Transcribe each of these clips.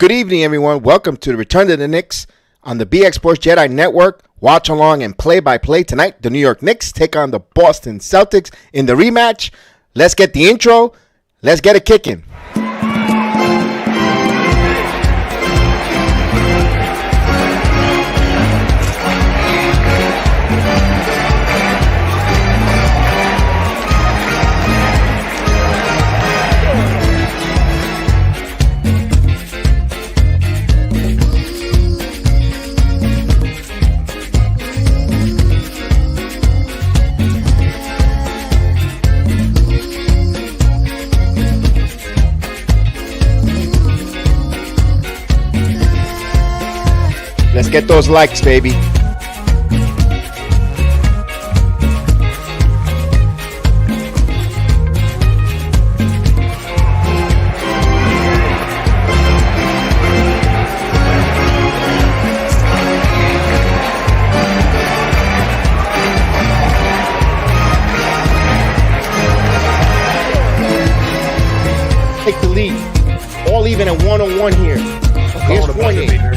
Good evening, everyone. Welcome to the Return to the Knicks on the BX Sports Jedi Network. Watch along and play-by-play tonight. The New York Knicks take on the Boston Celtics in the rematch. Let's get the intro. Let's get it kicking. Let's get those likes, baby. Take the lead. All even at 1-on-1 here. Here's Fournier.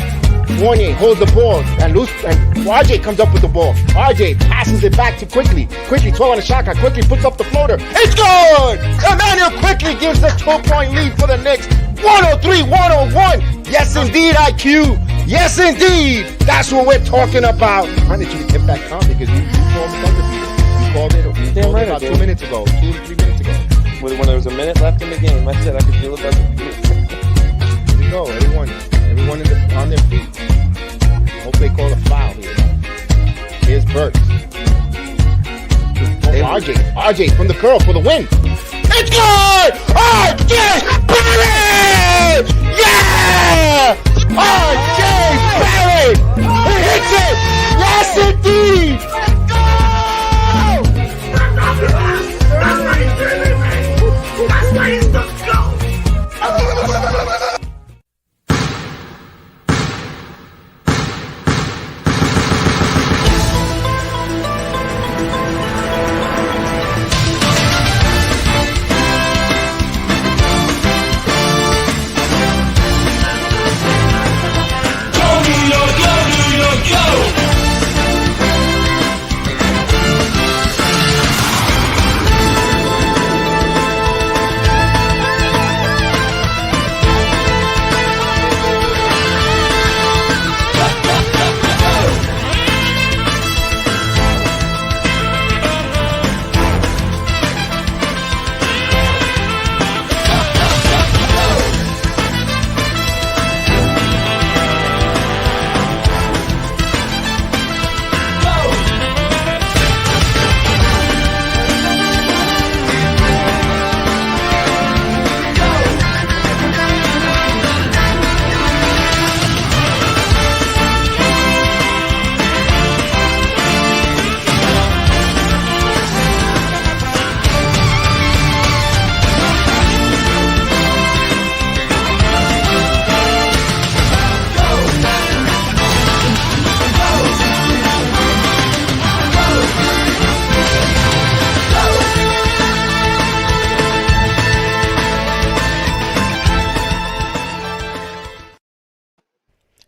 Fournier holds the ball and RJ comes up with the ball. RJ passes it back to Quickly. Quickly 12 on the shot clock. Quickly puts up the floater. It's good! Emmanuel Quickly gives a 2-point lead for the Knicks. 103-101. Yes, indeed, IQ. Yes, indeed. That's what we're talking about. I need you to get back on because you called the undefeated. You called it about 2 minutes ago. 2 to 3 minutes ago. When there was a minute left in the game, I said I could feel it about the Here we go, everyone on their feet. I hope they call a foul here. Here's Burks. RJ from the curl for the win. It's good! RJ Barrett! Yeah! RJ Barrett! He hits it! Yes, indeed! Let's go! That's what he's doing, man! That's what he's doing!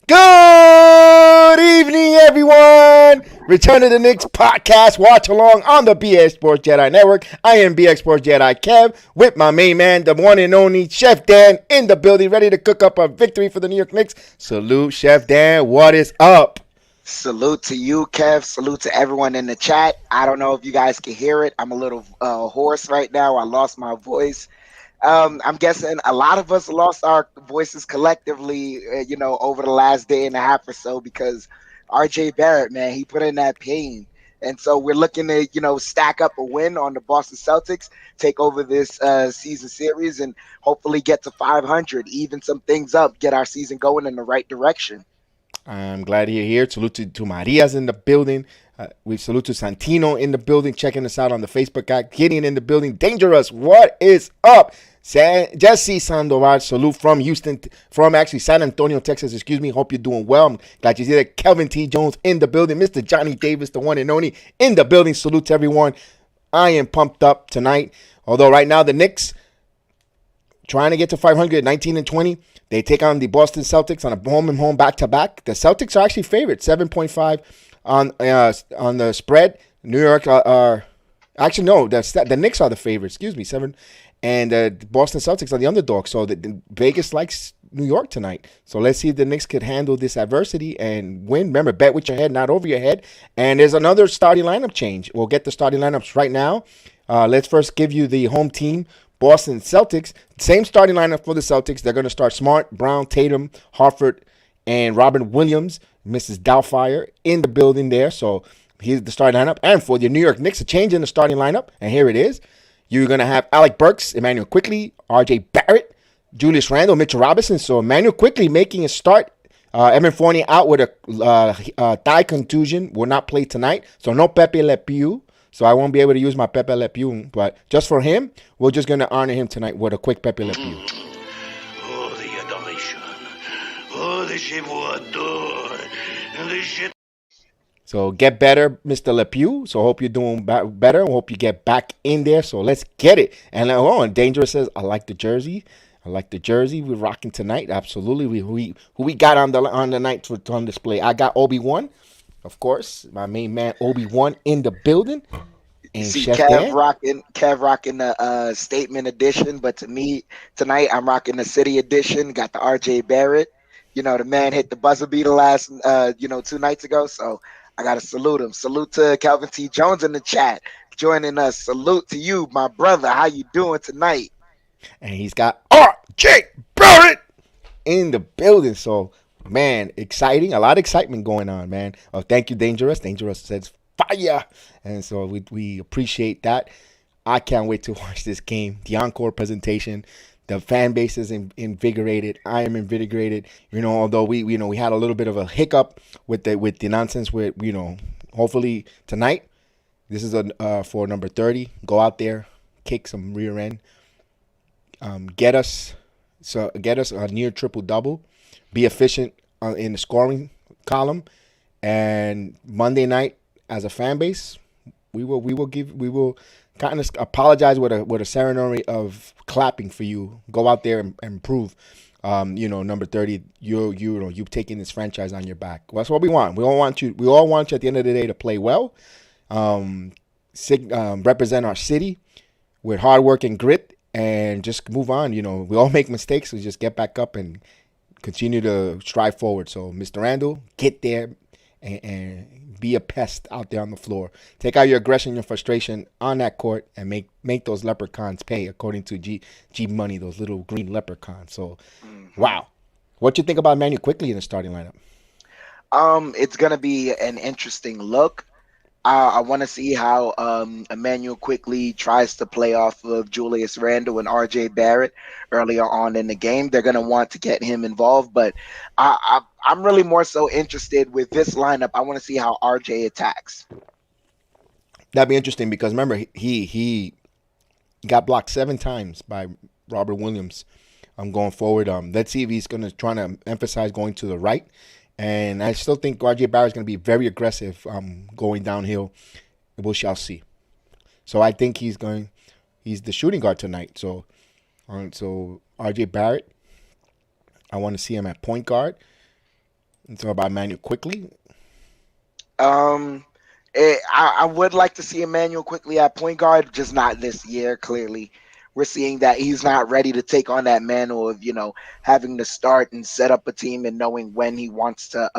Good evening, everyone. Return to the Knicks podcast. Watch along on the BX Sports Jedi Network. I am BX Sports Jedi Kev with my main man, the one and only Chef Dan in the building, ready to cook up a victory for the New York Knicks. Salute, Chef Dan. What is up? Salute to you, Kev. Salute to everyone in the chat. I don't know if you guys can hear it. I'm a little hoarse right now. I lost my voice. I'm guessing a lot of us lost our voices collectively, over the last day and a half or so because RJ Barrett, man, he put in that pain. And so we're looking to, stack up a win on the Boston Celtics, take over this season series, and hopefully get to 500, even some things up, get our season going in the right direction. I'm glad you're here. Salute to Maria's in the building. We salute to Santino in the building, checking us out on the Facebook app. Gideon in the building. Dangerous. What is up? Jesse Sandoval. Salute from Houston, from actually San Antonio, Texas. Excuse me. Hope you're doing well. I'm glad you see that. Kelvin T. Jones in the building. Mr. Johnny Davis, the one and only, in the building. Salute to everyone. I am pumped up tonight. Although right now the Knicks trying to get to 500, 19-20. They take on the Boston Celtics on a home and home back-to-back. The Celtics are actually favored, 7.5 on the spread. New York are actually no, the Knicks are the favorite. Excuse me, 7, and the Boston Celtics are the underdog. So the Vegas likes New York tonight. So let's see if the Knicks could handle this adversity and win. Remember, bet with your head, not over your head. And there's another starting lineup change. We'll get the starting lineups right now. Let's first give you the home team. Boston Celtics, same starting lineup for the Celtics. They're going to start Smart, Brown, Tatum, Hartford, and Robin Williams, Mrs. Doubtfire in the building there. So here's the starting lineup. And for the New York Knicks, a change in the starting lineup. And here it is. You're going to have Alec Burks, Emmanuel Quickley, RJ Barrett, Julius Randle, Mitchell Robinson. So Emmanuel Quickley making a start. Evan Fournier out with a thigh contusion. Will not play tonight. So no Pepe Le Pew. So I won't be able to use my Pepe Le Pew, but just for him, we're just going to honor him tonight with a quick Pepe Le Pew. Oh, the adoration. Oh, the je vous adore. So get better, Mr. Le Pew. So hope you're doing better. I hope you get back in there. So let's get it. And Dangerous says, I like the jersey. I like the jersey we're rocking tonight. Absolutely. Who we got on the night on display? I got Obi-Wan. Of course, my main man Obi-Wan in the building. And see Chef Kev rocking the statement edition, but to me tonight I'm rocking the city edition. Got the RJ Barrett. You know, the man hit the buzzer beater last 2 nights ago. So I gotta salute him. Salute to Calvin T. Jones in the chat joining us. Salute to you, my brother. How you doing tonight? And he's got RJ Barrett in the building. So man, exciting. A lot of excitement going on, man. Oh, thank you, Dangerous. Dangerous says fire. And so we appreciate that. I can't wait to watch this game. The encore presentation. The fan base is invigorated. I am invigorated. Although we had a little bit of a hiccup with the nonsense with, hopefully tonight, this is for number 30. Go out there, kick some rear end. Get us a near triple double. Be efficient in the scoring column, and Monday night as a fan base, we will kind of apologize with a ceremony of clapping for you. Go out there and improve. Number 30, you've taken this franchise on your back. Well, that's what we want. We all want you at the end of the day to play well, represent our city with hard work and grit, and just move on. We all make mistakes, so just get back up and continue to strive forward. So, Mr. Randall, get there and be a pest out there on the floor. Take out your aggression, your frustration on that court, and make those leprechauns pay, according to G Money, those little green leprechauns. So, wow. What you think about Emmanuel Quickley in the starting lineup? It's gonna be an interesting look. I want to see how Emmanuel Quickley tries to play off of Julius Randle and RJ Barrett earlier on in the game. They're going to want to get him involved, but I'm really more so interested with this lineup. I want to see how RJ attacks. That'd be interesting because remember, he got blocked 7 times by Robert Williams. Going forward. Let's see if he's going to try to emphasize going to the right. And I still think RJ Barrett is going to be very aggressive going downhill. We shall see. So I think he's the shooting guard tonight. So RJ Barrett, I want to see him at point guard. And so about Emmanuel Quickley. I would like to see Emmanuel Quickley at point guard, just not this year, clearly. We're seeing that he's not ready to take on that mantle of, having to start and set up a team and knowing when he wants to,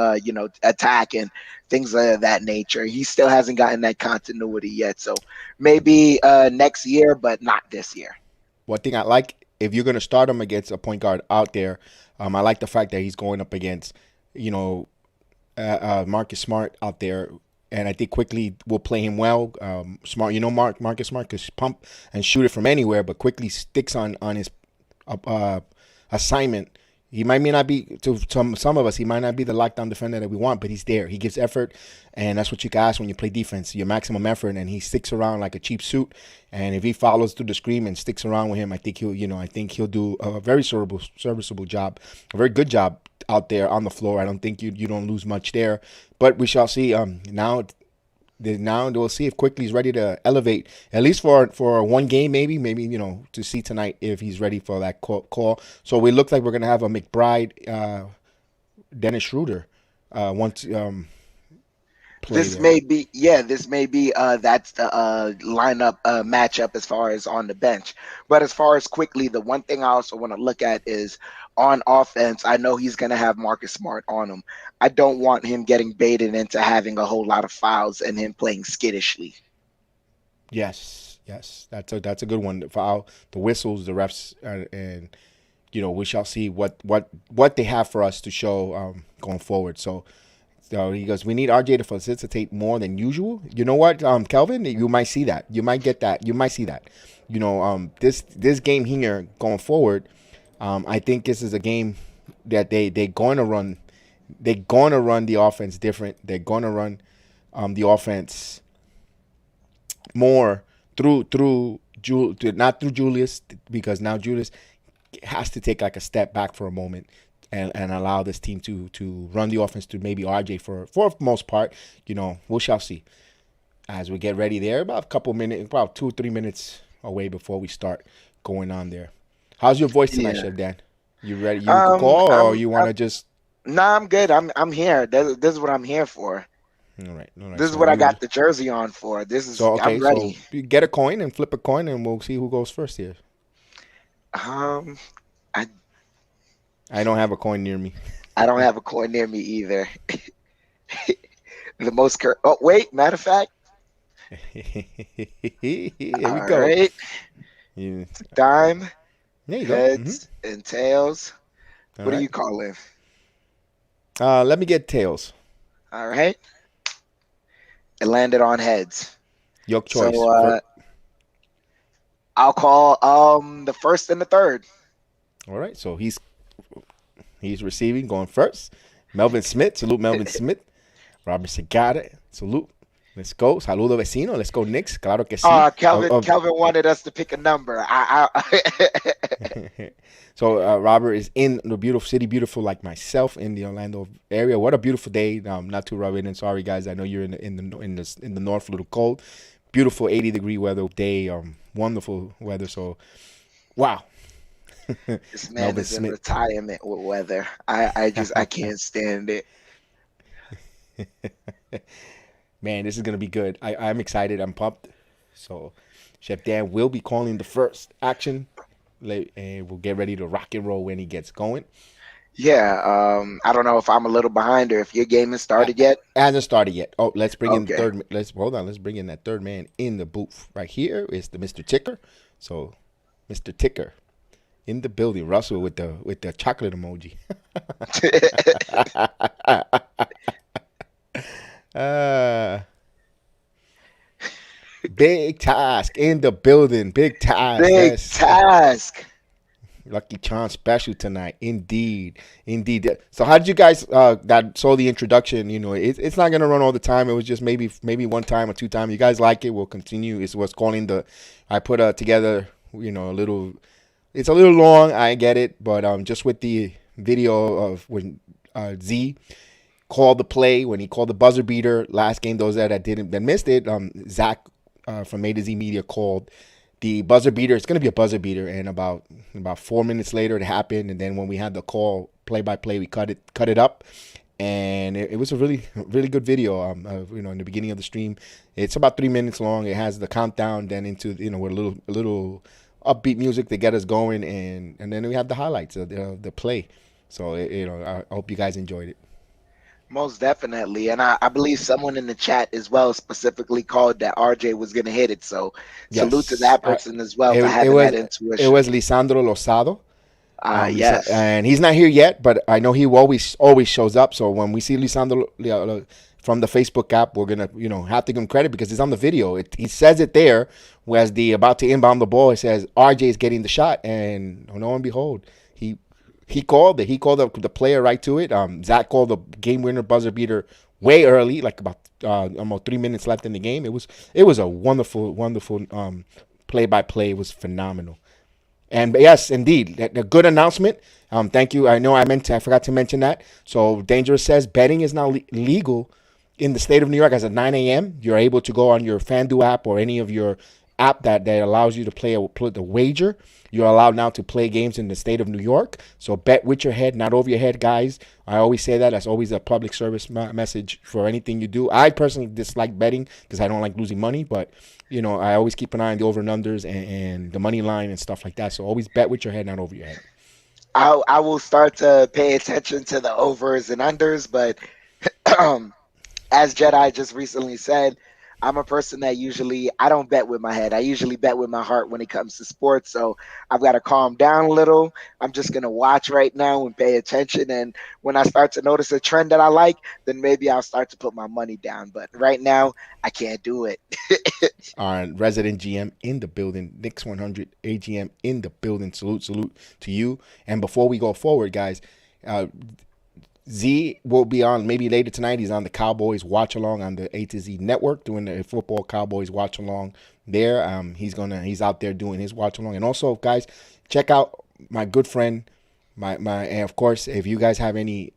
attack and things of that nature. He still hasn't gotten that continuity yet. So maybe next year, but not this year. One thing I like, if you're going to start him against a point guard out there, I like the fact that he's going up against, Marcus Smart out there. And I think Quickley will play him well. Smart, Marcus Smart could pump and shoot it from anywhere, but Quickley sticks on his assignment. He may not be, to some of us, he might not be the lockdown defender that we want, but he's there. He gives effort, and that's what you can ask when you play defense, your maximum effort, and he sticks around like a cheap suit. And if he follows through the screen and sticks around with him, I think he'll do a very serviceable job, a very good job out there on the floor. I don't think you don't lose much there, but we shall see. Now now we'll see if Quickly's ready to elevate, at least for one game, maybe to see tonight if he's ready for that call. So we look like we're gonna have a McBride, Dennis Schroeder, once play This there. may be that's the lineup matchup as far as on the bench. But as far as Quickly, the one thing I also want to look at is on offense. I know he's going to have Marcus Smart on him. I don't want him getting baited into having a whole lot of fouls and him playing skittishly. Yes, that's a good one. The foul, the whistles, the refs, and we shall see what they have for us to show going forward. So he goes, we need RJ to facilitate more than usual. You know what, Kelvin, you might see that. You might get that. You might see that. This game here going forward, I think this is a game that they're going to run. They're going to run the offense different. They're going to run the offense more through not through Julius, because now Julius has to take like a step back for a moment and allow this team to run the offense to maybe RJ for the most part. We shall see as we get ready there. About a couple minutes, about 2 or 3 minutes away before we start going on there. How's your voice tonight, Chef Dan? You ready? You can call, or you want to just? Nah, I'm good. I'm here. This is what I'm here for. All right. This is what I got the jersey on for. I'm ready. So you get a coin and flip a coin, and we'll see who goes first here. I don't have a coin near me. I don't have a coin near me either. Matter of fact. Here we All go. right. Yeah. Dime, There you go. heads, and tails. All What right. do you call it? Let me get tails. All right. It landed on heads. Your choice. So I'll call the first and the third. All right. So he's receiving, going first. Melvin Smith. Salute, Melvin Smith. Robert Segata. Salute. Let's go. Saludo vecino. Let's go, Knicks. Claro que sí. Kelvin wanted us to pick a number. So Robert is in the beautiful city, beautiful like myself, in the Orlando area. What a beautiful day. Not too rubbing in. Sorry guys, I know you're in the north, a little cold. Beautiful 80-degree weather day. Wonderful weather. So wow. This man is in retirement with weather. I can't stand it. Man, this is gonna be good. I'm excited. I'm pumped. So Chef Dan will be calling the first action, and we'll get ready to rock and roll when he gets going. Yeah, I don't know if I'm a little behind or if your game has started yet. It hasn't started yet. Oh, let's bring in the Okay. third. Let's bring in that third man in the booth. Right here is the Mr. Ticker. So Mr. Ticker in the building. Russell with the chocolate emoji. Big task in the building. Big task. Big Yes. task. Lucky Charm special tonight. Indeed. So how did you guys that saw the introduction? It's not gonna run all the time. It was just maybe one time or two times. You guys like it? We'll continue. It's what's calling I put together a little. It's a little long. I get it, but just with the video of when Z called the play, when he called the buzzer beater last game, those that missed it, Zach from A to Z Media called the buzzer beater. It's going to be a buzzer beater, and about 4 minutes later it happened, and then when we had the call play by play, we cut it up, and it was a really really good video. In the beginning of the stream, it's about 3 minutes long. It has the countdown, then into with a little upbeat music to get us going, and then we have the highlights of the play. So I hope you guys enjoyed it. Most definitely. And I believe someone in the chat as well specifically called that RJ was going to hit it. So salute to that person as well for having that intuition. It was Lisandro Lozado. Yes. And he's not here yet, but I know he always shows up. So when we see Lisandro from the Facebook app, we're going to, have to give him credit because it's on the video. He says it there, whereas about to inbound the ball, it says RJ is getting the shot. And lo and behold, he called it. He called the player right to it. Zach called the game winner buzzer beater way early, like about almost 3 minutes left in the game. It was a wonderful play by play. It was phenomenal. And yes, indeed, a good announcement. Thank you. I know I forgot to mention that. So Dangerous says betting is now legal in the state of New York as a 9 a.m. You're able to go on your FanDuel app or any of your app that allows you to play the wager. You're allowed now to play games in the state of New York. So bet with your head, not over your head, guys. I always say that. That's always a public service message for anything you do. I personally dislike betting because I don't like losing money, but I always keep an eye on the over and unders and the money line and stuff like that. So always bet with your head, not over your head. I will start to pay attention to the overs and unders, but as Jedi just recently said, I'm a person that usually I don't bet with my head. I usually bet with my heart when it comes to sports. So I've got to calm down a little. I'm just gonna watch right now and pay attention. And when I start to notice a trend that I like, then maybe I'll start to put my money down. But right now, I can't do it. Our resident GM in the building, Knicks 100 AGM in the building. Salute to you. And before we go forward, guys, Z will be on maybe later tonight. He's on the Cowboys watch along on the A to Z network doing the football Cowboys watch along there. He's out there doing his watch along. And also, guys, check out my good friend, and of course, if you guys have any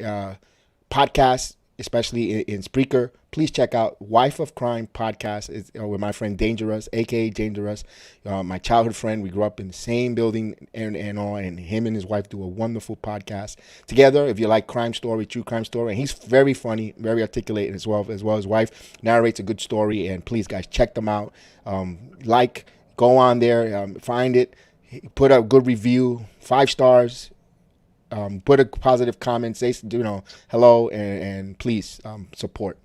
podcasts, especially in Spreaker, please check out Wife of Crime podcast with my friend Dangerous, aka Dangerous, my childhood friend. We grew up in the same building and him and his wife do a wonderful podcast together. If you like crime story, true crime story, and he's very funny, very articulate as well. His wife narrates a good story, and please, guys, check them out. Go on there, find it, put a good review, 5 stars. Put a positive comment, say hello, and please support.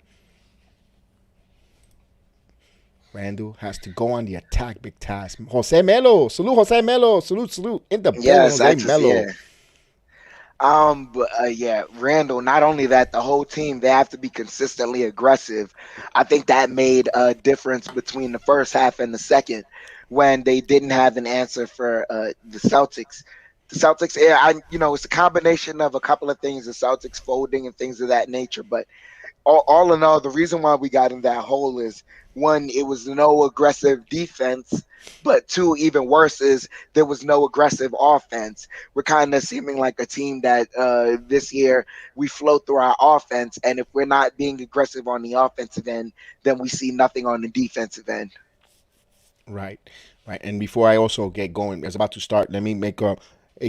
Randall has to go on the attack, big task. Jose Melo, salute in the building. Yes, Jose Melo. Randall. Not only that, the whole team they have to be consistently aggressive. I think that made a difference between the first half and the second when they didn't have an answer for the Celtics. The Celtics, it's a combination of a couple of things, the Celtics folding and things of that nature. But all in all, the reason why we got in that hole is, one, it was no aggressive defense, but two, even worse, is there was no aggressive offense. We're kind of seeming like a team that this year we flow through our offense, and if we're not being aggressive on the offensive end, then we see nothing on the defensive end. Right. And before I also get going, it's about to start, let me make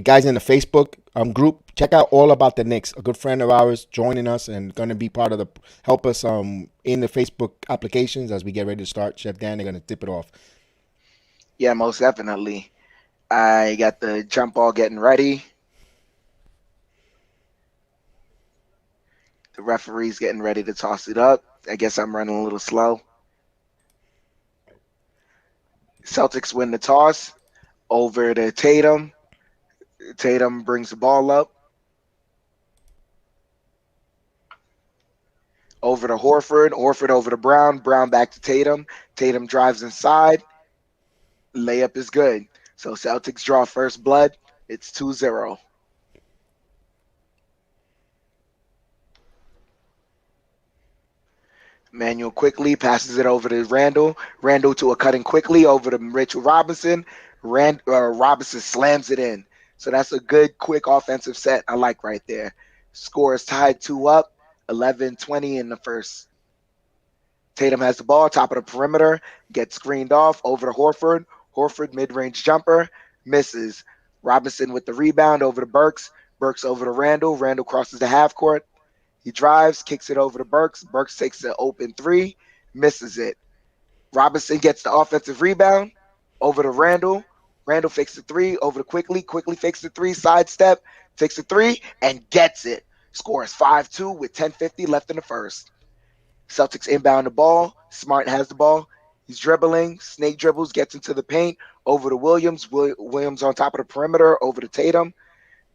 guys in the Facebook group, check out All About the Knicks. A good friend of ours joining us and going to be part of help us in the Facebook applications as we get ready to start. Chef Dan, they're going to tip it off. Yeah, most definitely. I got the jump ball getting ready. The referee's getting ready to toss it up. I guess I'm running a little slow. Celtics win the toss. Over to Tatum. Tatum brings the ball up. Over to Horford. Horford over to Brown. Brown back to Tatum. Tatum drives inside. Layup is good. So Celtics draw first blood. It's 2-0. Manuel quickly passes it over to Randall. Randall to a cutting quickly over to Mitchell Robinson. Robinson slams it in. So that's a good, quick offensive set I like right there. Score is tied 2 up, 11-20 in the first. Tatum has the ball, top of the perimeter, gets screened off, over to Horford. Horford, mid-range jumper, misses. Robinson with the rebound, over to Burks. Burks over to Randall. Randall crosses the half court. He drives, kicks it over to Burks. Burks takes the open 3, misses it. Robinson gets the offensive rebound, over to Randall. Randall fakes the 3, over to Quickly. Quickly fakes the 3, sidestep, takes the 3, and gets it. Scores 5-2 with 10:50 left in the first. Celtics inbound the ball. Smart has the ball. He's dribbling, snake dribbles, gets into the paint, over to Williams. Williams on top of the perimeter, over to Tatum.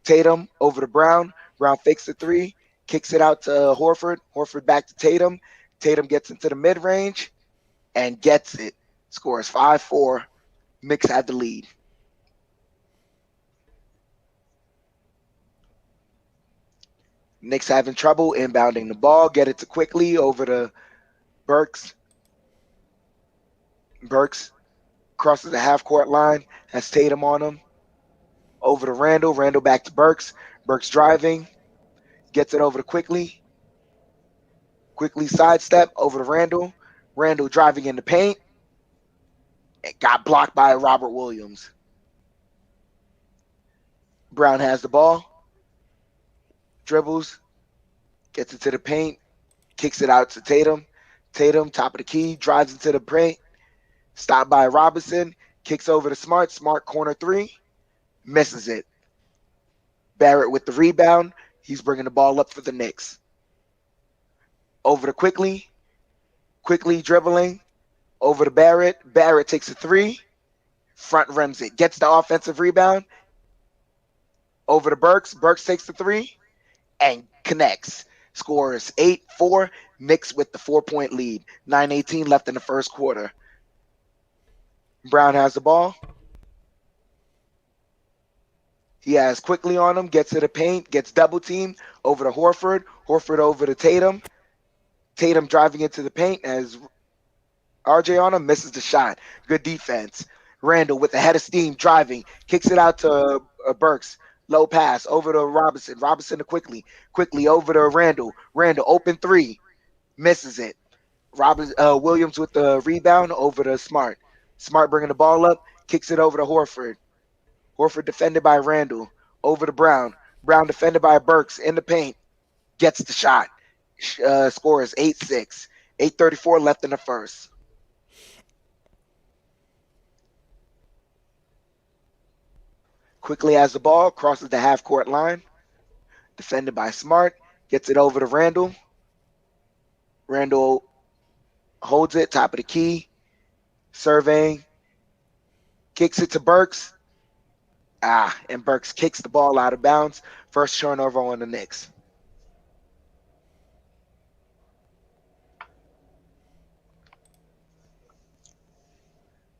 Tatum over to Brown. Brown fakes the 3, kicks it out to Horford. Horford back to Tatum. Tatum gets into the mid-range and gets it. Scores 5-4. Knicks had the lead. Knicks having trouble inbounding the ball. Get it to Quickly over to Burks. Burks crosses the half-court line. Has Tatum on him. Over to Randall. Randall back to Burks. Burks driving. Gets it over to Quickly. Quickly sidestep over to Randall. Randall driving in the paint. It got blocked by Robert Williams. Brown has the ball. Dribbles. Gets into the paint. Kicks it out to Tatum. Tatum, top of the key, drives into the paint. Stopped by Robinson. Kicks over to Smart. Smart corner three. Misses it. Barrett with the rebound. He's bringing the ball up for the Knicks. Over to Quickly. Quickly dribbling. Over to Barrett. Barrett takes a three. Front rims it. Gets the offensive rebound. Over to Burks. Burks takes the three and connects. Scores 8-4. Knicks with the 4-point lead. 9:18 left in the first quarter. Brown has the ball. He has Quickly on him. Gets to the paint. Gets double teamed. Over to Horford. Horford over to Tatum. Tatum driving into the paint as RJ on him. Misses the shot. Good defense. Randall with the head of steam driving. Kicks it out to Burks. Low pass over to Robinson. Robinson to Quickly. Quickly over to Randall. Randall open three. Misses it. Williams with the rebound over to Smart. Smart bringing the ball up. Kicks it over to Horford. Horford defended by Randall. Over to Brown. Brown defended by Burks in the paint. Gets the shot. Scores 8-6. 8:34 left in the first. Quickly has the ball, crosses the half-court line. Defended by Smart. Gets it over to Randall. Randall holds it, top of the key. Surveying. Kicks it to Burks. And Burks kicks the ball out of bounds. First turnover on the Knicks.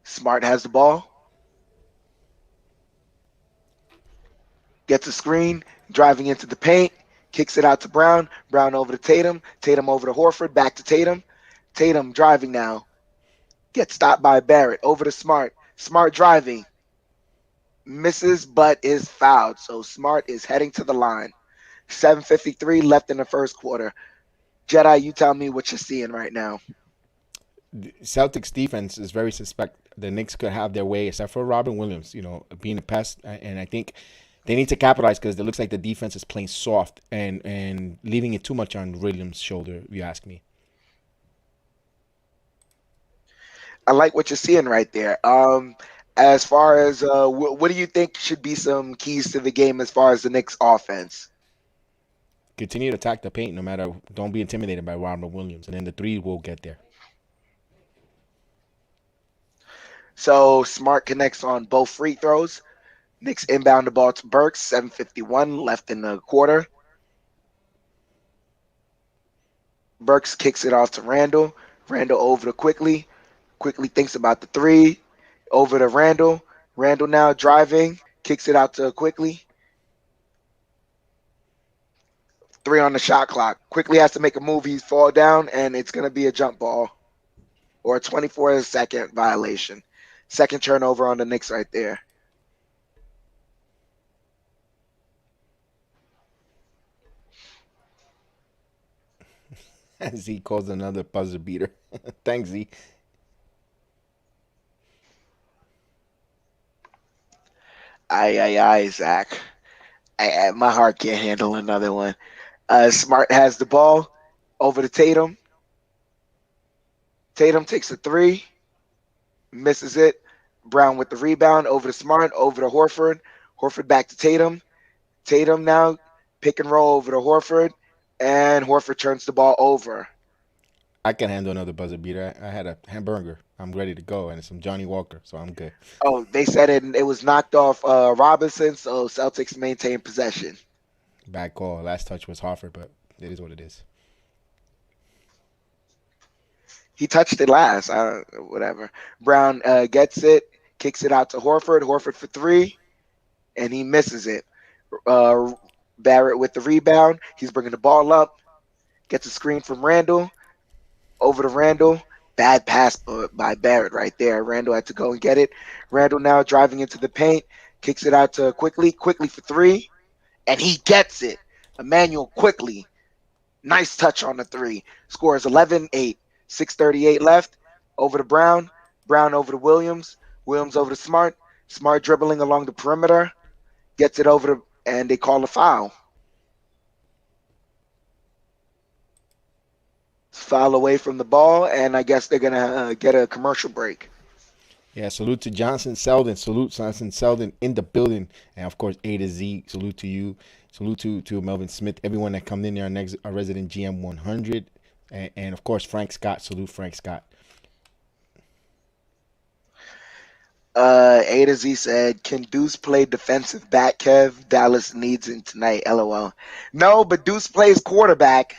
Smart has the ball. Gets a screen, driving into the paint. Kicks it out to Brown. Brown over to Tatum. Tatum over to Horford. Back to Tatum. Tatum driving now. Gets stopped by Barrett. Over to Smart. Smart driving. Misses, but is fouled. So Smart is heading to the line. 7:53 left in the first quarter. Jedi, you tell me what you're seeing right now. The Celtics defense is very suspect. The Knicks could have their way, except for Robin Williams, being a pest. And I think they need to capitalize because it looks like the defense is playing soft and leaving it too much on Williams' shoulder, if you ask me. I like what you're seeing right there. As far as what do you think should be some keys to the game as far as the Knicks offense? Continue to attack the paint, no matter. Don't be intimidated by Robert Williams, and then the three will get there. So Smart connects on both free throws. Knicks inbound the ball to Burks. 7:51 left in the quarter. Burks kicks it off to Randall. Randall over to Quickly. Quickly thinks about the three. Over to Randall. Randall now driving. Kicks it out to Quickly. 3 on the shot clock. Quickly has to make a move. He's fall down, and it's going to be a jump ball or a 24-second violation. Second turnover on the Knicks right there. Z calls another buzzer beater. Thanks, Z. Zach. My heart can't handle another one. Smart has the ball over to Tatum. Tatum takes a three. Misses it. Brown with the rebound. Over to Smart. Over to Horford. Horford back to Tatum. Tatum now pick and roll over to Horford. And Horford turns the ball over. I can handle another buzzer beater. I had a hamburger. I'm ready to go, and some Johnny Walker, so I'm good. Oh, they said it was knocked off Robinson, so Celtics maintain possession. Bad call. Last touch was Horford, but it is what it is. He touched it last. Whatever. Brown gets it, kicks it out to Horford. Horford for three, and he misses it. Barrett with the rebound. He's bringing the ball up. Gets a screen from Randall. Over to Randall. Bad pass by Barrett right there. Randall had to go and get it. Randall now driving into the paint. Kicks it out to Quickly. Quickly for three. And he gets it. Emmanuel Quickly Nice touch on the three. Scores 11-8. 6:38 left. Over to Brown. Brown over to Williams. Williams over to Smart. Smart dribbling along the perimeter. Gets it over to, and they call a foul. Foul away from the ball, and I guess they're going to get a commercial break. Yeah, salute to Johnson Selden. Salute Johnson Selden in the building. And of course, A to Z. Salute to you. Salute to Melvin Smith. Everyone that come in there, our resident GM 100. And of course, Frank Scott. Salute Frank Scott. A to Z said, "Can Deuce play defensive back, Kev? Dallas needs him tonight, LOL." No, but Deuce plays quarterback.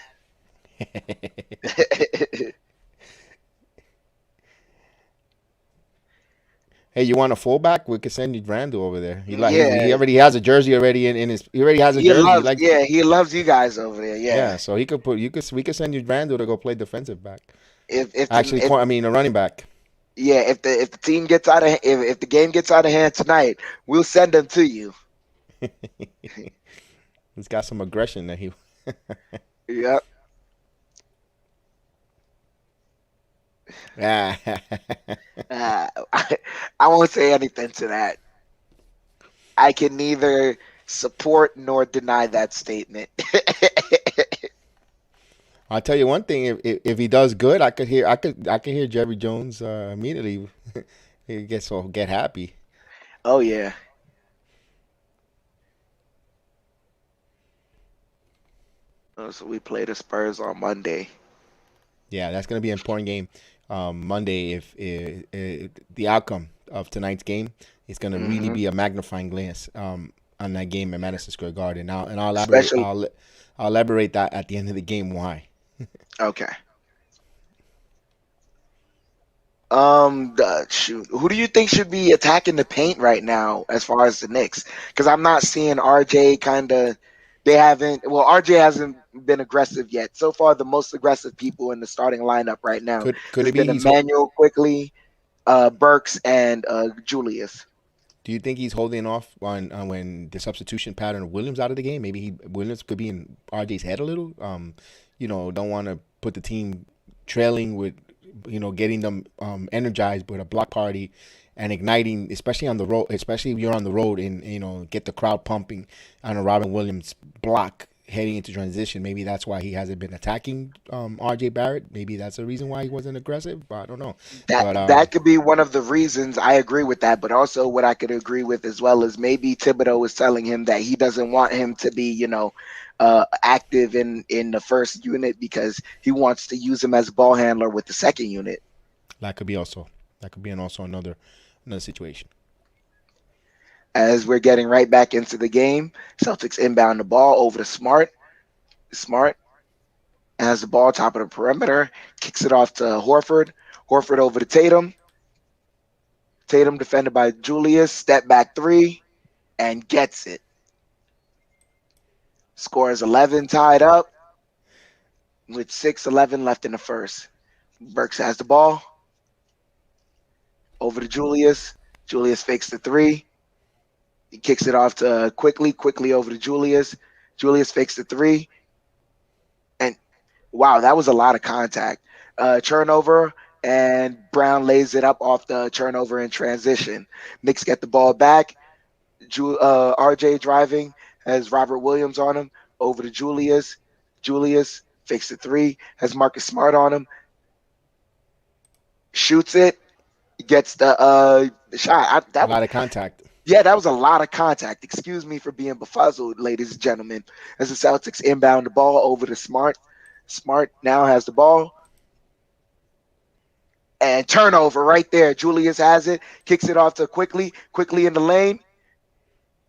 Hey, you want a fullback? We could send you Randall over there. He Yeah. already has a jersey already in his. He already has a jersey. He loves you guys over there. Yeah. So he could we could send you Randall to go play defensive back. If A running back. Yeah, if the team gets out of if the game gets out of hand tonight, we'll send them to you. He's got some aggression that he. Yep. I won't say anything to that. I can neither support nor deny that statement. I'll tell you one thing: if he does good, I could hear Jerry Jones immediately. He get happy. Oh yeah. Oh, so we play the Spurs on Monday. Yeah, that's gonna be an important game. Monday, if the outcome of tonight's game is gonna really be a magnifying glass on that game at Madison Square Garden. I'll elaborate. I'll elaborate that at the end of the game why. Okay. Shoot. Who do you think should be attacking the paint right now as far as the Knicks? Because I'm not seeing RJ kind of. They haven't. Well, RJ hasn't been aggressive yet. So far, the most aggressive people in the starting lineup right now could it be Emmanuel quickly, Burks, and Julius. Do you think he's holding off on when the substitution pattern of Williams out of the game? Maybe Williams could be in RJ's head a little. Don't want to put the team trailing with, getting them energized with a block party and igniting, especially on the road, especially if you're on the road and, get the crowd pumping on a Robin Williams block heading into transition. Maybe that's why he hasn't been attacking RJ Barrett. Maybe that's the reason why he wasn't aggressive. But I don't know. That could be one of the reasons. I agree with that. But also what I could agree with as well is maybe Thibodeau is telling him that he doesn't want him to be, active in the first unit because he wants to use him as a ball handler with the second unit. That could be also another situation. As we're getting right back into the game, Celtics inbound the ball over to Smart. Smart has the ball top of the perimeter, kicks it off to Horford. Horford over to Tatum. Tatum defended by Julius, step back three, and gets it. Scores 11 tied up with 6:11 left in the first. Burks has the ball. Over to Julius. Julius fakes the three. He kicks it off to quickly over to Julius. Julius fakes the three. And wow, that was a lot of contact. Turnover, and Brown lays it up off the turnover in transition. Knicks get the ball back. RJ driving, has Robert Williams on him. Over to Julius. Julius fakes the three, has Marcus Smart on him. Shoots it. Gets the shot. A lot of contact. Yeah, that was a lot of contact. Excuse me for being befuzzled, ladies and gentlemen. As the Celtics inbound the ball over to Smart. Smart now has the ball. And turnover right there. Julius has it. Kicks it off to Quickly in the lane.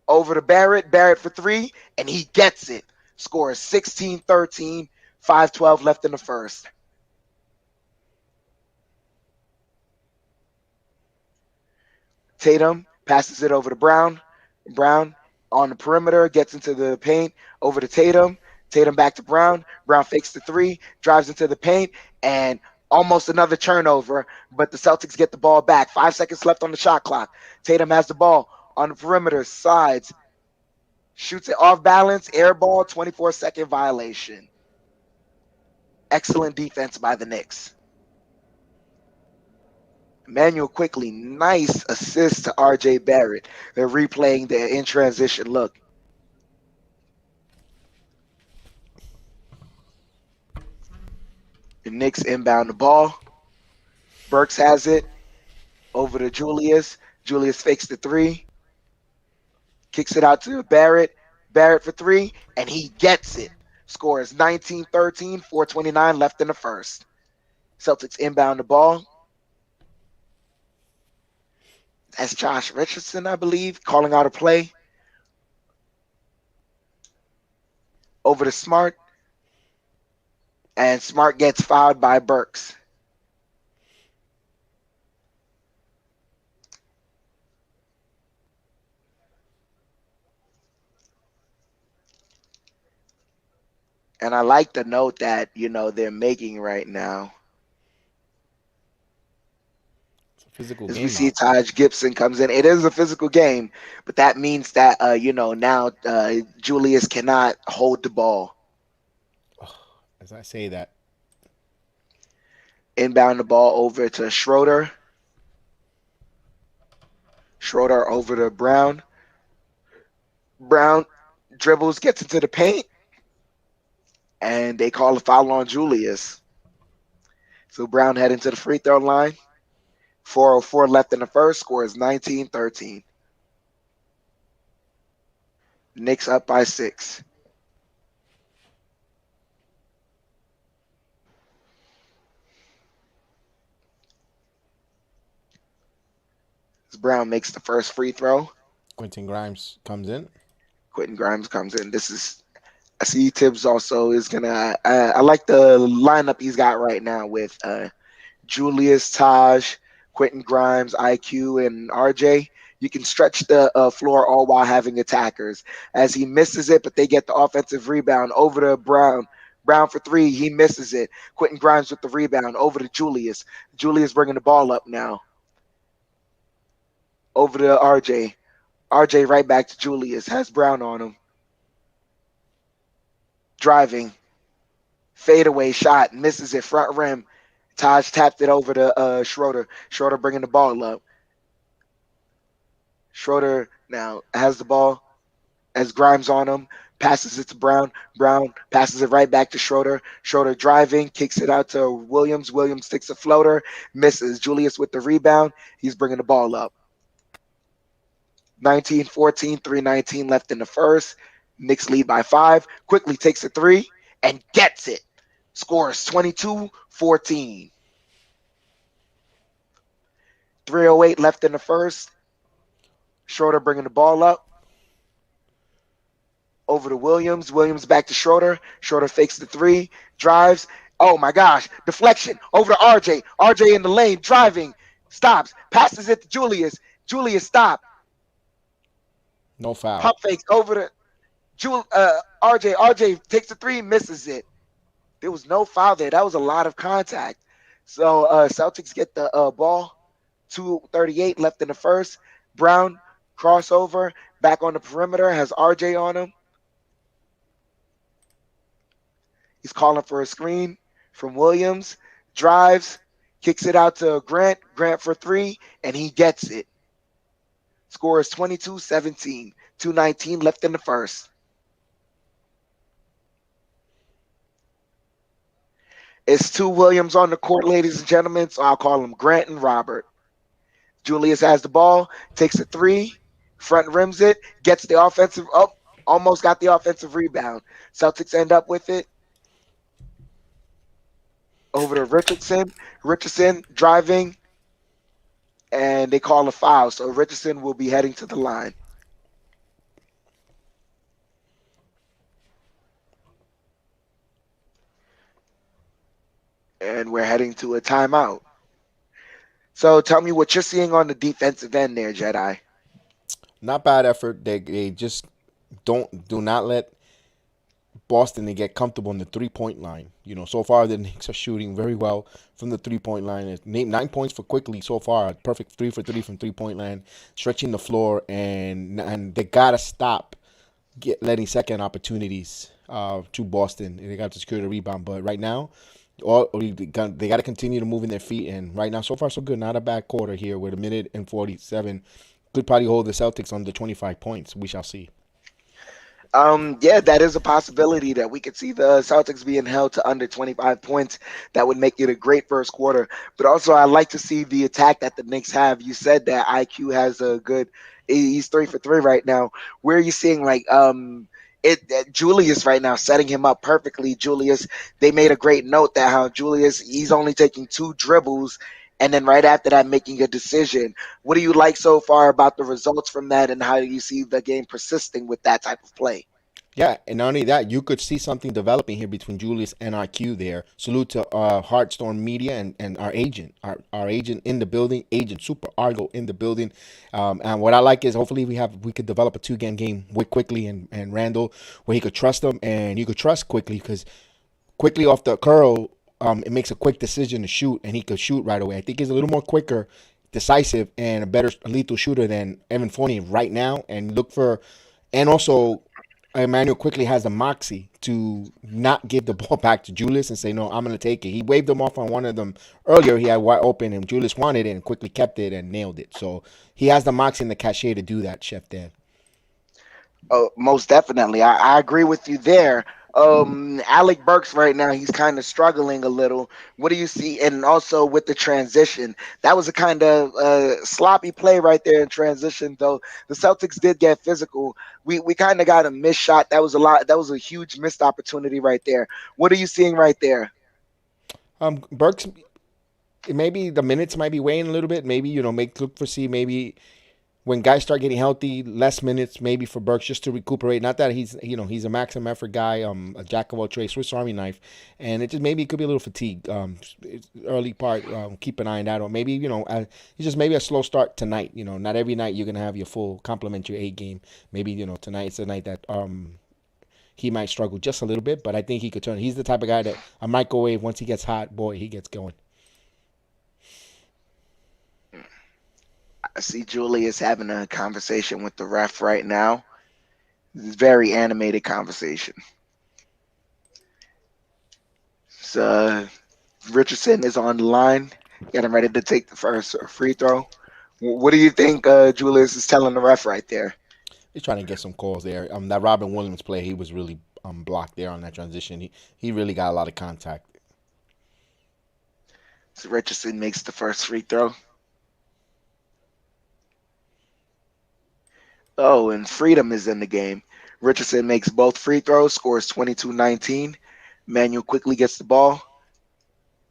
Over to Barrett. Barrett for three. And he gets it. Scores 16-13. 5:12 left in the first. Tatum passes it over to Brown. Brown on the perimeter, gets into the paint, over to Tatum. Tatum back to Brown. Brown fakes the three, drives into the paint, and almost another turnover, but the Celtics get the ball back. 5 seconds left on the shot clock. Tatum has the ball on the perimeter, sides, shoots it off balance, air ball, 24-second violation. Excellent defense by the Knicks. Emmanuel quickly, nice assist to RJ Barrett. They're replaying the in transition look. The Knicks inbound the ball. Burks has it over to Julius. Julius fakes the three, kicks it out to Barrett. Barrett for three, and he gets it. Scores 19-13, 4:29 left in the first. Celtics inbound the ball. That's Josh Richardson, I believe, calling out a play. Over to Smart. And Smart gets fouled by Burks. And I like the note that, they're making right now. It's a physical As game we see now. Taj Gibson comes in. It is a physical game, but that means that, now Julius cannot hold the ball. As I say that. Inbound the ball over to Schroeder. Schroeder over to Brown. Brown dribbles, gets into the paint, and they call a foul on Julius. So Brown heading to the free throw line. 4:04 left in the first. Score is 19-13. Knicks up by 6. Brown makes the first free throw. Quentin Grimes comes in. Quentin Grimes comes in. I see Tibbs also is gonna. I like the lineup he's got right now with Julius, Taj, Quentin Grimes, IQ, and RJ. You can stretch the floor all while having attackers. As he misses it, but they get the offensive rebound over to Brown. Brown for three, he misses it. Quentin Grimes with the rebound over to Julius. Julius bringing the ball up now. Over to RJ. RJ right back to Julius. Has Brown on him. Driving. Fadeaway shot. Misses it. Front rim. Taj tapped it over to Schroeder. Schroeder bringing the ball up. Schroeder now has the ball. Has Grimes on him. Passes it to Brown. Brown passes it right back to Schroeder. Schroeder driving. Kicks it out to Williams. Williams sticks a floater. Misses. Julius with the rebound. He's bringing the ball up. 19-14, 3:19 left in the first. Knicks lead by 5. Quickly takes a three and gets it. Scores 22-14. 3:08 left in the first. Schroeder bringing the ball up. Over to Williams. Williams back to Schroeder. Schroeder fakes the three. Drives. Oh my gosh. Deflection. Over to RJ. RJ in the lane. Driving. Stops. Passes it to Julius. Julius stop. No foul. Pump fakes over to RJ. RJ takes the three, misses it. There was no foul there. That was a lot of contact. So Celtics get the ball. 2:38 left in the first. Brown crossover back on the perimeter, has RJ on him. He's calling for a screen from Williams. Drives, kicks it out to Grant. Grant for three, and he gets it. Score is 22-17. 2:19 left in the first. It's two Williams on the court, ladies and gentlemen, so I'll call them Grant and Robert. Julius has the ball, takes a three, front rims it, gets the offensive up, almost got the offensive rebound. Celtics end up with it. Over to Richardson. Richardson driving, and they call a foul, so Richardson will be heading to the line. And we're heading to a timeout. So tell me what you're seeing on the defensive end there, Jedi. Not bad effort. They just do not let Boston to get comfortable in the 3-point line. So far the Knicks are shooting very well from the 3-point line. It's 9 points for quickly so far. Perfect 3 for 3 from 3-point line, stretching the floor, and they gotta stop letting second opportunities to Boston, and they got to secure the rebound. But right now, they got to continue to move in their feet. And right now, so far so good. Not a bad quarter here with a minute and 47. Could probably hold the Celtics under 25 points. We shall see. Yeah, that is a possibility that we could see the Celtics being held to under 25 points. That would make it a great first quarter. But also, I like to see the attack that the Knicks have. You said that IQ has a good. He's 3 for 3 right now. Where are you seeing Julius right now setting him up perfectly? Julius, they made a great note that how Julius he's only taking 2 dribbles. And then right after that, making a decision. What do you like so far about the results from that, and how do you see the game persisting with that type of play? Yeah, and not only that, you could see something developing here between Julius and IQ there. Salute to Heartstorm Media and our agent, our agent in the building, Agent Super Argo in the building. And what I like is hopefully we could develop a 2-game with Quickly and Randall, where he could trust them and you could trust Quickly, because Quickly off the curl, it makes a quick decision to shoot, and he could shoot right away. I think he's a little more quicker, decisive, and a better lethal shooter than Evan Fournier right now. And also Emmanuel quickly has the moxie to not give the ball back to Julius and say, no, I'm going to take it. He waved him off on one of them earlier. He had wide open, and Julius wanted it and quickly kept it and nailed it. So he has the moxie and the cachet to do that, Chef Dan. Oh, most definitely. I agree with you there. Alec Burks right now, he's kind of struggling a little. What do you see? And also with the transition, that was a kind of sloppy play right there in transition, though the Celtics did get physical. We kind of got a missed shot. That was a huge missed opportunity right there. What are you seeing right there? Burks, maybe the minutes might be weighing a little bit. Maybe, look for see, maybe when guys start getting healthy, less minutes maybe for Burks just to recuperate. Not that he's a maximum effort guy, a jack of all trades, Swiss Army knife, and it could be a little fatigue. Early part, keep an eye on that, or maybe it's just maybe a slow start tonight. Not every night you're gonna have your full complementary A game. Maybe tonight's the night that he might struggle just a little bit, but I think he could turn. He's the type of guy that a microwave, once he gets hot, boy, he gets going. I see Julius having a conversation with the ref right now. It's a very animated conversation. So Richardson is on the line, getting ready to take the first free throw. What do you think Julius is telling the ref right there? He's trying to get some calls there. That Robin Williams play, he was really blocked there on that transition. He really got a lot of contact. So Richardson makes the first free throw. Oh, and Freedom is in the game. Richardson makes both free throws, scores 22-19. Manuel quickly gets the ball,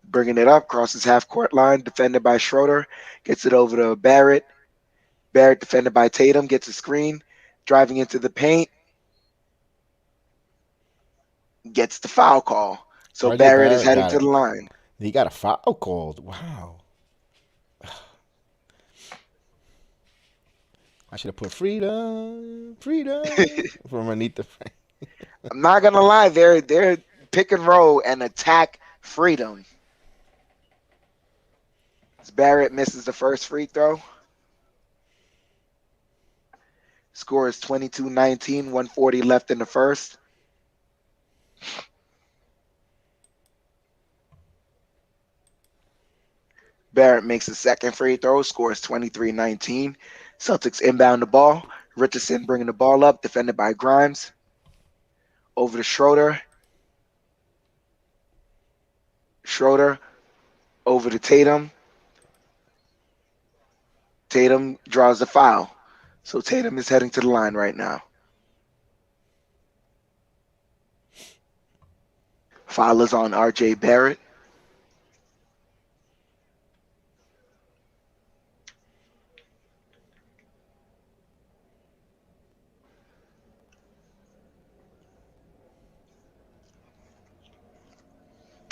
bringing it up, crosses half-court line, defended by Schroeder, gets it over to Barrett. Barrett defended by Tatum, gets a screen, driving into the paint, gets the foul call. So Barrett is headed to the line. He got a foul called. Wow. I should have put freedom from underneath the frame. I'm not gonna lie, they're pick and roll and attack Freedom. As Barrett misses the first free throw. Score is 22-19, 140 left in the first. Barrett makes the second free throw, scores 23-19. Celtics inbound the ball. Richardson bringing the ball up, defended by Grimes. Over to Schroeder. Schroeder over to Tatum. Tatum draws the foul. So Tatum is heading to the line right now. Foul is on RJ Barrett.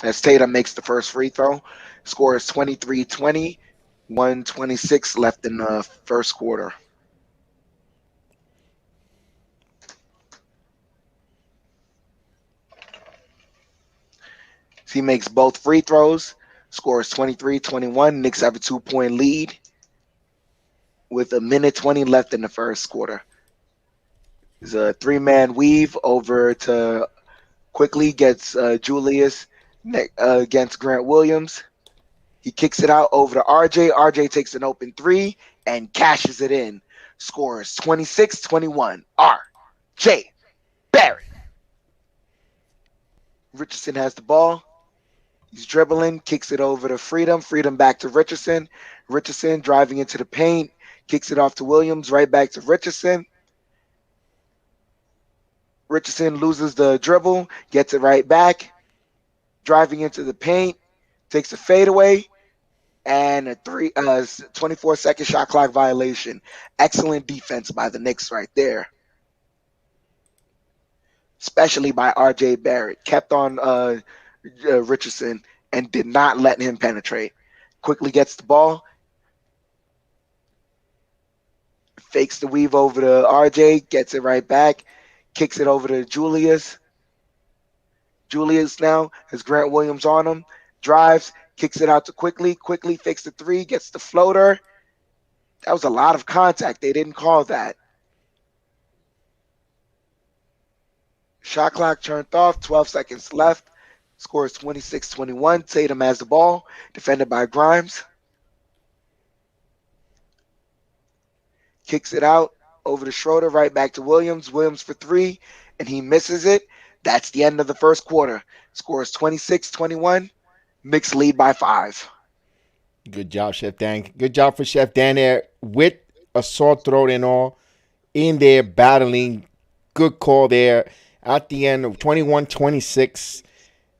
As Tatum makes the first free throw, score is 23-20, 126 left in the first quarter. He makes both free throws, scores 23-21. Knicks have a 2-point lead with a minute 20 left in the first quarter. There's a 3-man weave over to quickly gets Julius against Grant Williams. He kicks it out over to RJ. RJ takes an open 3 and cashes it in. Scores 26-21. RJ Barrett. Richardson has the ball. He's dribbling, kicks it over to Freedom. Freedom back to Richardson. Richardson driving into the paint, kicks it off to Williams, right back to Richardson. Richardson loses the dribble, gets it right back, driving into the paint, takes a fadeaway, and a 24-second shot clock violation. Excellent defense by the Knicks right there, especially by RJ Barrett. Kept on Richardson and did not let him penetrate. Quickly gets the ball, fakes the weave over to RJ, gets it right back, kicks it over to Julius. Julius now has Grant Williams on him, drives, kicks it out to Quickly. Quickly fakes the 3, gets the floater. That was a lot of contact. They didn't call that. Shot clock turned off, 12 seconds left. Scores 26-21. Tatum has the ball, defended by Grimes. Kicks it out over to Schroeder, right back to Williams. Williams for 3, and he misses it. That's the end of the first quarter. Scores 26-21. Knicks lead by 5. Good job, Chef Dan. Good job for Chef Dan there with a sore throat and all in there battling. Good call there. At the end of 21-26,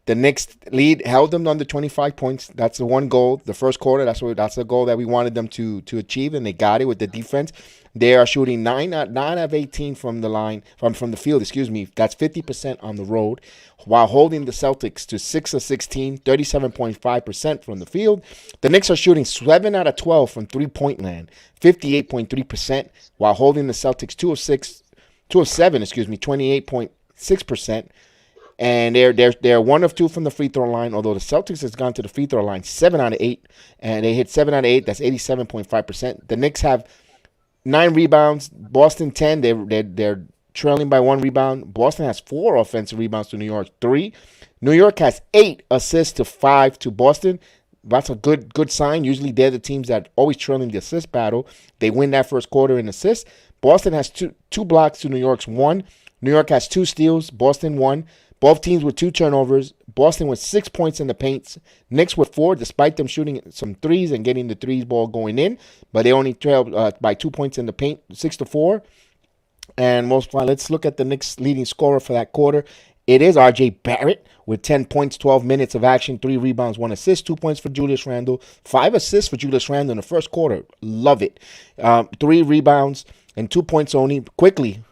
the Knicks lead held them under 25 points. That's the one goal. The first quarter, that's the goal that we wanted them to achieve, and they got it with the defense. They are shooting 9 out of 18 from the line, from the field, excuse me. That's 50% on the road, while holding the Celtics to 6 of 16, 37.5% from the field. The Knicks are shooting 7 out of 12 from three-point land, 58.3%, while holding the Celtics 2 of 7, 28.6%. And they're 1 of 2 from the free throw line, although the Celtics has gone to the free throw line 7 out of 8, and they hit 7 out of 8. That's 87.5%. The Knicks have 9 rebounds. Boston 10. They're trailing by 1 rebound. Boston has 4 offensive rebounds to New York 3. New York has 8 assists to 5 to Boston. That's a good sign. Usually they're the teams that always trailing the assist battle. They win that first quarter in assists. Boston has two blocks to New York's 1. New York has 2 steals. Boston 1. Both teams with 2 turnovers. Boston with 6 points in the paint. Knicks with 4, despite them shooting some threes and getting the threes ball going in. But they only trailed by 2 points in the paint, 6-4. And let's look at the Knicks leading scorer for that quarter. It is RJ Barrett with 10 points, 12 minutes of action, 3 rebounds, 1 assist, 2 points for Julius Randle, 5 assists for Julius Randle in the first quarter. Love it. 3 rebounds and 2 points only. Quickly.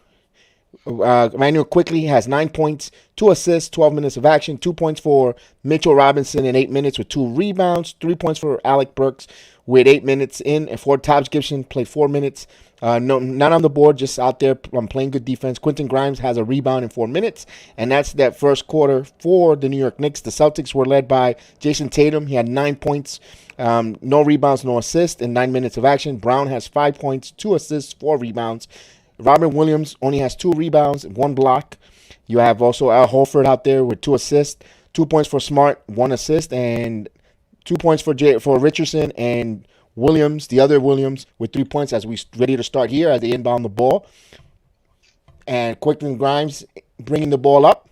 Emmanuel Quickly has 9 points, 2 assists, 12 minutes of action, 2 points for Mitchell Robinson in 8 minutes with 2 rebounds, 3 points for Alec Burks with 8 minutes in, and for Tobbs Gibson played 4 minutes. Not on the board, just out there playing good defense. Quentin Grimes has a rebound in 4 minutes, and that's that first quarter for the New York Knicks. The Celtics were led by Jayson Tatum. He had 9 points, no rebounds, no assists, in 9 minutes of action. Brown has 5 points, 2 assists, 4 rebounds. Robert Williams only has 2 rebounds, 1 block. You have also Al Horford out there with 2 assists, 2 points for Smart, 1 assist, and 2 points for Richardson and Williams, the other Williams, with 3 points as we ready to start here as they inbound the ball. And Quentin Grimes bringing the ball up,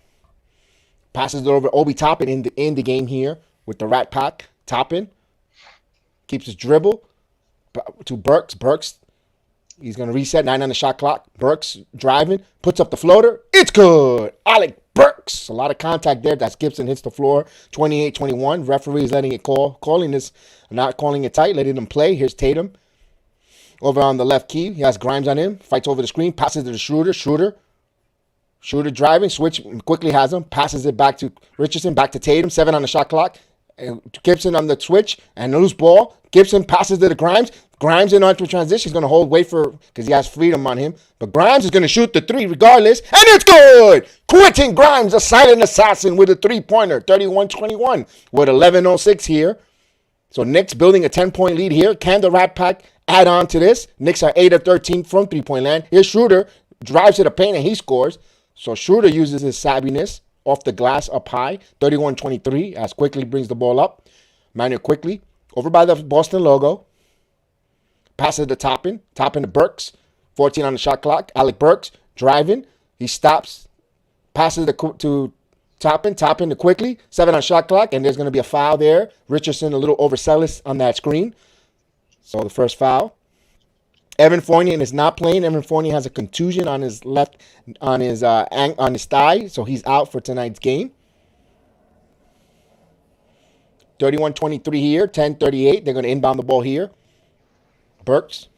passes it over Obi Toppin in the game here with the Rat Pack. Toppin keeps his dribble to Burks. Burks. He's going to reset, 9 on the shot clock. Burks driving, puts up the floater. It's good. Alec Burks. A lot of contact there. That's Gibson hits the floor. 28-21. Referee is letting it calling this, not calling it tight, letting them play. Here's Tatum. Over on the left key. He has Grimes on him. Fights over the screen. Passes to the Schroeder. Schroeder driving. Switch. Quickly has him. Passes it back to Richardson. Back to Tatum. 7 on the shot clock. Gibson on the switch. And loose ball. Gibson passes it to Grimes. Grimes in onto transition. He's going to wait because he has freedom on him. But Grimes is going to shoot the 3 regardless. And it's good! Quentin Grimes, a silent assassin with a 3-pointer. 31-21 with 11:06 here. So Knicks building a 10-point lead here. Can the Rat Pack add on to this? Knicks are 8 of 13 from 3-point land. Here's Schroeder. drives to the paint and he scores. So Schroeder uses his savviness off the glass up high, 31-23, as Quickly brings the ball up. Manuel Quickly, over by the Boston logo. Passes to Toppin to Burks, 14 on the shot clock. Alec Burks driving. He stops, passes to Toppin to Quickly, 7 on shot clock, and there's going to be a foul there. Richardson a little overzealous on that screen. So the first foul. Evan Fournier is not playing. Evan Fournier has a contusion on his thigh, so he's out for tonight's game. 31-23 here, 10-38. They're going to inbound the ball here. Burks.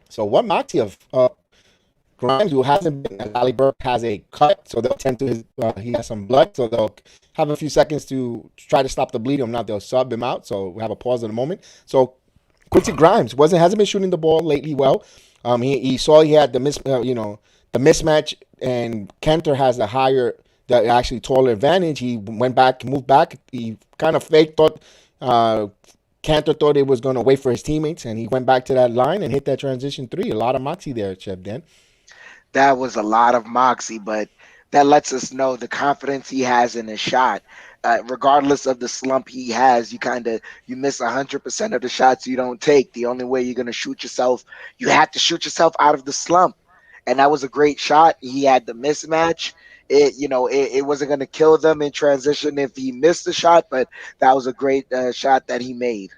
So what moxie of Grimes, who hasn't been, Ali Burke has a cut, so they'll tend to he has some blood, so they'll have a few seconds to try to stop the bleeding. If not, they'll sub him out. So we have a pause in a moment. So Quincy Grimes hasn't been shooting the ball lately well. He saw he had the mismatch, and Kenter has the actually taller advantage. He moved back. He kind of thought Kanter thought it was going to wait for his teammates, and he went back to that line and hit that transition three. A lot of moxie there, Chef Dan. That was a lot of moxie, but that lets us know the confidence he has in his shot. Regardless of the slump he has, you miss 100% of the shots you don't take. The only way you're going to shoot yourself, you have to shoot yourself out of the slump. And that was a great shot. He had the mismatch. It wasn't going to kill them in transition if he missed the shot, but that was a great shot that he made.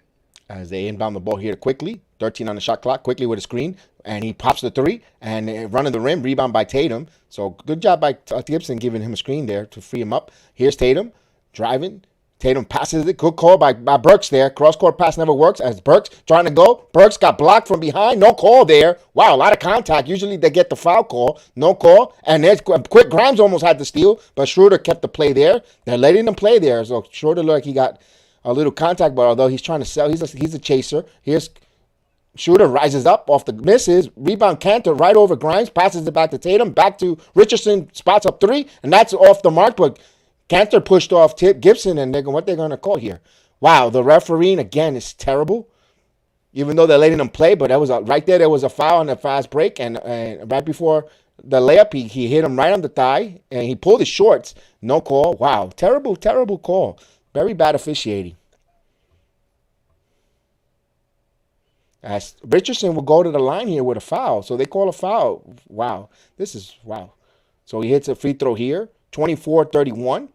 As they inbound the ball here quickly, 13 on the shot clock, Quickly with a screen, and he pops the three, and running the rim, rebound by Tatum. So good job by Gibson giving him a screen there to free him up. Here's Tatum driving. Tatum passes it. Good call by Burks there. Cross-court pass never works as Burks trying to go. Burks got blocked from behind. No call there. Wow, a lot of contact. Usually they get the foul call. No call. And there's quick. Grimes almost had the steal, but Schroeder kept the play there. They're letting him play there. So Schroeder looked like he got a little contact, but although he's trying to sell, he's a chaser. Here's Schroeder rises up off the misses. Rebound Kanter right over Grimes. Passes it back to Tatum. Back to Richardson. Spots up three. And that's off the mark, but Kanter pushed off Gibson, and what they're going to call here. Wow, the refereeing, again, is terrible. Even though they're letting him play, but that was right there. There was a foul on a fast break, and right before the layup, he hit him right on the thigh, and he pulled his shorts. No call. Wow, terrible, terrible call. Very bad officiating. As Richardson will go to the line here with a foul, so they call a foul. Wow, wow. So he hits a free throw here, 24-31.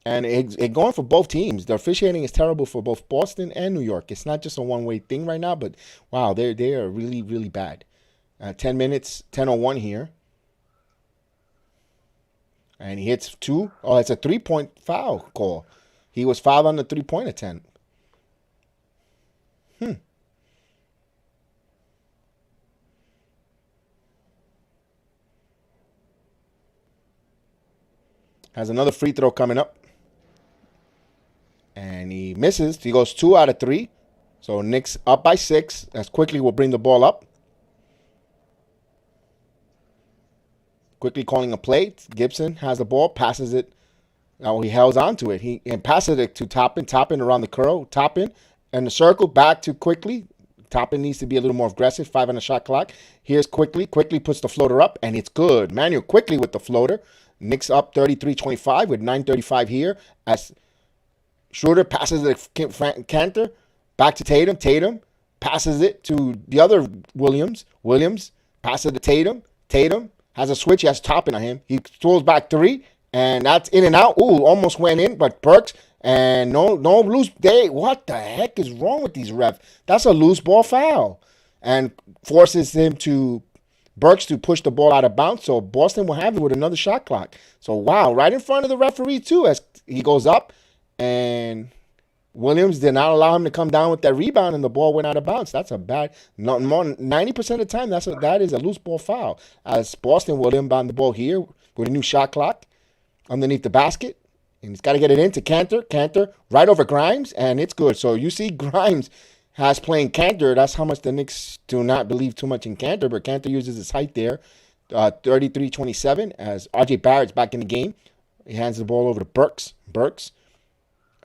And it's going for both teams. The officiating is terrible for both Boston and New York. It's not just a one-way thing right now, but wow, they are really, really bad. 10 minutes, 10:01 here. And he hits two. Oh, it's a three-point foul call. He was fouled on the three-point attempt. Has another free throw coming up. And he misses. He goes 2 out of 3. So Knicks up by 6. As Quickly will bring the ball up. Quickly calling a play. Gibson has the ball. Passes it. Now he holds on to it. He passes it to Toppin. Toppin around the curl. Toppin and the circle back to Quickly. Toppin needs to be a little more aggressive. 5 on the shot clock. Here's Quickly. Quickly puts the floater up. And it's good. Manuel Quickly with the floater. Knicks up 33-25 with 9:35 here. As Schroeder passes it to Kanter. Back to Tatum. Tatum passes it to the other Williams. Williams passes it to Tatum. Tatum has a switch. He has Toppin on him. He throws back 3. And that's in and out. Ooh, almost went in. But Burks. And no loose. What the heck is wrong with these refs? That's a loose ball foul. And forces Burks to push the ball out of bounds. So Boston will have it with another shot clock. So wow, right in front of the referee too as he goes up. And Williams did not allow him to come down with that rebound, and the ball went out of bounds. That's a bad, more 90% of the time, that is a loose ball foul. As Boston will inbound the ball here with a new shot clock underneath the basket. And he's got to get it into Kanter. Kanter right over Grimes, and it's good. So you see Grimes has playing Kanter. That's how much the Knicks do not believe too much in Kanter, but Kanter uses his height there. 33-27 as R.J. Barrett's back in the game. He hands the ball over to Burks. Burks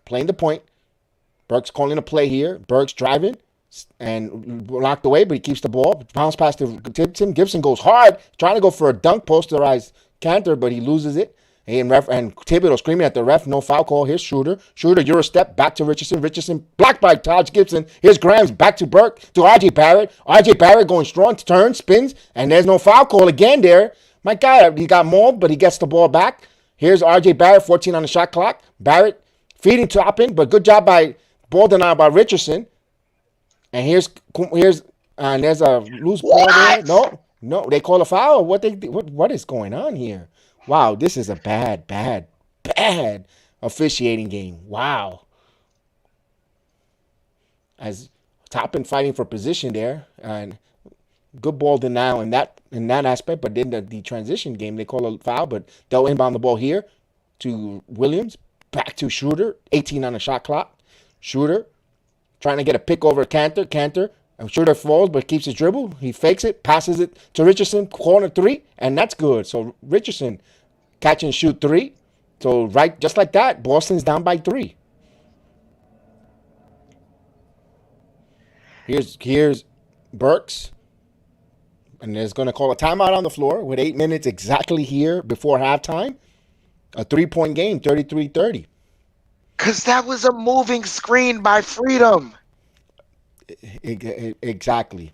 playing the point. Burks calling a play here. Burks driving and locked away, but he keeps the ball. Bounce pass to Gibson. Gibson goes hard, trying to go for a dunk, posterized Cantor, but he loses it. And Thibodeau screaming at the ref, no foul call. Here's Schroeder. Schroeder, Euro step, back to Richardson. Richardson blocked by Taj Gibson. Here's Grimes, back to Burke, to RJ Barrett. RJ Barrett going strong, turns, spins, and there's no foul call again there. My God, he got mauled, but he gets the ball back. Here's RJ Barrett, 14 on the shot clock. Barrett feeding Toppin, but good job by ball denial by Richardson. And here's and there's a loose ball there. No, they call a foul. What is going on here? Wow, this is a bad officiating game. Wow. As Toppin fighting for position there, and good ball denial in that aspect, but then the transition game, they call a foul, but they'll inbound the ball here to Williams, back to Schroeder, 18 on the shot clock. Schroeder trying to get a pick over Cantor, and Schroeder falls, but keeps his dribble. He fakes it, passes it to Richardson, corner three, and that's good. So Richardson catch and shoot three. So right, just like that, Boston's down by 3. Here's Burks. And there's going to call a timeout on the floor with 8 minutes exactly here before halftime. A 3-point game, 33-30. Because that was a moving screen by Freedom. Exactly.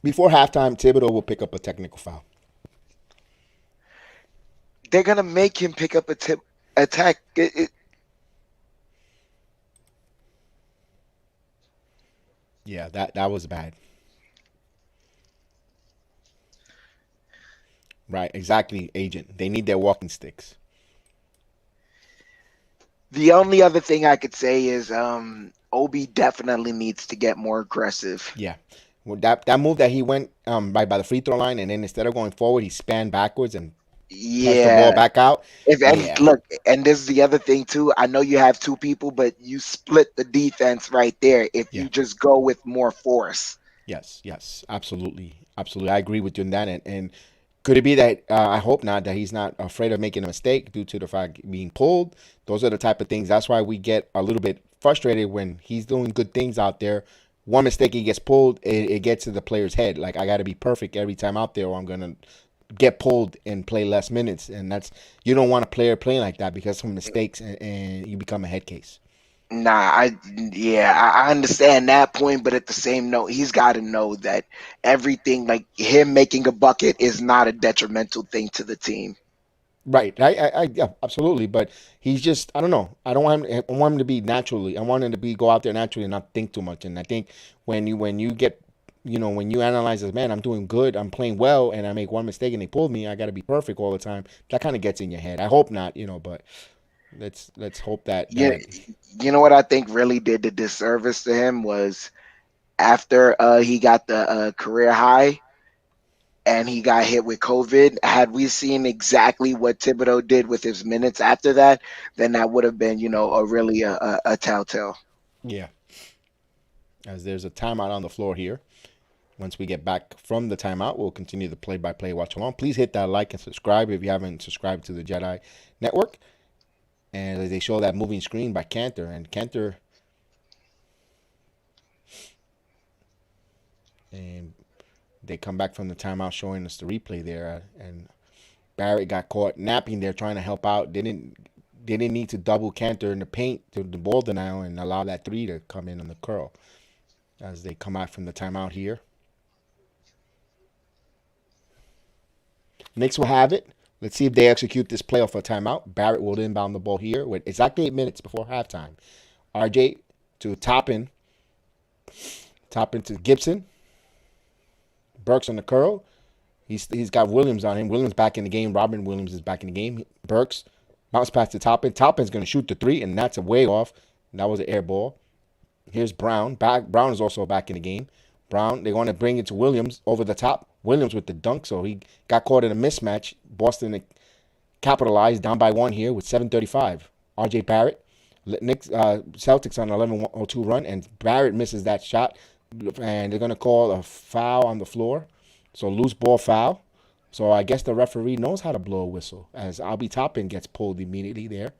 Before halftime, Thibodeau will pick up a technical foul. They're going to make him pick up attack. Yeah, that was bad. Right, exactly, Agent. They need their walking sticks. The only other thing I could say is Obi definitely needs to get more aggressive. Yeah. Well, that move that he went by the free throw line, and then instead of going forward, he span backwards and touched the ball back out. Look, and this is the other thing too. I know you have 2 people, but you split the defense right there if you just go with more force. Yes, absolutely. I agree with you on that. And could it be that I hope not that he's not afraid of making a mistake due to the fact being pulled? Those are the type of things. That's why we get a little bit frustrated when he's doing good things out there. One mistake, he gets pulled, it gets to the player's head. Like, I got to be perfect every time out there or I'm going to get pulled and play less minutes. And you don't want a player playing like that because of mistakes and you become a head case. Nah, I understand that point, but at the same note, he's got to know that everything, like him making a bucket, is not a detrimental thing to the team. Right, yeah, absolutely. But he's just, I don't know. I want him to be naturally. I want him to go out there naturally and not think too much. And I think when you get, when you analyze this, man, I'm doing good, I'm playing well, and I make one mistake and they pulled me, I got to be perfect all the time. That kind of gets in your head. I hope not, but let's hope that. Yeah, you know what I think really did the disservice to him was after he got the career high and he got hit with COVID. Had we seen exactly what Thibodeau did with his minutes after that, then that would have been, a telltale. Yeah. As there's a timeout on the floor here. Once we get back from the timeout, we'll continue the play-by-play watch along. Please hit that like and subscribe if you haven't subscribed to the Jedi Network. And they show that moving screen by Cantor. And Cantor... And they come back from the timeout showing us the replay there. And Barrett got caught napping there trying to help out. Didn't need to double Cantor in the paint to the ball denial and allow that 3 to come in on the curl. As they come out from the timeout here. Knicks will have it. Let's see if they execute this play off a timeout. Barrett will inbound the ball here with exactly 8 minutes before halftime. RJ to Toppin. Toppin to Gibson. Burks on the curl. He's got Williams on him. Williams back in the game. Robin Williams is back in the game. Burks bounce pass to Toppin. Toppin's going to shoot the 3, and that's a way off. And that was an air ball. Here's Brown. Brown is also back in the game. Brown, they want to bring it to Williams over the top. Williams with the dunk, so he got caught in a mismatch. Boston capitalized down by 1 here with 7:35. RJ Barrett, Knicks, Celtics on an 11-02 run, and Barrett misses that shot, and they're going to call a foul on the floor. So loose ball foul. So I guess the referee knows how to blow a whistle as Albie Toppin gets pulled immediately there.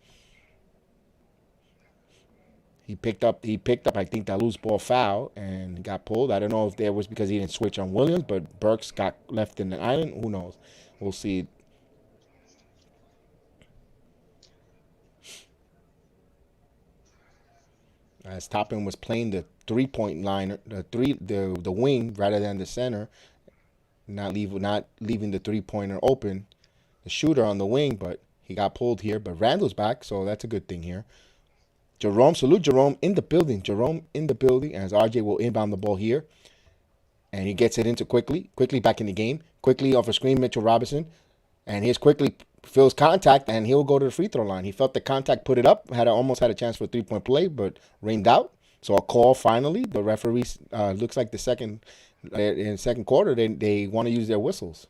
He picked up, I think, that loose ball foul and got pulled. I don't know if that was because he didn't switch on Williams, but Burks got left in the island. Who knows? We'll see. As Toppin was playing the 3-point line, the wing rather than the center, not leaving the 3-pointer open, the shooter on the wing, but he got pulled here. But Randall's back, so that's a good thing here. Jerome, salute Jerome in the building. Jerome in the building as RJ will inbound the ball here. And he gets it into Quickly. Quickly back in the game. Quickly off a screen, Mitchell Robinson. And here's Quickly feels contact, and he'll go to the free throw line. He felt the contact, put it up, almost had a chance for a 3-point play, but rained out. So a call finally. The referees looks like in the second quarter, they want to use their whistles.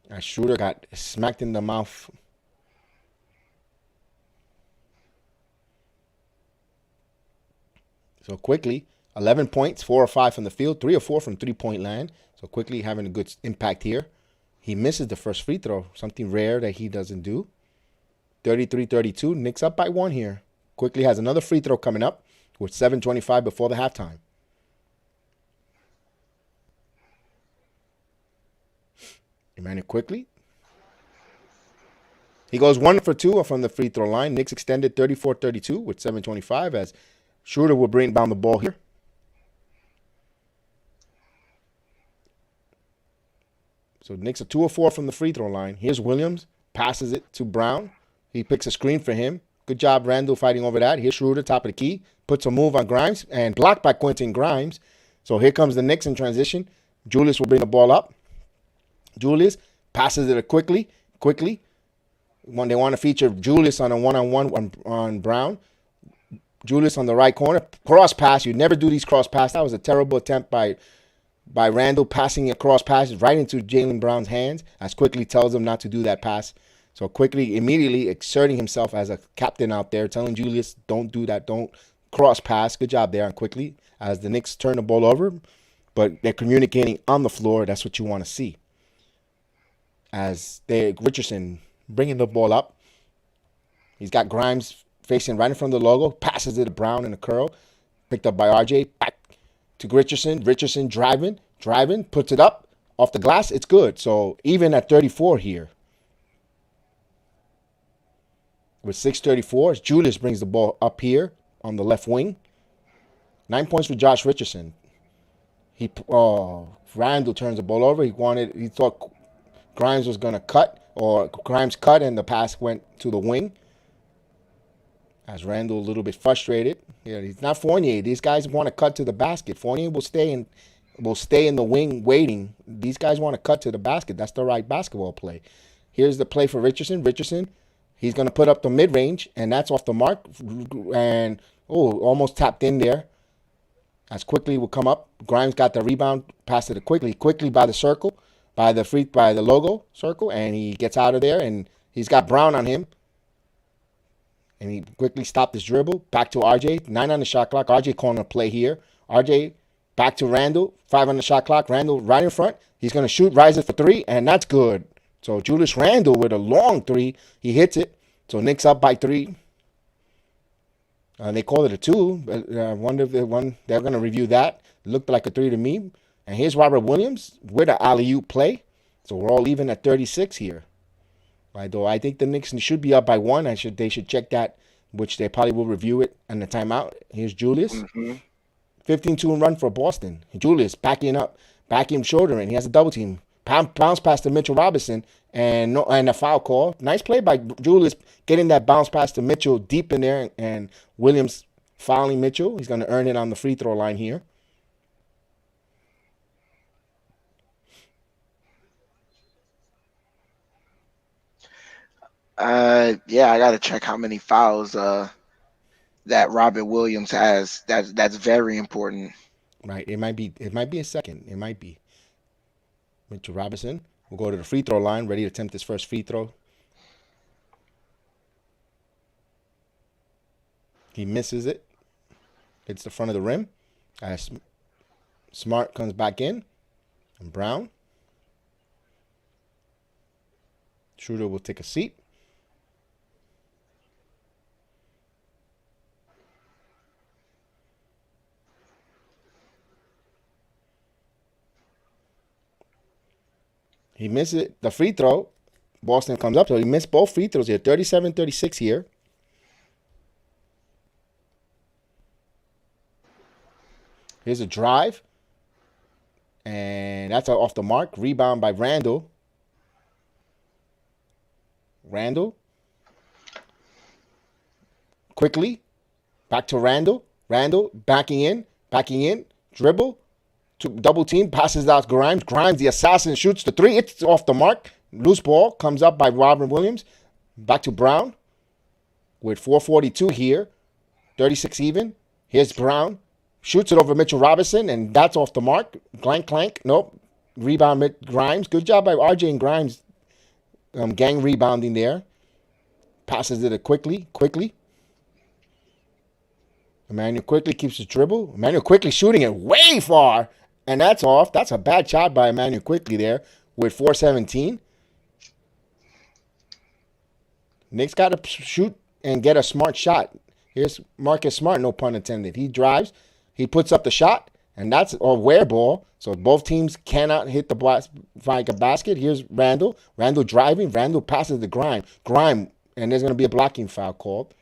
As Schroeder got smacked in the mouth. So Quickly, 11 points, 4 or 5 from the field, 3 or 4 from 3-point land. So Quickly having a good impact here. He misses the first free throw, something rare that he doesn't do. 33-32, Knicks up by 1 here. Quickly has another free throw coming up with 7:25 before the halftime. Emmanuel Quickly. He goes 1 for 2 from the free throw line. Knicks extended 34-32 with 7:25 as Schroeder will bring down the ball here. So Knicks are 2 or 4 from the free throw line. Here's Williams. Passes it to Brown. He picks a screen for him. Good job, Randall, fighting over that. Here's Schroeder, top of the key. Puts a move on Grimes and blocked by Quentin Grimes. So here comes the Knicks in transition. Julius will bring the ball up. Julius passes it quickly. When they want to feature Julius on a one-on-one on Brown. Julius on the right corner. Cross pass. You never do these cross passes. That was a terrible attempt by Randall, passing a cross pass right into Jaylen Brown's hands, as Quickly tells him not to do that pass. So Quickly immediately exerting himself as a captain out there, telling Julius, don't do that, don't cross pass. Good job there on Quickly as the Knicks turn the ball over, but they're communicating on the floor. That's what you want to see. As Richardson bringing the ball up. He's got Grimes facing right in front of the logo, passes it to Brown in a curl, picked up by RJ, back to Richardson. Richardson driving, puts it up off the glass. It's good. So even at 34 here, with 6:34, Julius brings the ball up here on the left wing. 9 points for Josh Richardson. Randall turns the ball over. He thought Grimes was going to cut, or Grimes cut, and the pass went to the wing. As Randall a little bit frustrated. Yeah, he's not Fournier. These guys want to cut to the basket. Fournier will stay in the wing waiting. These guys want to cut to the basket. That's the right basketball play. Here's the play for Richardson. He's going to put up the mid-range, and that's off the mark. And, almost tapped in there. As Quickly will come up. Grimes got the rebound, passed it to Quickly. Quickly by the circle, by the logo circle, and he gets out of there, and he's got Brown on him. And he quickly stopped his dribble. Back to RJ. 9 on the shot clock. RJ calling a play here. RJ back to Randall. 5 on the shot clock. Randall right in front. He's going to shoot. Rises for 3. And that's good. So Julius Randall with a long 3. He hits it. So Knicks up by 3. They call it a 2. I wonder if they're going to review that. It looked like a 3 to me. And here's Robert Williams with an alley-oop play. So we're all even at 36 here. Right, though I think the Knicks should be up by 1. They should check that, which they probably will review it in the timeout. Here's Julius. 15-2 run for Boston. Julius backing up, shouldering. He has a double team. Bounce pass to Mitchell Robinson and a foul call. Nice play by Julius getting that bounce pass to Mitchell deep in there, and Williams fouling Mitchell. He's going to earn it on the free throw line here. I gotta check how many fouls that Robert Williams has. That's very important. Right. It might be a second. It might be. Mitchell Robinson will go to the free throw line, ready to attempt his first free throw. He misses it. Hits the front of the rim. As Smart comes back in. And Brown. Schroeder will take a seat. He misses the free throw. Boston comes up, so he missed both free throws here. 37-36 here. Here's a drive. And that's off the mark. Rebound by Randall. Randall. Quickly. Back to Randall. Randall backing in. Dribble. To double team. Passes out Grimes. Grimes, the assassin, shoots the three. It's off the mark. Loose ball. Comes up by Robert Williams. Back to Brown. With 4:42 here. 36 even. Here's Brown. Shoots it over Mitchell Robinson, and that's off the mark. Clank. Nope. Rebound Grimes. Good job by RJ and Grimes. Gang rebounding there. Passes it quickly. Emmanuel quickly keeps the dribble. Emmanuel quickly shooting it way far, and that's off. That's a bad shot by Emmanuel quickly there with 4:17. Knicks got to shoot and get a smart shot. Here's Marcus Smart, no pun intended. He drives. He puts up the shot, and that's a wear ball. So both teams cannot hit the basket. Here's Randall. Randall driving. Randall passes to Grime. And there's going to be a blocking foul called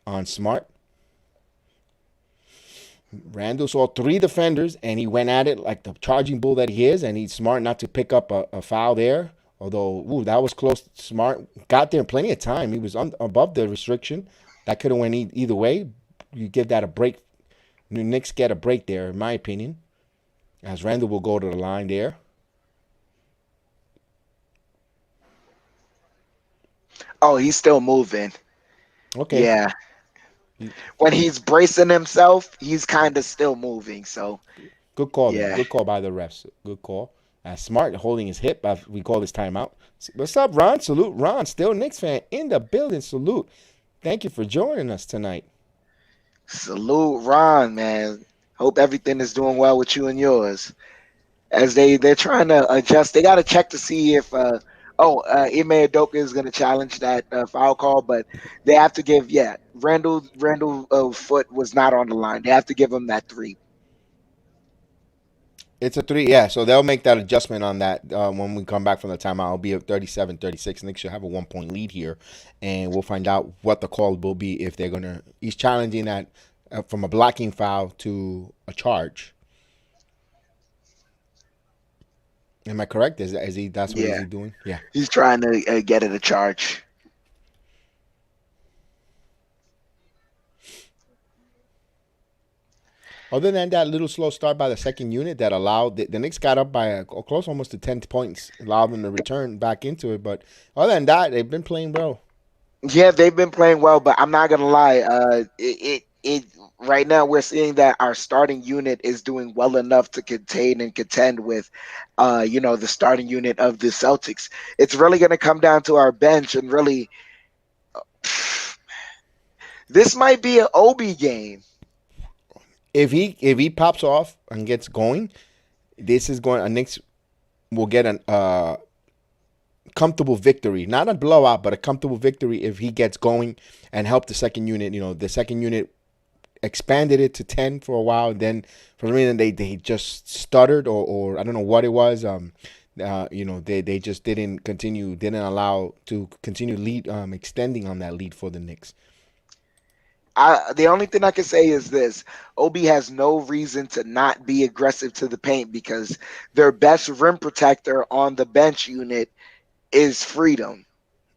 on Smart. Randall saw three defenders, and he went at it like the charging bull that he is, and he's smart not to pick up a foul there. Although, that was close. Smart got there in plenty of time. He was above the restriction. That could have went either way. You give that a break. The Knicks get a break there, in my opinion, as Randall will go to the line there. Oh, he's still moving. Okay. Yeah. When he's bracing himself, he's kind of still moving. So good call. Yeah. Good call by the refs. Good call. Smart holding his hip. We call this timeout. What's up, Ron? Salute, Ron. Still Knicks fan in the building. Salute. Thank you for joining us tonight. Salute, Ron, man. Hope everything is doing well with you and yours. As they're trying to adjust, they got to check to see if Ime Udoka is going to challenge that foul call, but they have to give Randall foot was not on the line. They have to give him that three. It's a three, yeah. So they'll make that adjustment on that when we come back from the timeout. It'll be a 37-36. Knicks should have a 1-point lead here, and we'll find out what the call will be if they're gonna. He's challenging that from a blocking foul to a charge. Am I correct? Is he? That's what he's doing. Yeah. He's trying to get it a charge. Other than that little slow start by the second unit that allowed the Knicks got up by close almost to 10 points, allowed them to return back into it. But other than that, they've been playing well. Yeah, they've been playing well, but I'm not gonna lie. Right now we're seeing that our starting unit is doing well enough to contain and contend with, the starting unit of the Celtics. It's really gonna come down to our bench, and really, this might be an Obi game. If he pops off and gets going, Knicks will get a comfortable victory. Not a blowout, but a comfortable victory if he gets going and help the second unit. The second unit expanded it to 10 for a while. Then for some reason they just stuttered or I don't know what it was. They just didn't allow to continue lead extending on that lead for the Knicks. The only thing I can say is this: Obi has no reason to not be aggressive to the paint because their best rim protector on the bench unit is Freedom.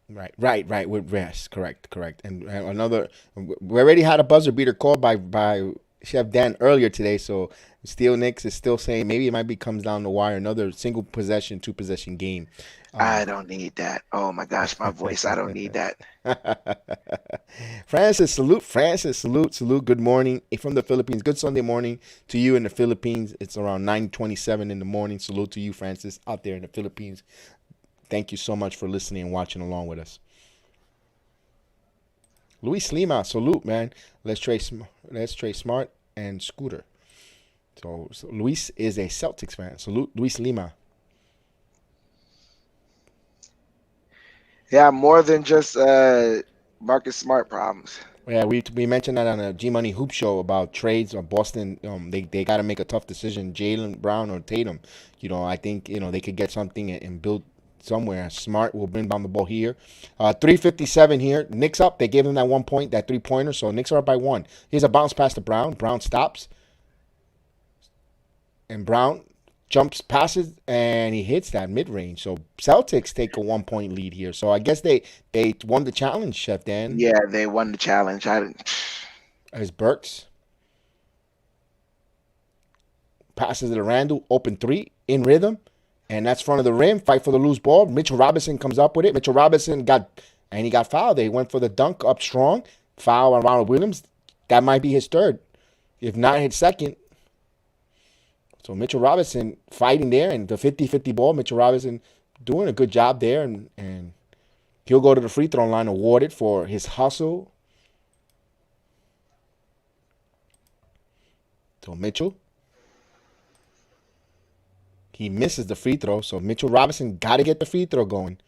Right. With rest, correct. And another, we already had a buzzer beater called by Chef Dan earlier today. So Steel Knicks is still saying maybe it might comes down the wire. Another single possession, 2-possession game. I don't need that. Oh my gosh, my voice. I don't need that. Francis, salute. Good morning from the Philippines. Good Sunday morning to you in the Philippines. It's around 9:27 in the morning. Salute to you, Francis, out there in the Philippines. Thank you so much for listening and watching along with us. Luis Lima, salute, man. Let's trade Smart and Scooter. So Luis is a Celtics fan. Salute, Luis Lima. Yeah, more than just Marcus Smart problems. Yeah, we mentioned that on a G Money Hoop Show about trades on Boston. They got to make a tough decision: Jaylen Brown or Tatum. I think they could get something and build somewhere. Smart will bring down the ball here. 3:57 here. Knicks up. They gave him that 1 point, that 3-pointer. So Knicks are up by 1. Here's a bounce pass to Brown. Brown stops. And Brown jumps, passes, and he hits that mid-range. So Celtics take a 1-point lead here. So I guess they won the challenge, Chef Dan. Yeah, they won the challenge. As Burks passes it to Randall, open 3, in rhythm, and that's front of the rim. Fight for the loose ball. Mitchell Robinson comes up with it. Mitchell Robinson got fouled. They went for the dunk up strong. Foul on Ronald Williams. That might be his third, if not his second. So Mitchell Robinson fighting there, and the 50-50 ball. Mitchell Robinson doing a good job there, and he'll go to the free throw line awarded for his hustle. So Mitchell, he misses the free throw. So Mitchell Robinson got to get the free throw going.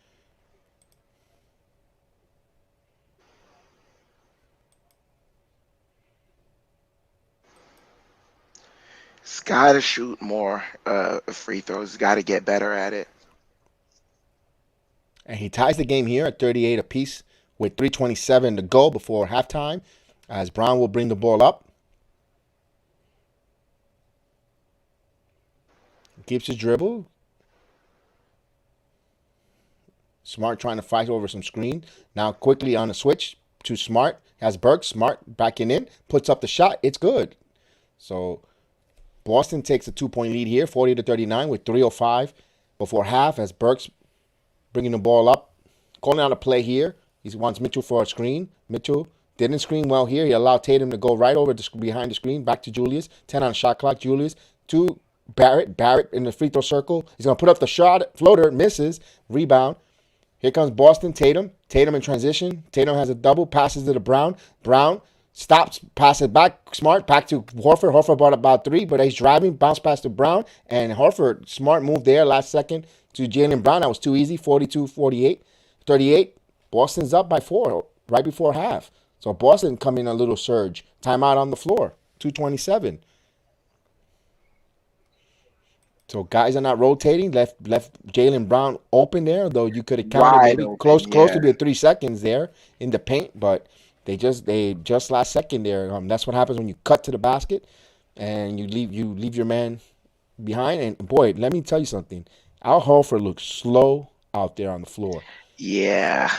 He's got to shoot more free throws. He's got to get better at it. And he ties the game here at 38 apiece with 3:27 to go before halftime, as Brown will bring the ball up. Keeps his dribble. Smart trying to fight over some screen. Now quickly on the switch to Smart. Has Burks. Smart backing in. Puts up the shot. It's good. So Boston takes a 2-point lead here, 40-39 with 3:05 before half, as Burks bringing the ball up. Calling out a play here. He wants Mitchell for a screen. Mitchell didn't screen well here. He allowed Tatum to go right over behind the screen. Back to Julius. 10 on the shot clock. Julius to Barrett. Barrett in the free throw circle. He's going to put up the shot. Floater. Misses. Rebound. Here comes Boston. Tatum. Tatum in transition. Tatum has a double. Passes it to Brown. Brown stops. Passes back. Smart. Back to Horford. Horford brought about 3, but he's driving. Bounce pass to Brown. And Horford. Smart move there last second to Jaylen Brown. That was too easy. 42-48. 38. Boston's up by 4 right before half. So Boston coming a little surge. Timeout on the floor. 2:27. So guys are not rotating. Left Jaylen Brown open there, though you could have counted maybe open, close to the 3 seconds there in the paint, but they just last second there. That's what happens when you cut to the basket and you leave your man behind. And boy, let me tell you something. Al Horford looks slow out there on the floor. Yeah.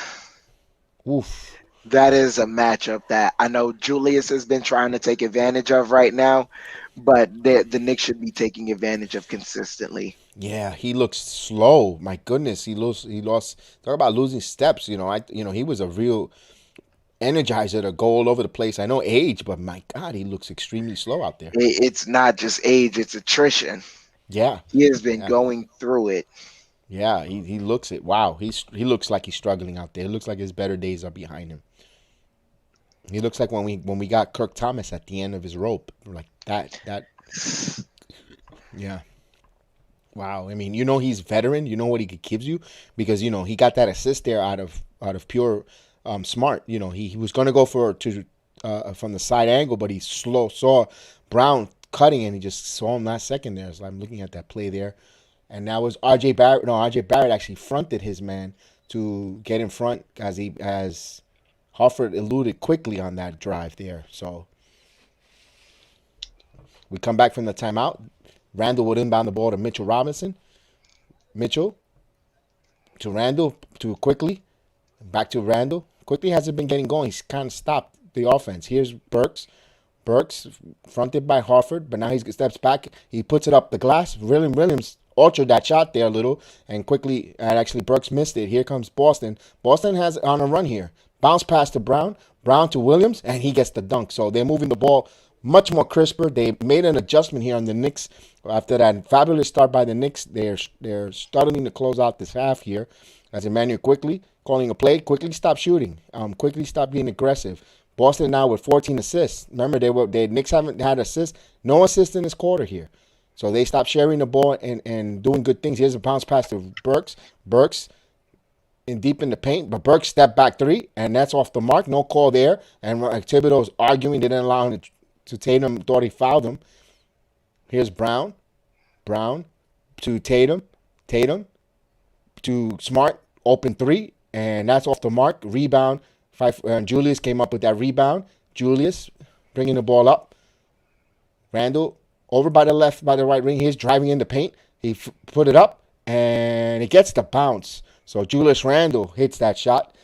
Oof. That is a matchup that I know Julius has been trying to take advantage of right now, but the Knicks should be taking advantage of consistently. Yeah, he looks slow. My goodness, he lost. Talk about losing steps. He was a real energizer to go all over the place. I know age, but my God, he looks extremely slow out there. It's not just age; it's attrition. Yeah, He has been going through it. yeah. He looks it. Wow, he looks like he's struggling out there. It looks like his better days are behind him. He looks like when we got Kirk Thomas at the end of his rope, like that. Yeah. Wow. I mean, he's veteran. You know what he gives you, because he got that assist there out of pure Smart. He was going to go from the side angle, but he saw Brown cutting, and he just saw him last second there. So I'm looking at that play there, and that was RJ Barrett. No, RJ Barrett actually fronted his man to get in front as Horford eluded quickly on that drive there. So we come back from the timeout. Randall would inbound the ball to Mitchell Robinson. Mitchell to Randall to Quickly. Back to Randall. Quickly hasn't been getting going. He's kind of stopped the offense. Here's Burks. Burks fronted by Horford, but now he steps back. He puts it up the glass. Williams altered that shot there a little, and quickly, and actually Burks missed it. Here comes Boston. Boston has on a run here. Bounce pass to Brown. Brown to Williams, and he gets the dunk. So they're moving the ball much more crisper. They made an adjustment here on the Knicks after that fabulous start by the Knicks. They're starting to close out this half here as Emmanuel Quickly calling a play. Quickly stop shooting. Quickly stop being aggressive. Boston now with 14 assists. Remember, the Knicks haven't had assists. No assists in this quarter here. So they stopped sharing the ball and doing good things. Here's a bounce pass to Burks. Burks deep in the paint, but Burks stepped back 3, and that's off the mark. No call there. And Thibodeau's arguing. They didn't allow him to Tatum. Thought he fouled him. Here's Brown. Brown to Tatum. Tatum to Smart, open three, and that's off the mark. Rebound. Julius came up with that rebound. Julius bringing the ball up. Randall over by the left, by the right ring. He's driving in the paint. He put it up, and it gets the bounce. So Julius Randle hits that shot.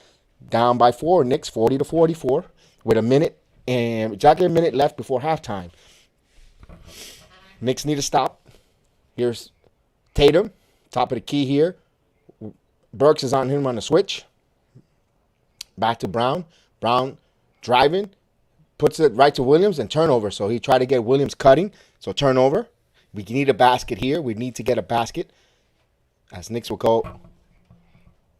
Down by 4. Knicks 40-44 with exactly a minute left before halftime. Knicks need to stop. Here's Tatum, top of the key here. Burks is on him on the switch. Back to Brown. Brown driving. Puts it right to Williams and turnover. So he tried to get Williams cutting. So turnover. We need a basket here. We need to get a basket. As Knicks will go.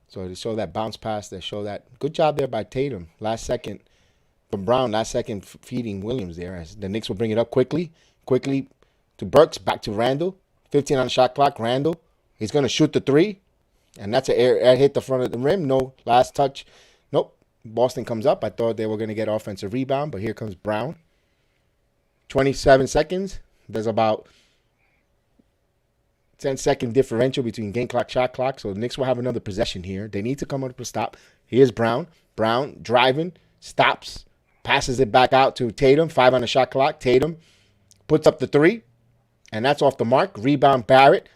So they show that bounce pass. They show that. Good job there by Tatum. Last second. From Brown. Last second feeding Williams there. As the Knicks will bring it up quickly. Quickly to Burks. Back to Randall. 15 on the shot clock. Randall. He's going to shoot the three. And that's an air hit the front of the rim. No last touch. Nope. Boston comes up. I thought they were going to get offensive rebound, but here comes Brown. 27 seconds. There's about 10-second differential between game clock, shot clock. So the Knicks will have another possession here. They need to come up with a stop. Here's Brown. Brown driving, stops, passes it back out to Tatum. 5 on the shot clock. Tatum puts up the three, and that's off the mark. Rebound Barrett.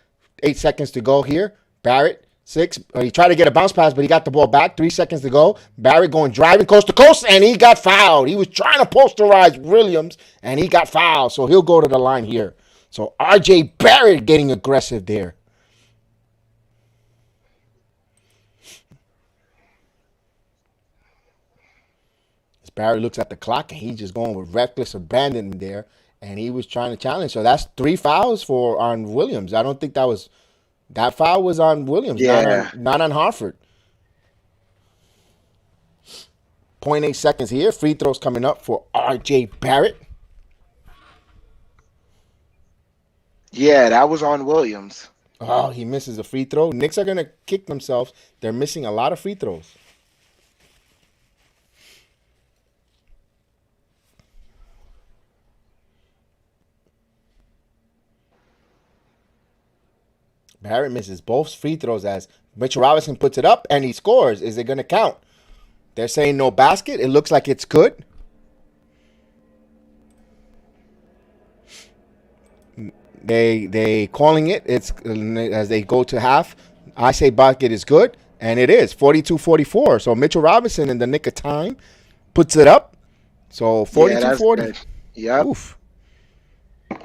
8 seconds to go here. Barrett. 6. He tried to get a bounce pass, but he got the ball back. 3 seconds to go. Barrett going driving coast to coast, and he got fouled. He was trying to posterize Williams, and he got fouled. So he'll go to the line here. So R.J. Barrett getting aggressive there. As Barrett looks at the clock, and he's just going with reckless abandon there, and he was trying to challenge. So that's 3 fouls on Williams. I don't think that foul was on Williams, not on Harford. 0.8 seconds here. Free throws coming up for R.J. Barrett. Yeah, that was on Williams. Oh, he misses a free throw. Knicks are going to kick themselves. They're missing a lot of free throws. Barrett misses both free throws as Mitchell Robinson puts it up and he scores. Is it going to count? They're saying no basket. It looks like it's good. They calling it. It's as they go to half. I say basket is good, and it is 42-44. So Mitchell Robinson in the nick of time puts it up. So 42-40. Yeah. Oof.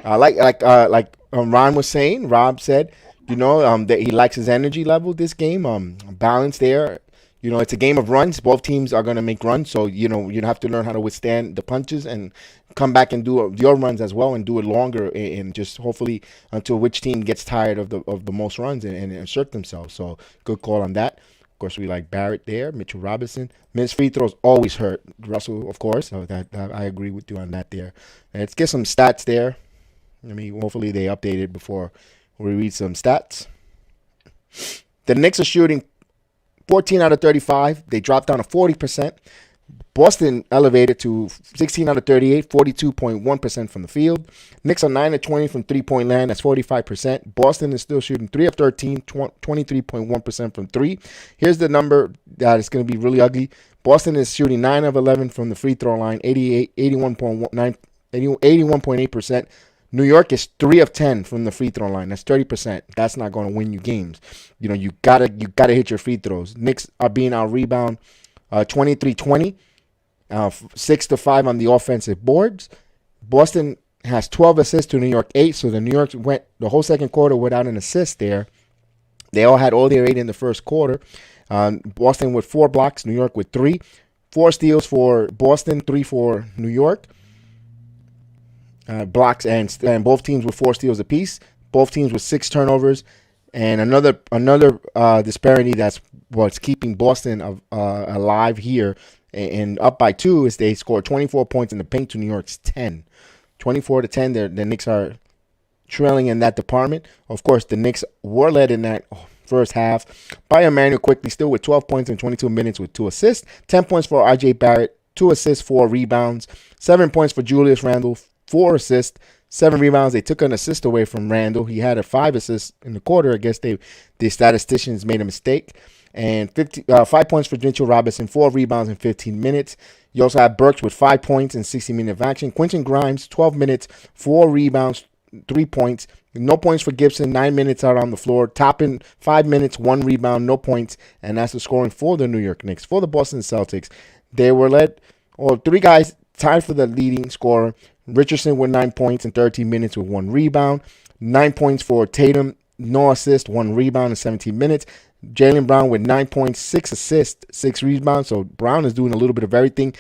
Like Ron was saying. Rob said, that he likes his energy level this game. Balance there. It's a game of runs. Both teams are going to make runs. So, you have to learn how to withstand the punches and come back and do your runs as well and do it longer and just hopefully until which team gets tired of the most runs and insert themselves. So, good call on that. Of course, we like Barrett there, Mitchell Robinson. Missed free throws always hurt. Russell, of course. So that I agree with you on that there. Let's get some stats there. Hopefully they update it before we read some stats. The Knicks are shooting 14 out of 35. They dropped down to 40%. Boston elevated to 16 out of 38, 42.1% from the field. Knicks are 9 of 20 from three-point land. That's 45%. Boston is still shooting 3 of 13, 23.1% from 3. Here's the number that is going to be really ugly. Boston is shooting 9 of 11 from the free throw line, 81.8%. New York is 3 of 10 from the free throw line. That's 30%. That's not going to win you games. You gotta hit your free throws. Knicks are being out rebound 23-20, 6-5 on the offensive boards. Boston has 12 assists to New York 8. So the New York went the whole second quarter without an assist there. They all had all their 8 in the first quarter. Boston with 4 blocks, New York with 3. 4 steals for Boston, 3 for New York. Blocks and both teams with 4 steals apiece. Both teams with 6 turnovers, and another disparity that's what's keeping Boston alive here and up by 2 is they scored 24 points in the paint to New York's 10. 24-10. The Knicks are trailing in that department. Of course, the Knicks were led in that first half by Emmanuel Quickly, still with 12 points in 22 minutes with 2 assists. 10 points for R.J. Barrett, 2 assists, 4 rebounds. 7 points for Julius Randle, 4 assists, 7 rebounds. They took an assist away from Randall. He had 5 assists in the quarter. I guess the statisticians made a mistake. And 5 points for Mitchell Robinson, 4 rebounds in 15 minutes. You also have Burks with 5 points in 60 minutes of action. Quentin Grimes, 12 minutes, 4 rebounds, 3 points. No points for Gibson, 9 minutes out on the floor. Toppin, 5 minutes, 1 rebound, no points. And that's the scoring for the New York Knicks. For the Boston Celtics, they were led, 3 guys tied for the leading scorer. Richardson with 9 points in 13 minutes with 1 rebound. 9 points for Tatum, no assist, 1 rebound in 17 minutes. Jaylen Brown with 9 points, 6 assists, 6 rebounds. So Brown is doing a little bit of everything,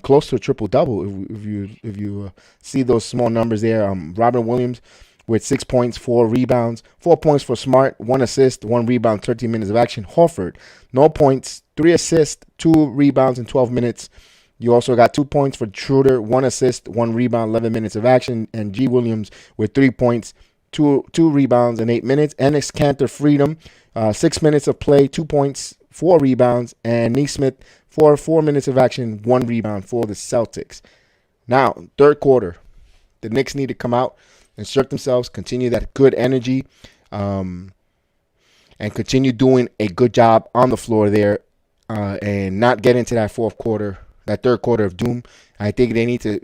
close to a triple-double if you see those small numbers there. Robert Williams with 6 points, 4 rebounds, 4 points for Smart, 1 assist, 1 rebound, 13 minutes of action. Horford, no points, 3 assists, 2 rebounds in 12 minutes. You also got 2 points for Schroeder, 1 assist, 1 rebound, 11 minutes of action. And G. Williams with 3 points, 2 rebounds in 8 minutes. Ennis Cantor Freedom, 6 minutes of play, 2 points, 4 rebounds. And Neesmith for 4 minutes of action, 1 rebound for the Celtics. Now, third quarter, the Knicks need to come out, insert themselves, continue that good energy, and continue doing a good job on the floor there, and not get into that third quarter of doom. I think they need to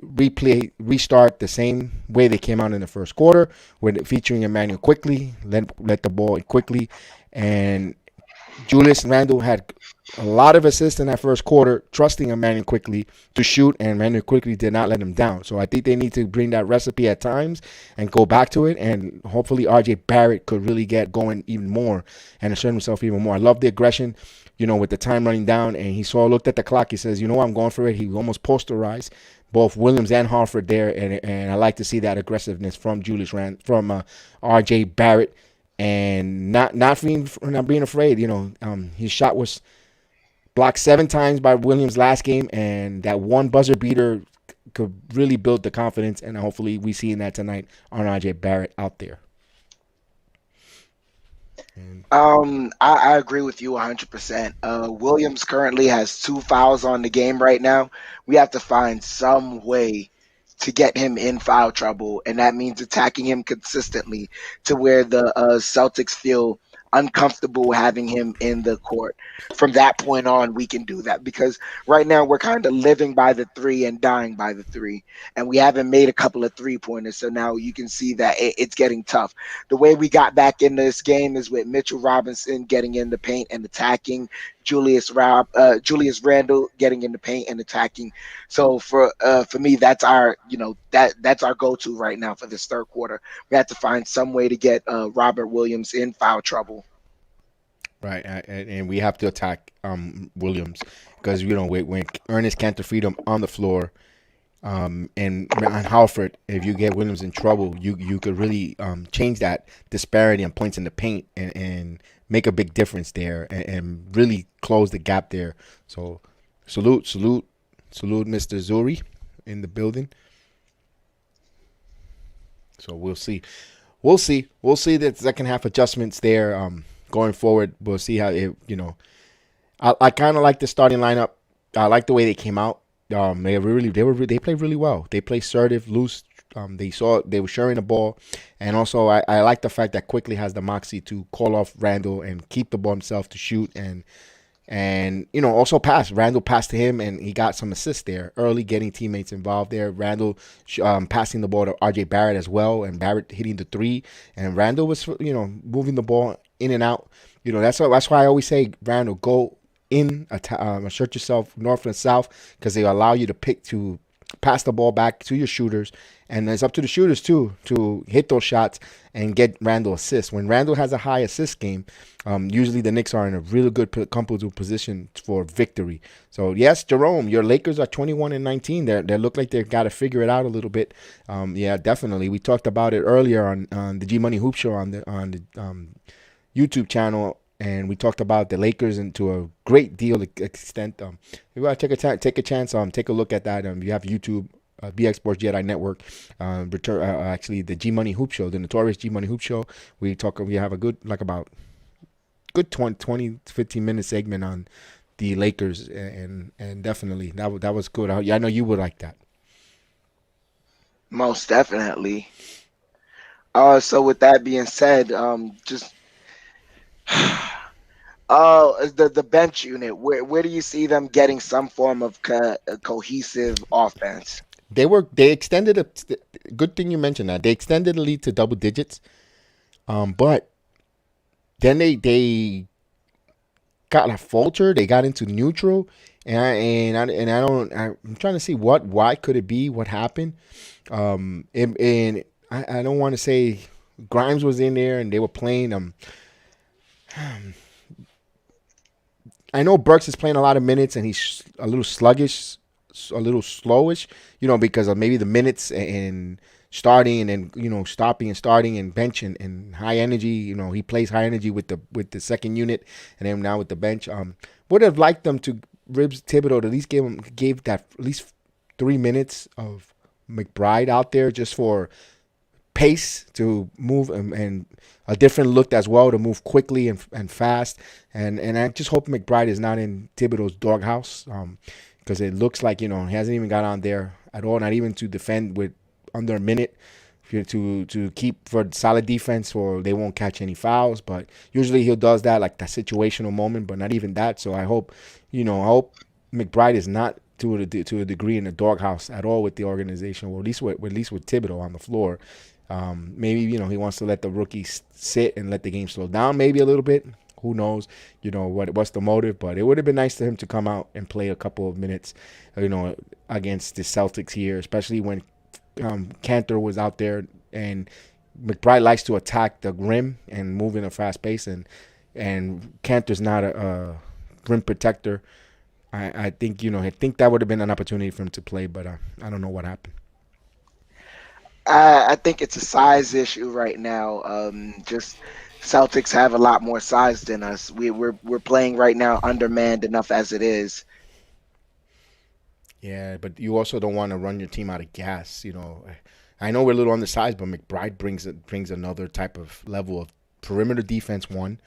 restart the same way they came out in the first quarter, with featuring Emmanuel quickly, let the ball quickly, and Julius Randle had a lot of assists in that first quarter, trusting Emmanuel quickly to shoot, and Emmanuel quickly did not let him down. So I think they need to bring that recipe at times and go back to it, and hopefully RJ Barrett could really get going even more and assert himself even more. I love the aggression, with the time running down, and he looked at the clock. He says, I'm going for it. He almost posterized both Williams and Horford there, and I like to see that aggressiveness from RJ Barrett, and not being afraid. His shot was blocked 7 times by Williams last game, and that one buzzer beater could really build the confidence, and hopefully we see that tonight on RJ Barrett out there. I agree with you 100%. Williams currently has 2 fouls on the game right now. We have to find some way to get him in foul trouble, and that means attacking him consistently to where the Celtics feel uncomfortable having him in the court. From that point on, we can do that, because right now we're kind of living by the 3 and dying by the 3, and we haven't made a couple of 3-pointers. So now you can see that it's getting tough. The way we got back in this game is with Mitchell Robinson getting in the paint and attacking, Julius Randle getting in the paint and attacking. So for me, that's our that's our go-to right now for this third quarter. We have to find some way to get Robert Williams in foul trouble. Right, and we have to attack Williams, because when Ernest Cantor Freedom on the floor, and on Halford, if you get Williams in trouble, you could really change that disparity on points in the paint and make a big difference there, and really close the gap there. So salute, Mr. Zuri in the building. So we'll see the second half adjustments there. Going forward, we'll see how I kind of like the starting lineup. I like the way they came out. They played really well. They played assertive, loose. They were sharing the ball, and also I like the fact that Quickly has the moxie to call off Randle and keep the ball himself to shoot, and also pass. Randle passed to him, and he got some assists there early, getting teammates involved there. Randle passing the ball to RJ Barrett as well, and Barrett hitting the 3, and Randle was moving the ball in and out. That's why I always say, Randle, go in, assert yourself north and south, because they allow you to pass the ball back to your shooters, and it's up to the shooters too to hit those shots and get Randle assists. When Randle has a high assist game, usually the Knicks are in a really good comfortable position for victory. So yes, Jerome, your Lakers are 21-19. They look like they've got to figure it out a little bit. Yeah, definitely. We talked about it earlier on the G Money Hoop Show on the YouTube channel. And we talked about the Lakers and to a great deal extent. You want to take a chance. Take a look at that. You have YouTube, BX Sports Jedi Network. Actually, the G Money Hoop Show, the notorious G Money Hoop Show. We have a good 20 to 15 minute segment on the Lakers, and definitely that was good. I know you would like that. Most definitely. So with that being said, just the bench unit. Where do you see them getting some form of cohesive offense? They extended a good thing you mentioned that they extended the lead to double digits. But then they got a falter. They got into neutral, I'm trying to see why could it be what happened. And I don't want to say Grimes was in there and they were playing. I know Burks is playing a lot of minutes and he's a little sluggish, a little slowish, because of maybe the minutes and starting and then stopping and starting and bench and high energy. He plays high energy with the second unit and then now with the bench. Would have liked them to Ribs Thibodeau to at least gave that at least 3 minutes of McBride out there just for pace to move and a different look as well to move quickly and fast. And I just hope McBride is not in Thibodeau's doghouse because it looks like, he hasn't even got on there at all, not even to defend with under a minute to keep for solid defense or they won't catch any fouls. But usually he does that, like that situational moment, but not even that. So I hope McBride is not to a degree in the doghouse at all with the organization, or at least with Thibodeau on the floor. Maybe he wants to let the rookies sit and let the game slow down maybe a little bit. Who knows? What's the motive? But it would have been nice for him to come out and play a couple of minutes, against the Celtics here, especially when Cantor was out there and McBride likes to attack the rim and move in a fast pace, and Cantor's not a rim protector. I think that would have been an opportunity for him to play, but I don't know what happened. I think it's a size issue right now. Just Celtics have a lot more size than us. We're playing right now undermanned enough as it is. Yeah, but you also don't want to run your team out of gas. I know we're a little undersized, but McBride brings another type of level of perimeter defense. One,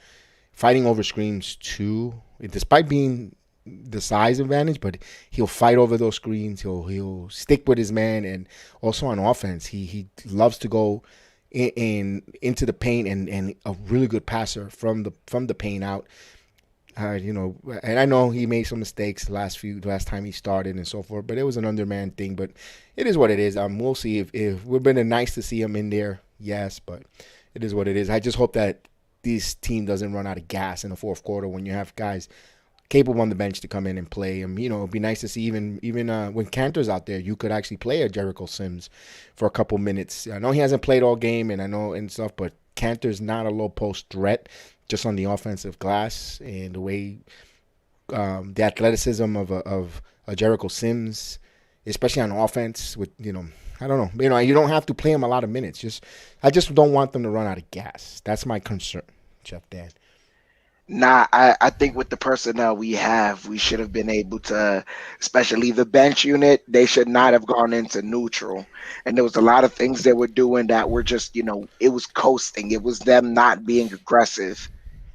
fighting over screens. Two, despite being the size advantage, but he'll fight over those screens. He'll stick with his man, and also on offense, he loves to go into the paint and a really good passer from the paint out. And I know he made some mistakes last time he started and so forth, but it was an underman thing. But it is what it is. We'll see if it would have been nice to see him in there, yes, but it is what it is. I just hope that this team doesn't run out of gas in the fourth quarter when you have guys capable on the bench to come in and play. And it'd be nice to see even when Cantor's out there, you could actually play a Jericho Sims for a couple minutes. I know he hasn't played all game, and I know and stuff, but Cantor's not a low post threat just on the offensive glass, and the way the athleticism of a Jericho Sims, especially on offense. With I don't know, you don't have to play him a lot of minutes. I just don't want them to run out of gas. That's my concern, Chef Dan. Nah, I think with the personnel we have, we should have been able to, especially the bench unit, they should not have gone into neutral. And there was a lot of things they were doing that were just, it was coasting. It was them not being aggressive.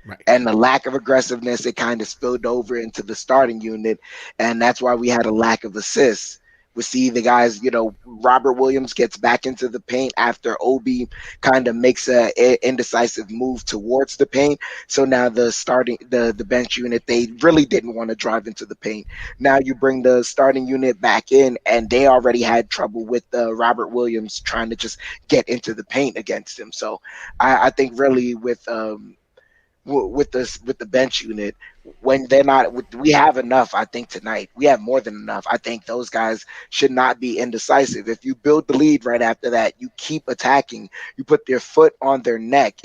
Right. And the lack of aggressiveness, it kind of spilled over into the starting unit. And that's why we had a lack of assists. We see the guys, Robert Williams gets back into the paint after Obi kind of makes a indecisive move towards the paint. So now the bench unit, they really didn't want to drive into the paint. Now you bring the starting unit back in, and they already had trouble with Robert Williams trying to just get into the paint against him. So I think really with the bench unit, when they're not, we have enough. I think tonight we have more than enough. I think those guys should not be indecisive. If you build the lead right after that, you keep attacking, you put their foot on their neck.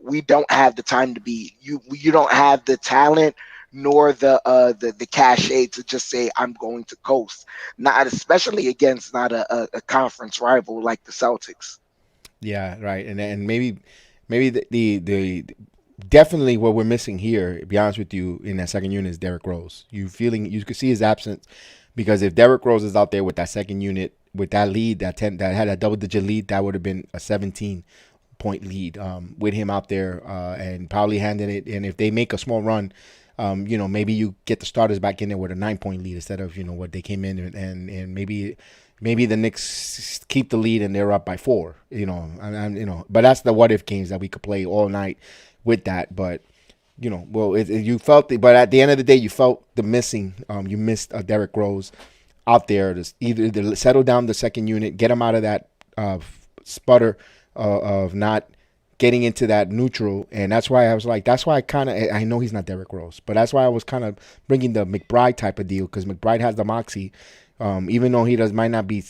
We don't have the time to be you don't have the talent nor the cachet to just say I'm going to coast, not especially against not a conference rival like the Celtics. Yeah, right. And maybe the definitely what we're missing here, to be honest with you, in that second unit is Derrick Rose. You could see his absence, because if Derrick Rose is out there with that second unit, with that lead, that had a double-digit lead, that would have been a 17-point lead with him out there and probably handing it. And if they make a small run, maybe you get the starters back in there with a 9-point lead instead of what they came in and maybe maybe the Knicks keep the lead and they're up by 4. But that's the what if games that we could play all night with that. But you felt it, but at the end of the day, you felt the missing. You missed Derrick Rose out there to either settle down the second unit, get him out of that sputter of not getting into that neutral, and that's why I was like, that's why I know he's not Derrick Rose, but that's why I was kind of bringing the McBride type of deal, because McBride has the moxie, even though he might not be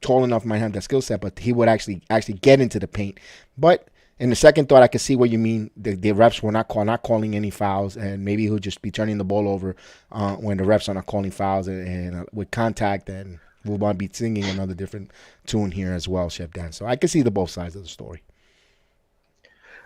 tall enough, might have the skill set, but he would actually get into the paint. But in the second thought, I could see what you mean. The refs were not calling any fouls, and maybe he'll just be turning the ball over when the refs are not calling fouls and with contact, and we'll want to be singing another different tune here as well, Chef Dan. So I can see the both sides of the story.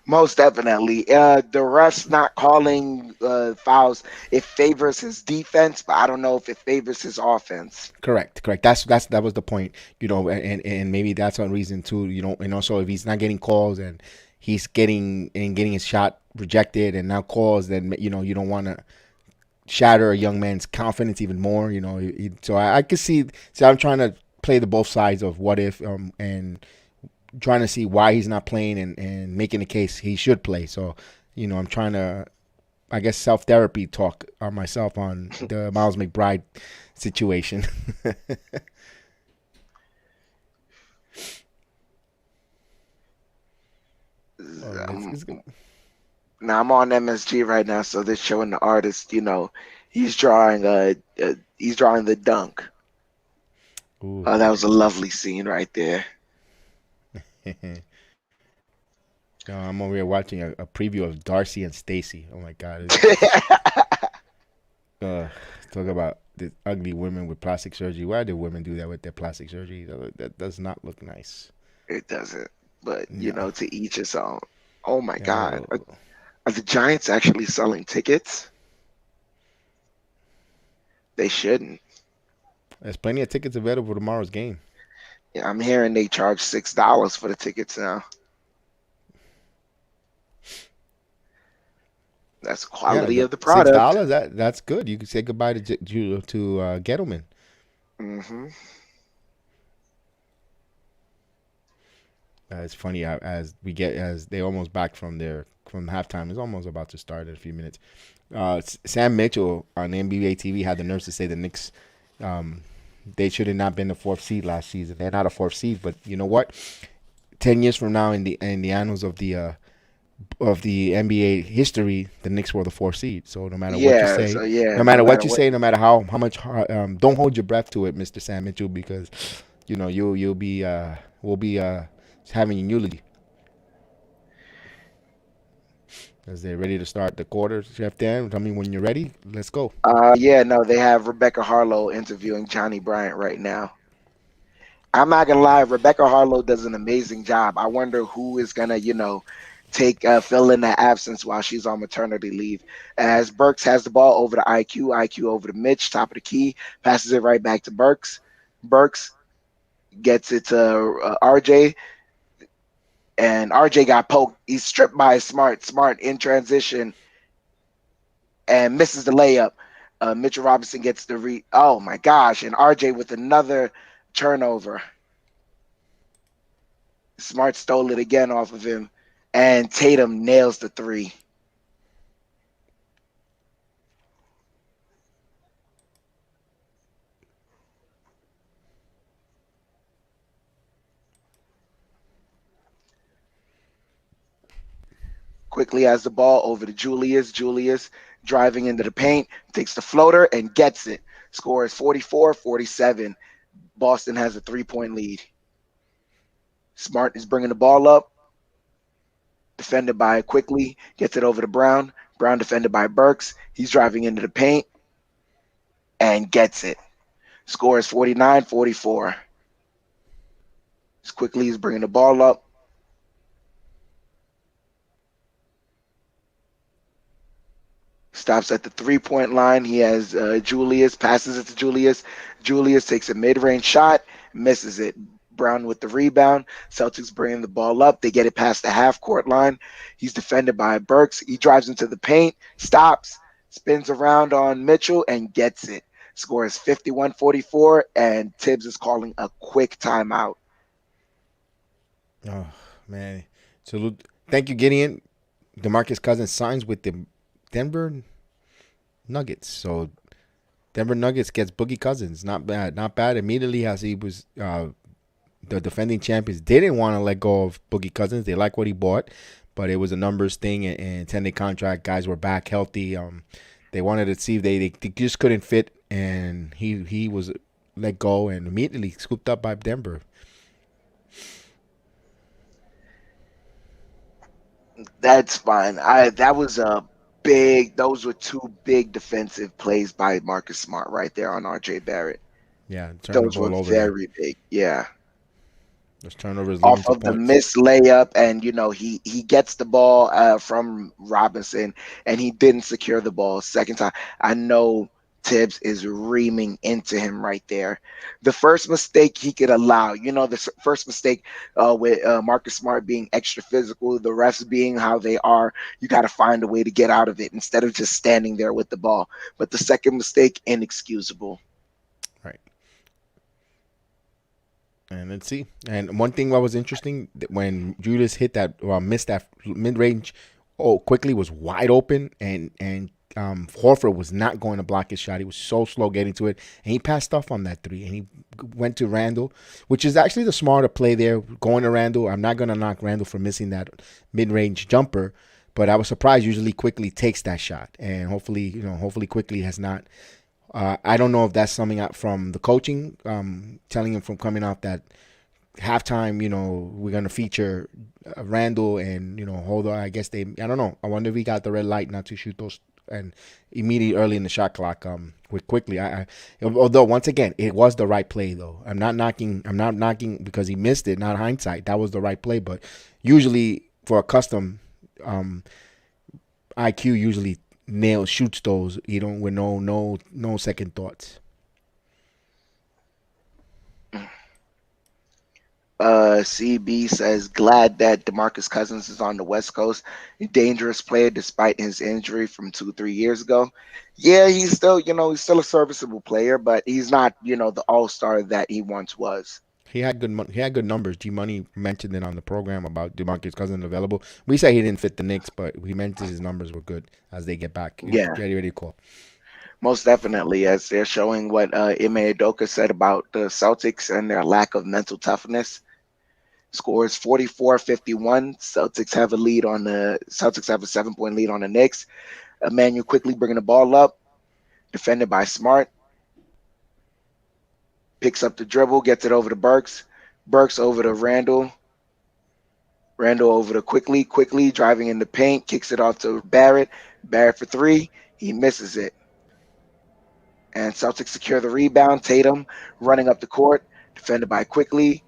Most definitely. The refs not calling fouls, it favors his defense, but I don't know if it favors his offense. Correct. That was the point, and maybe that's one reason too, and also if he's not getting calls and he's getting his shot rejected and now calls, then you don't want to shatter a young man's confidence even more, So I could see. So I'm trying to play the both sides of what if, and trying to see why he's not playing and making the case he should play. So, I'm trying to, I guess, self-therapy talk on myself on the Miles McBride situation. Now I'm on MSG right now, so they're showing the artist, he's drawing the dunk. Ooh. Oh, that was a lovely scene right there. I'm over here watching a preview of Darcy and Stacy. Oh my God! Talk about the ugly women with plastic surgery. Why do women do that with their plastic surgery? That does not look nice. It doesn't, but to each his own. Oh my God! Oh. Are the Giants actually selling tickets? They shouldn't. There's plenty of tickets available for tomorrow's game. Yeah, I'm hearing they charge $6 for the tickets now. That's the quality of the product. $6. That's good. You can say goodbye to Gettleman. Mm-hmm. It's funny as they almost back from halftime. It's almost about to start in a few minutes. Sam Mitchell on NBA TV had the nerve to say the Knicks, they should have not been the 4th seed last season. They're not a 4th seed, but you know what? 10 years from now, in the annals of the NBA history, the Knicks were the 4th seed. So no matter what you say, no matter what you say, no matter how much, don't hold your breath to it, Mr. Sam Mitchell, because we'll be having a eulogy. As they're ready to start the quarter, Chef Dan, tell me when you're ready. Let's go. They have Rebecca Harlow interviewing Johnny Bryant right now. I'm not gonna lie, Rebecca Harlow does an amazing job. I wonder who is gonna, fill in that absence while she's on maternity leave. As Burks has the ball over to IQ over to Mitch, top of the key, passes it right back to Burks. Burks gets it to RJ. And RJ got poked. He's stripped by Smart in transition and misses the layup. Mitchell Robinson gets the oh my gosh. And RJ with another turnover. Smart stole it again off of him. And Tatum nails the 3. Quickly has the ball over to Julius. Julius driving into the paint, takes the floater and gets it. Score is 44-47. Boston has a 3-point lead. Smart is bringing the ball up. Defended by Quickly. Gets it over to Brown. Brown defended by Burks. He's driving into the paint and gets it. Score is 49-44. Quickly is bringing the ball up. Stops at the 3-point line. He has Julius, passes it to Julius. Julius takes a mid-range shot, misses it. Brown with the rebound. Celtics bringing the ball up. They get it past the half-court line. He's defended by Burks. He drives into the paint, stops, spins around on Mitchell, and gets it. Score is 51-44, and Tibbs is calling a quick timeout. Oh man, salute. Thank you, Gideon. DeMarcus Cousins signs with the Denver Nuggets. So Denver Nuggets gets Boogie Cousins. Not bad, not bad. Immediately as he was the defending champions didn't want to let go of Boogie Cousins. They like what he bought, but it was a numbers thing and 10-day contract. Guys were back healthy. They wanted to see if they just couldn't fit, and he was let go and immediately scooped up by Denver. That's fine. Those were two big defensive plays by Marcus Smart right there on RJ Barrett. Yeah, turn the Those were ball over there. very big. Yeah. Those turnovers leading Off to of the points. missed layup, and he gets the ball from Robinson, and he didn't secure the ball second time. I know Tibbs is reaming into him right there. The first mistake he could allow, the first mistake with Marcus Smart being extra physical, the refs being how they are, you got to find a way to get out of it instead of just standing there with the ball. But the second mistake, inexcusable. Right. And let's see. And one thing that was interesting, when Julius hit that missed that mid range, quickly was wide open, and Horford was not going to block his shot. He was so slow getting to it, and he passed off on that three, and he went to Randall, which is actually the smarter play there, going to Randall. I'm not going to knock Randall for missing that mid range jumper, but I was surprised. Usually, quickly takes that shot, and hopefully, quickly has not. I don't know if that's something out from the coaching, telling him from coming out that halftime, we're going to feature Randall and, hold on. I guess I don't know. I wonder if he got the red light not to shoot those and immediately early in the shot clock with quickly. Although, once again, it was the right play, though. I'm not knocking because he missed it, not hindsight. That was the right play. But usually for a custom, IQ usually shoots those, with no second thoughts. CB says, glad that DeMarcus Cousins is on the West Coast. A dangerous player despite his injury from 2-3 years ago. Yeah, he's still a serviceable player, but he's not, the all-star that he once was. He had good numbers. G Money mentioned it on the program about DeMarcus Cousins available. We say he didn't fit the Knicks, but we mentioned his numbers were good as they get back. Yeah. Get ready to call. Most definitely, as they're showing what Ime Udoka said about the Celtics and their lack of mental toughness. Scores 44-51. Celtics have a 7-point lead on the Knicks. Emmanuel quickly bringing the ball up, defended by Smart. Picks up the dribble, gets it over to Burks. Burks over to Randall. Randall over to Quickly driving in the paint, kicks it off to Barrett. Barrett for three. He misses it. And Celtics secure the rebound. Tatum running up the court, defended by Quickly.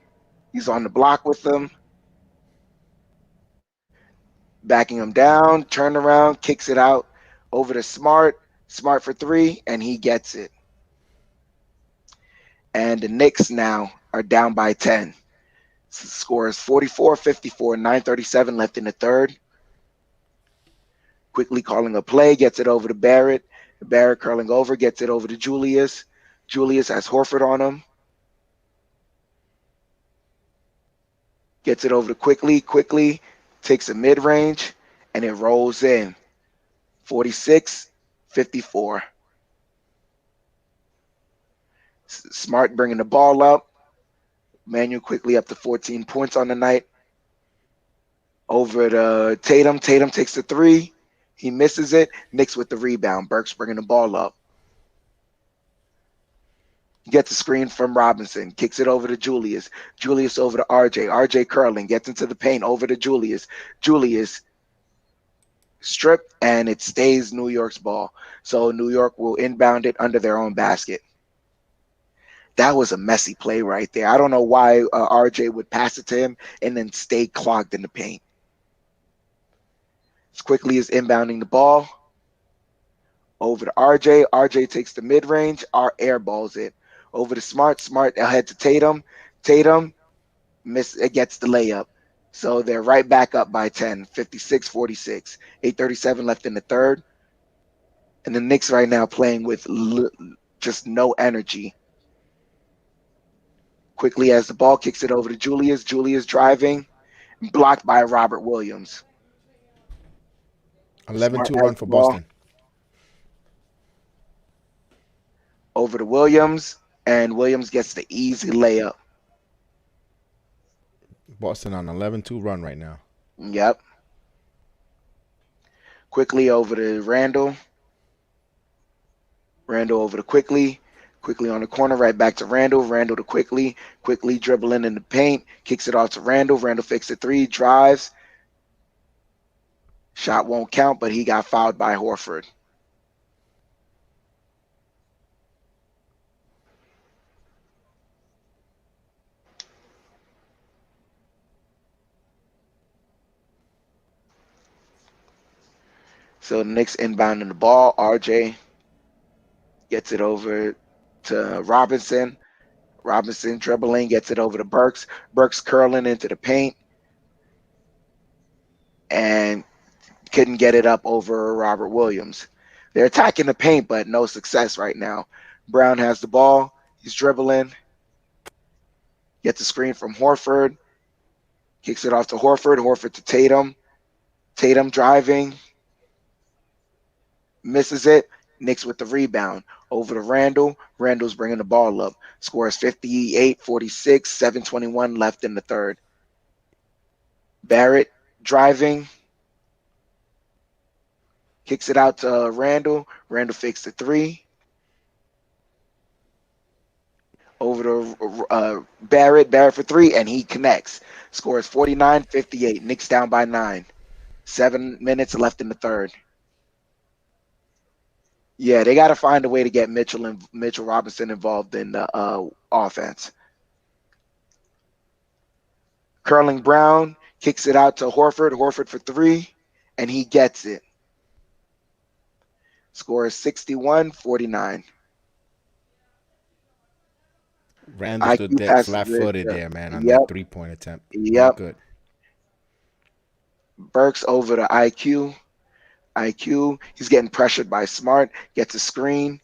He's on the block with them. Backing him down, turn around, kicks it out over to Smart. Smart for three, and he gets it. And the Knicks now are down by 10. Score is 44-54, 9:37 left in the third. Quickly calling a play, gets it over to Barrett. Barrett curling over, gets it over to Julius. Julius has Horford on him. Gets it over to Quickly takes a mid-range, and it rolls in. 46-54. Smart bringing the ball up. Manuel Quickly up to 14 points on the night. Over to Tatum. Tatum takes the three. He misses it. Knicks with the rebound. Burks bringing the ball up. Gets a screen from Robinson. Kicks it over to Julius. Julius over to RJ. RJ curling. Gets into the paint. Over to Julius. Julius stripped, and it stays New York's ball. So New York will inbound it under their own basket. That was a messy play right there. I don't know why RJ would pass it to him and then stay clogged in the paint. As Quickly as inbounding the ball. Over to RJ. RJ takes the mid-range. Airballs it. Over to Smart. Smart ahead to Tatum. Tatum gets the layup. So they're right back up by 10. 56-46. 8:37 left in the third. And the Knicks right now playing with Just no energy. Quickly as the ball kicks it over to Julius. Julius driving, blocked by Robert Williams. 11-2 Smart has run the for ball Boston. over to Williams, and Williams gets the easy layup. Boston on 11-2 run right now. Yep. Quickly over to Randall. Randall over to Quickly. Quickly on the corner, right back to Randall. Randall to Quickly. Quickly dribbling in the paint. Kicks it off to Randall. Randall fakes a three. Drives. Shot won't count, but he got fouled by Horford. So the Knicks inbounding the ball. RJ gets it over to Robinson. Robinson dribbling, gets it over to Burks. Burks curling into the paint and couldn't get it up over Robert Williams. They're attacking the paint, but no success right now. Brown has the ball. He's dribbling. Gets a screen from Horford. Kicks it off to Horford. Horford to Tatum. Tatum driving. Misses it. Knicks with the rebound. Over to Randall. Randall's bringing the ball up. Scores 58-46, 7:21 left in the third. Barrett driving. Kicks it out to Randall. Randall fakes the three. Over to Barrett. Barrett for three, and he connects. Scores 49-58. Knicks down by 9. 7 minutes left in the third. Yeah, they got to find a way to get Mitchell Robinson involved in the offense. Curling Brown kicks it out to Horford. Horford for three, and he gets it. Scores 61-49. Randall stood IQ there passes it. flat-footed there, man, on Yep. that three-point attempt. Yep. Not good. Burks over to IQ. IQ, he's getting pressured by Smart. Gets a screen.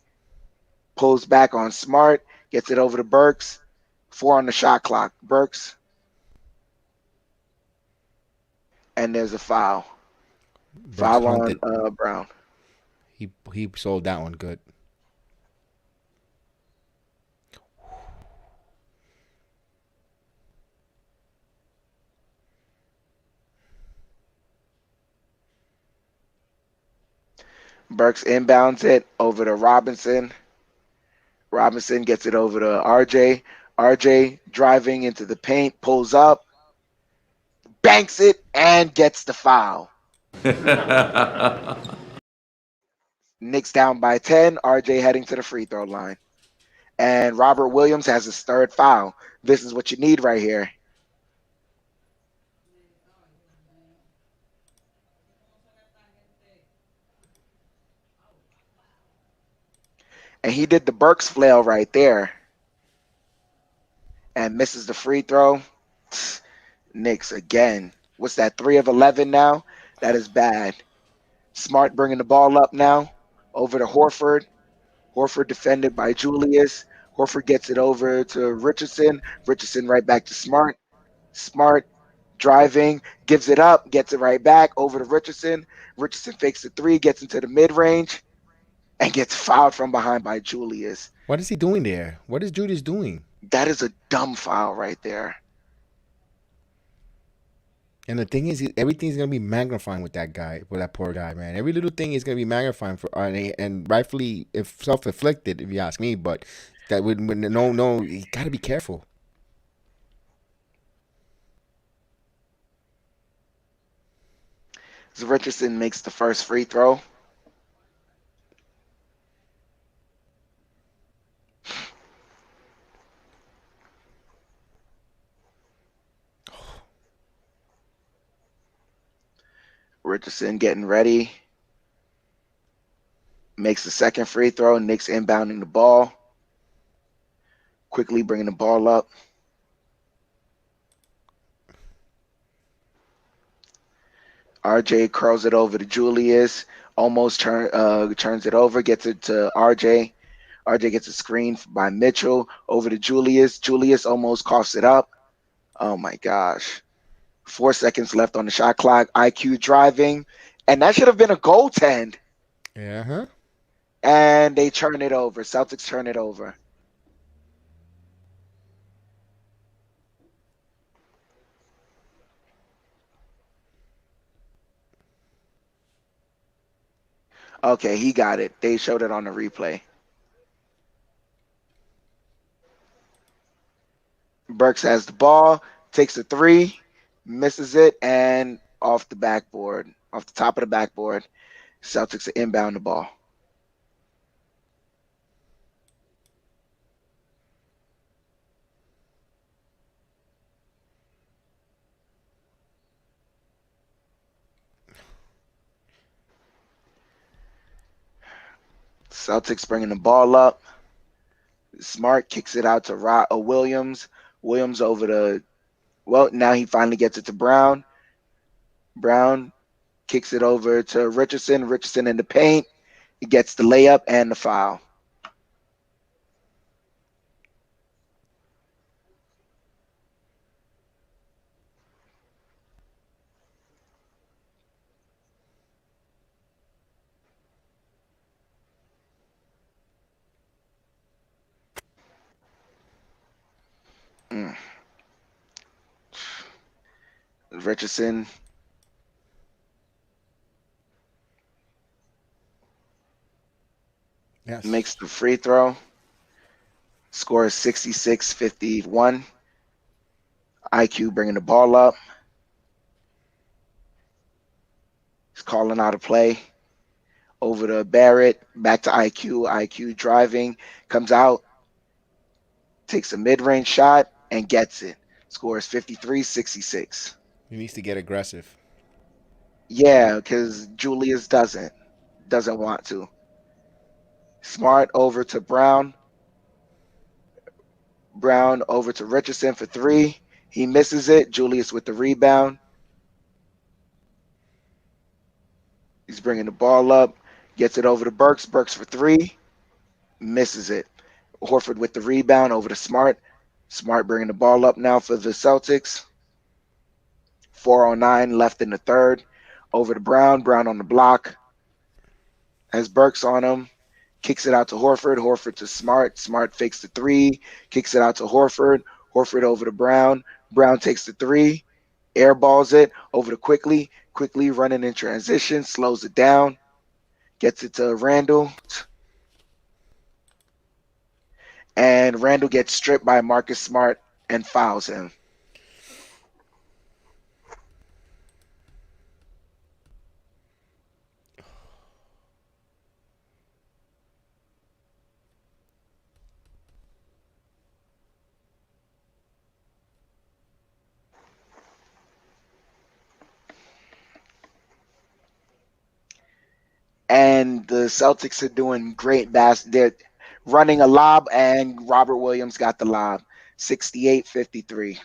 Pulls back on Smart. Gets it over to Burks. 4 on the shot clock. Burks. And there's a foul. Burks Foul on hunted. Brown. He sold that one good. Burks inbounds it over to Robinson. Robinson gets it over to RJ. RJ driving into the paint, pulls up, banks it, and gets the foul. Knicks down by 10. RJ heading to the free throw line. And Robert Williams has his third foul. This is what you need right here. And he did the Burks flail right there. And misses the free throw. Knicks again. What's that, 3 of 11 now? That is bad. Smart bringing the ball up now. Over to Horford. Horford defended by Julius. Horford gets it over to Richardson. Richardson right back to Smart. Smart driving, gives it up, gets it right back over to Richardson. Richardson fakes the three, gets into the mid-range, and gets fouled from behind by Julius. What is he doing there? What is Julius doing? That is a dumb foul right there. And the thing is, everything's gonna be magnifying with that guy, with that poor guy, man. Every little thing is gonna be magnifying for, and rightfully, if self-inflicted, if you ask me. But that would no, you gotta be careful. So Richardson makes the first free throw. Richardson getting ready. Makes the second free throw. Knicks inbounding the ball. Quickly bringing the ball up. RJ curls it over to Julius. Almost turns it over. Gets it to RJ. RJ gets a screen by Mitchell over to Julius. Julius almost coughs it up. Oh my gosh. 4 seconds left on the shot clock. IQ driving. And that should have been a goaltend. Yeah, huh? And they turn it over. Celtics turn it over. Okay, he got it. They showed it on the replay. Burks has the ball, takes a three, misses it, and off the backboard, off the top of the backboard. Celtics inbound the ball. Celtics bringing the ball up. Smart kicks it out to Williams. Williams over to, well, now he finally gets it to Brown. Brown kicks it over to Richardson. Richardson in the paint. He gets the layup and the foul. Richardson makes the free throw. Score is 66-51. IQ bringing the ball up. He's calling out a play. Over to Barrett. Back to IQ. IQ driving. Comes out. Takes a mid-range shot and gets it. Score is 53-66. He needs to get aggressive. Yeah, because Julius doesn't want to. Smart over to Brown. Brown over to Richardson for three. He misses it. Julius with the rebound. He's bringing the ball up. Gets it over to Burks. Burks for three. Misses it. Horford with the rebound over to Smart. Smart bringing the ball up now for the Celtics. 4:09 left in the third. Over to Brown. Brown on the block. Has Burks on him. Kicks it out to Horford. Horford to Smart. Smart fakes the three. Kicks it out to Horford. Horford over to Brown. Brown takes the three. Airballs it over to Quickly. Quickly running in transition. Slows it down. Gets it to Randall. And Randall gets stripped by Marcus Smart and fouls him. And the Celtics are doing great They're running a lob, and Robert Williams got the lob. 68-53.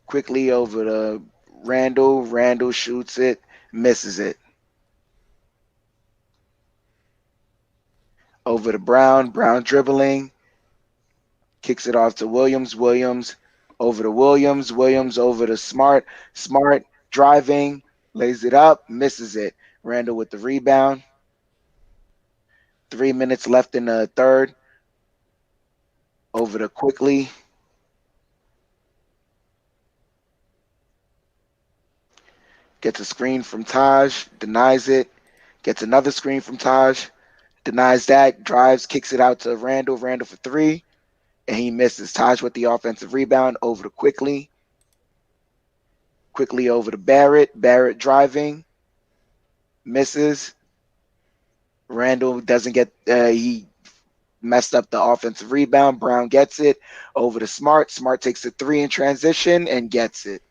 Quickly over to Randall. Randall shoots it, misses it. Over to Brown. Brown dribbling. Kicks it off to Williams. Williams over to Williams. Williams over to Smart. Smart driving. Lays it up. Misses it. Randall with the rebound. 3 minutes left in the third. Over to Quickly. Gets a screen from Taj. Denies it. Gets another screen from Taj. Denies that. Drives. Kicks it out to Randall. Randall for three. And he misses. Taj with the offensive rebound. Over to Quickly. Quickly over to Barrett. Barrett driving. Misses. Randall doesn't get, he messed up the offensive rebound. Brown gets it. Over to Smart. Smart takes a three in transition and gets it.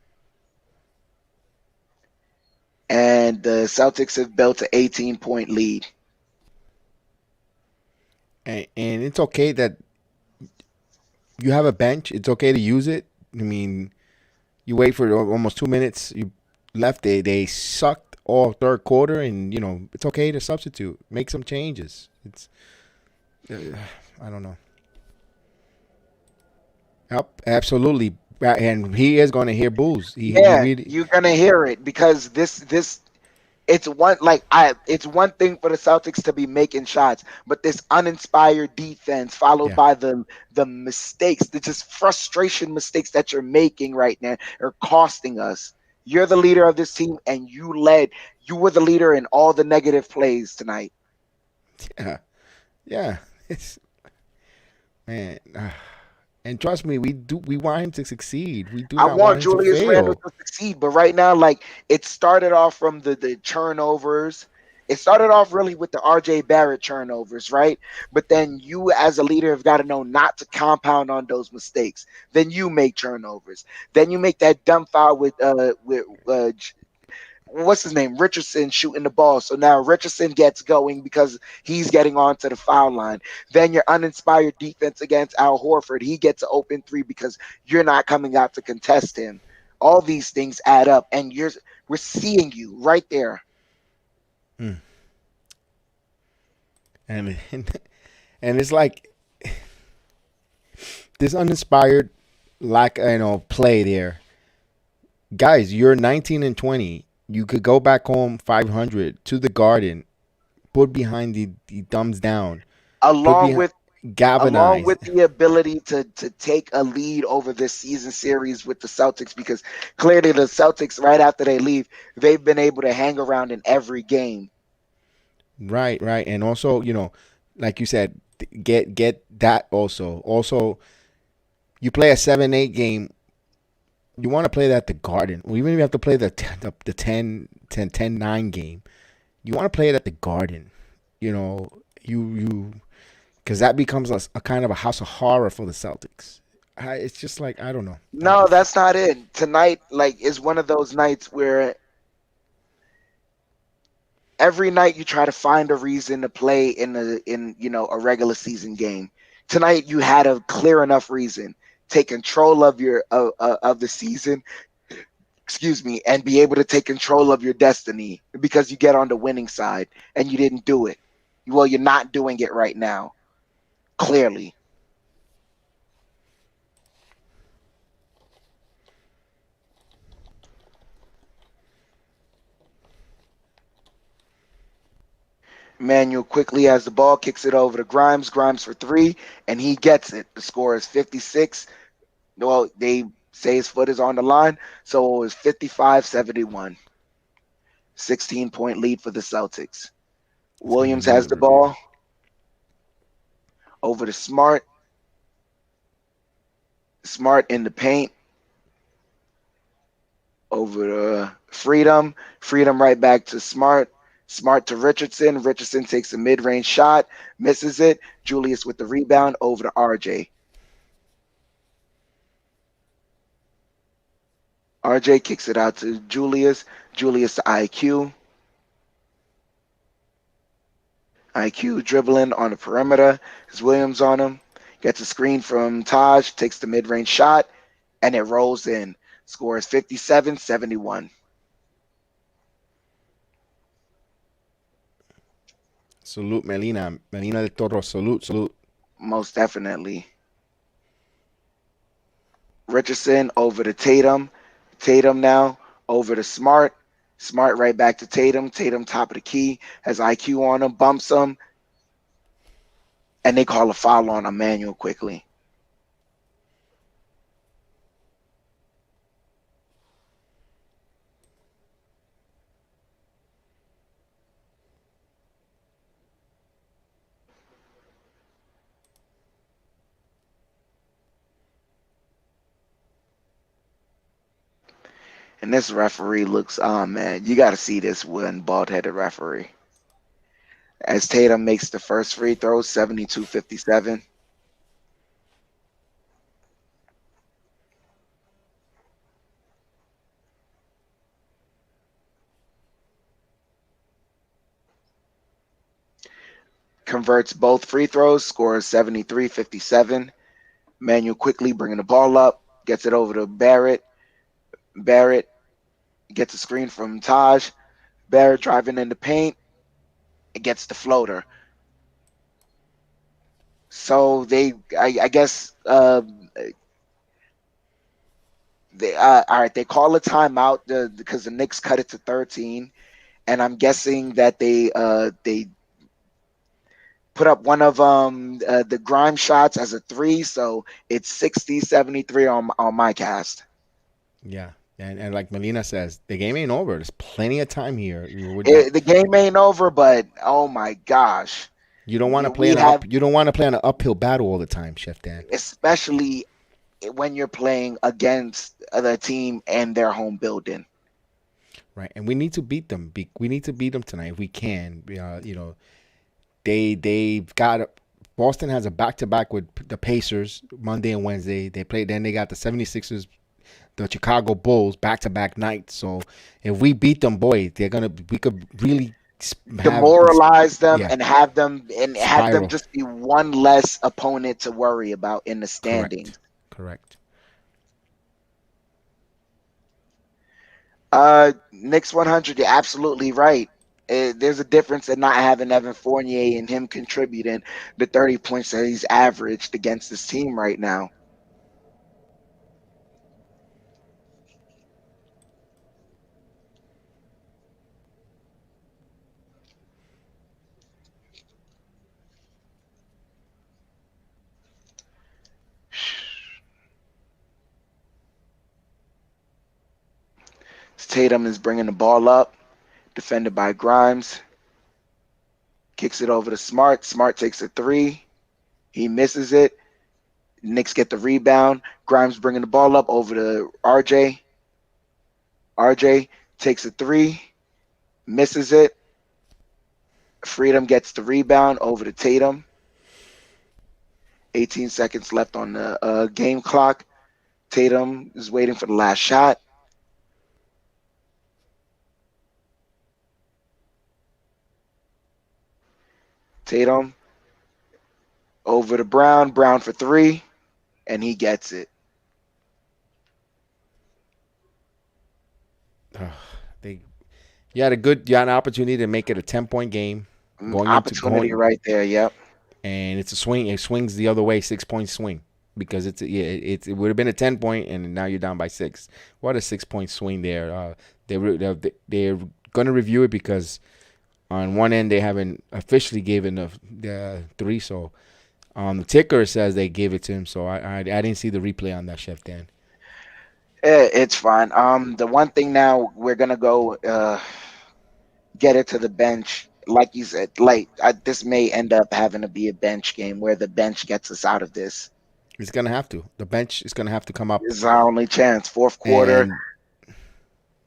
And the Celtics have built an 18-point lead. And it's okay that you have a bench. It's okay to use it. I mean, you wait for almost 2 minutes. You left, they sucked all third quarter, and it's okay to substitute, make some changes. It's I don't know. Yep, absolutely, and he is going to hear boos. He Yeah, really, you're gonna hear it because this it's one thing for the Celtics to be making shots, but this uninspired defense followed yeah, by the mistakes, the just frustration mistakes that you're making right now are costing us. You're the leader of this team, and you were the leader in all the negative plays tonight. yeah, yeah. It's man, and trust me, we want him to succeed. We do I not want want him to Julius Randle fail. to succeed, but right now, like it started off from the turnovers. It started off really with the RJ Barrett turnovers, right? But then you, as a leader, have got to know not to compound on those mistakes. Then you make turnovers. Then you make that dumb foul with what's his name, Richardson, shooting the ball. So now Richardson gets going because he's getting onto the foul line. Then your uninspired defense against Al Horford, he gets an open three because you're not coming out to contest him. All these things add up, and we're seeing you right there. Mm. And and it's like this uninspired lack, play there. Guys, you're 19 and 20. You could go back home 500 to the Garden, put behind the thumbs down, put Along behind with along galvanize. with the ability to take a lead over this season series with the Celtics, because clearly the Celtics, right after they leave, they've been able to hang around in every game. Right, right, and also, like you said, get that also. Also, you play a 7-8 game. You want to play that at the Garden, or even if you have to play the 10-9 game. You want to play it at the Garden. You because that becomes a kind of a house of horror for the Celtics. It's just like I don't know. No, that's not it. Tonight, like, is one of those nights where every night you try to find a reason to play in a regular season game. Tonight you had a clear enough reason. Take control of of the season, excuse me, and be able to take control of your destiny because you get on the winning side and you didn't do it. Well, you're not doing it right now, clearly. Manuel quickly has the ball, kicks it over to Grimes. Grimes for three, and he gets it. The score is 56. Well, they say his foot is on the line, so it was 55-71. 16-point lead for the Celtics. It's gonna be Williams has another the review. ball over to Smart. Smart in the paint over to Freedom. Freedom right back to Smart. Smart to Richardson. Richardson takes a mid-range shot, misses it. Julius with the rebound over to RJ. RJ kicks it out to Julius. Julius to IQ. IQ dribbling on the perimeter. There's Williams on him. Gets a screen from Taj, takes the mid-range shot, and it rolls in. Score is 57-71. Salute Melina. Melina de Toro. Salute, salute. Most definitely. Richardson over to Tatum. Tatum now over to Smart. Smart right back to Tatum. Tatum top of the key. Has IQ on him. Bumps him. And they call a foul on Emmanuel quickly. And this referee looks, oh man, you got to see this one bald-headed referee. As Tatum makes the first free throw, 72-57. Converts both free throws, scores 73-57. Manuel quickly bringing the ball up, gets it over to Barrett. Barrett Gets a screen from Taj. Bear driving in the paint. It gets the floater. So I guess, all right. They call a timeout because the Knicks cut it to 13, and I'm guessing that they put up one of the Grime shots as a 3, so it's 60-73 on my cast. Yeah. And like Melina says, the game ain't over. There's plenty of time here. The game ain't over, but oh my gosh, You don't want to play we have, you don't want to play on an uphill battle all the time, Chef Dan. especially when you're playing against the team and their home building. Right, and we need to beat them. We need to beat them tonight if we can. They've got Boston has a back-to-back with the Pacers Monday and Wednesday. They play, then they got the 76ers, the Chicago Bulls back-to-back nights. So if we beat them, boy, we could really Demoralize them, yeah, and have them spiral. just be one less opponent to worry about in the standings. Correct. Knicks 100, you're absolutely right. There's a difference in not having Evan Fournier and him contributing the 30 points that he's averaged against this team right now. Tatum is bringing the ball up, defended by Grimes. Kicks it over to Smart. Smart takes a 3. He misses it. Knicks get the rebound. Grimes bringing the ball up over to RJ. RJ takes a 3. Misses it. Freedom gets the rebound over to Tatum. 18 seconds left on the game clock. Tatum is waiting for the last shot. Tatum over to Brown. Brown for 3, and he gets it. You had an opportunity to make it a 10-point game. Opportunity right there. Yep. And it's a swing. It swings the other way, 6-point swing, because it would have been a 10-point, and now you're down by 6. What a 6-point swing there. They're going to review it because on one end they haven't officially given the 3, so on the ticker it says they gave it to him. So I didn't see the replay on that, Chef Dan. It's fine. The one thing now, we're gonna go get it to the bench. Like you said, this may end up having to be a bench game where the bench gets us out of this. It's gonna have to. The bench is gonna have to come up. This is our only chance. Fourth quarter.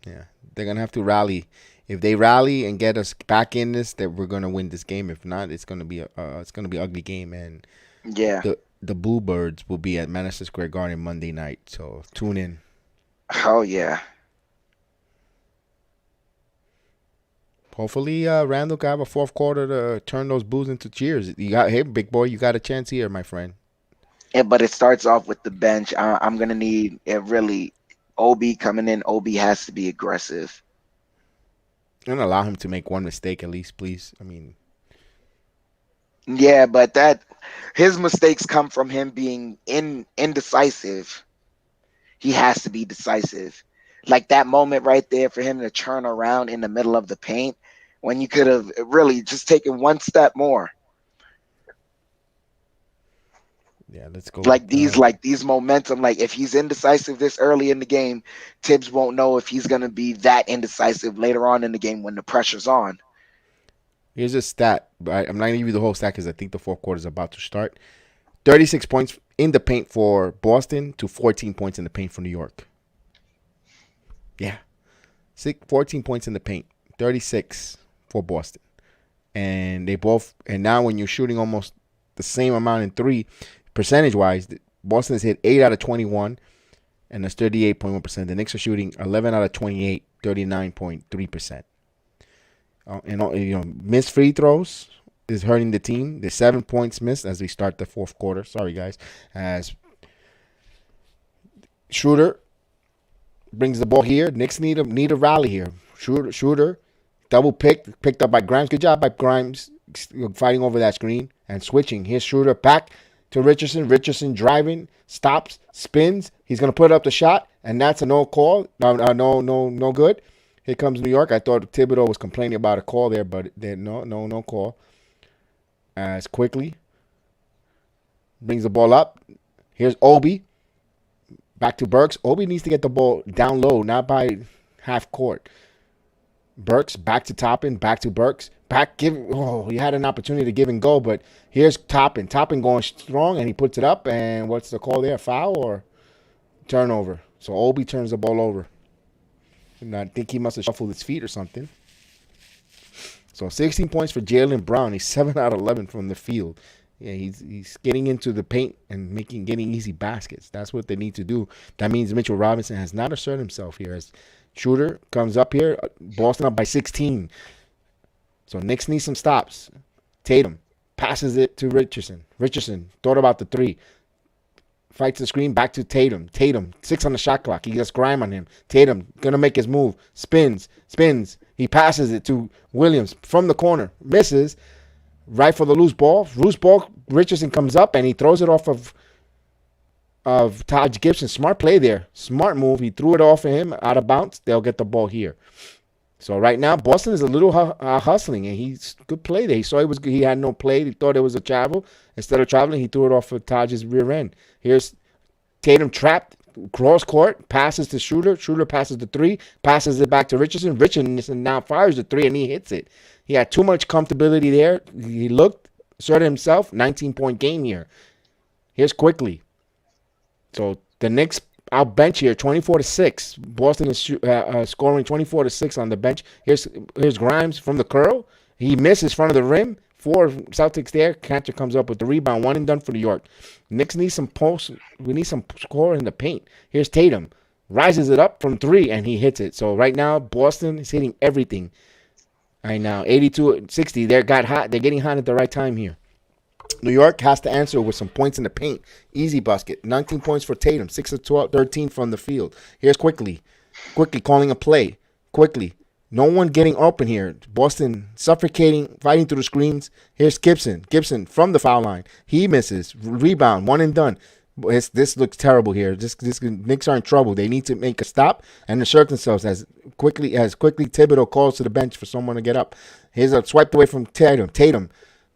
Yeah, they're gonna have to rally. If they rally and get us back in this, that we're gonna win this game. If not, it's gonna be an ugly game. And yeah, the Bluebirds will be at Madison Square Garden Monday night. So tune in. Oh yeah. Hopefully, Randall can have a fourth quarter to turn those boos into cheers. Hey, big boy, you got a chance here, my friend. Yeah, but it starts off with the bench. I'm gonna need it really. Obi coming in. Obi has to be aggressive. And allow him to make one mistake at least, please. I mean, yeah, but his mistakes come from him being indecisive. He has to be decisive. Like that moment right there for him to turn around in the middle of the paint when you could have really just taken one step more. Yeah, let's go. Like these momentum, like if he's indecisive this early in the game, Tibbs won't know if he's going to be that indecisive later on in the game when the pressure's on. Here's a stat. I'm not going to give you the whole stat because I think the fourth quarter is about to start. 36 points in the paint for Boston to 14 points in the paint for New York. Yeah. 14 points in the paint. 36 for Boston. And now when you're shooting almost the same amount in 3, percentage-wise, Boston has hit 8 out of 21, and that's 38.1%. The Knicks are shooting 11 out of 28, 39.3%. Missed free throws is hurting the team. There's 7 points missed as we start the fourth quarter. Sorry, guys. As Schroeder brings the ball here. Knicks need a rally here. Shooter, double picked up by Grimes. Good job by Grimes fighting over that screen and switching. Here's Shooter back to Richardson. Richardson driving, stops, spins. He's gonna put up the shot, and that's a no call. No good. Here comes New York. I thought Thibodeau was complaining about a call there, but no call. As quickly brings the ball up. Here's Obi. Back to Burks. Obi needs to get the ball down low, not by half court. Burks back to Toppin, back to Burks. He had an opportunity to give and go, but here's Toppin. Toppin going strong, and he puts it up. And what's the call there? Foul or turnover? So Obi turns the ball over. And I think he must have shuffled his feet or something. So 16 points for Jaylen Brown. He's 7 out of 11 from the field. Yeah, he's getting into the paint and getting easy baskets. That's what they need to do. That means Mitchell Robinson has not asserted himself here. As Shooter comes up here, Boston up by 16. So Knicks need some stops. Tatum passes it to Richardson. Richardson thought about the three. Fights the screen, back to Tatum. Tatum, 6 on the shot clock. He gets grime on him. Tatum gonna make his move. Spins. He passes it to Williams from the corner. Misses. Right for the loose ball. Richardson comes up and he throws it off of Taj Gibson. Smart play there. Smart move. He threw it off of him out of bounds. They'll get the ball here. So right now, Boston is a little hustling, and he's good play there. He saw he had no play. He thought it was a travel. Instead of traveling, he threw it off of Taj's rear end. Here's Tatum trapped, cross court, passes to Shooter. Shooter passes the three, passes it back to Richardson. Richardson now fires the three, and he hits it. He had too much comfortability there. He asserted himself. 19-point game here. Here's Quickly. So the Knicks out bench here, 24-6. Boston is scoring 24-6 on the bench. Here's Grimes from the curl. He misses front of the rim. 4 Celtics there. Cantor comes up with the rebound. 1 and done for New York. Knicks need some post. We need some score in the paint. Here's Tatum. Rises it up from 3, and he hits it. So right now, Boston is hitting everything. Right now, 82-60. They're getting hot at the right time here. New York has to answer with some points in the paint. Easy basket. 19 points for Tatum. 6 of 12, 13 from the field. Here's Quickly calling a play. Quickly. No one getting open here. Boston suffocating, fighting through the screens. Here's Gibson. Gibson from the foul line. He misses. Rebound. 1 and done. This looks terrible here. This Knicks are in trouble. They need to make a stop and assert themselves as quickly Thibodeau calls to the bench for someone to get up. Here's a swiped away from Tatum. Tatum,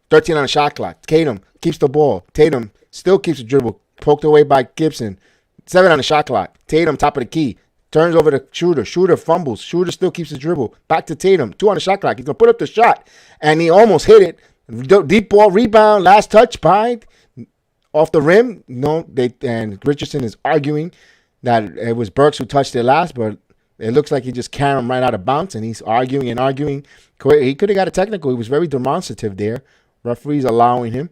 13 on the shot clock. Tatum keeps the ball. Tatum still keeps the dribble. Poked away by Gibson. 7 on the shot clock. Tatum top of the key. Turns over to Shooter. Shooter fumbles. Shooter still keeps the dribble. Back to Tatum. 2 on the shot clock. He's going to put up the shot. And he almost hit it. Deep ball rebound. Last touch by off the rim. And Richardson is arguing that it was Burks who touched it last, but it looks like he just carried him right out of bounds, and he's arguing. He could have got a technical. He was very demonstrative there. Referee's allowing him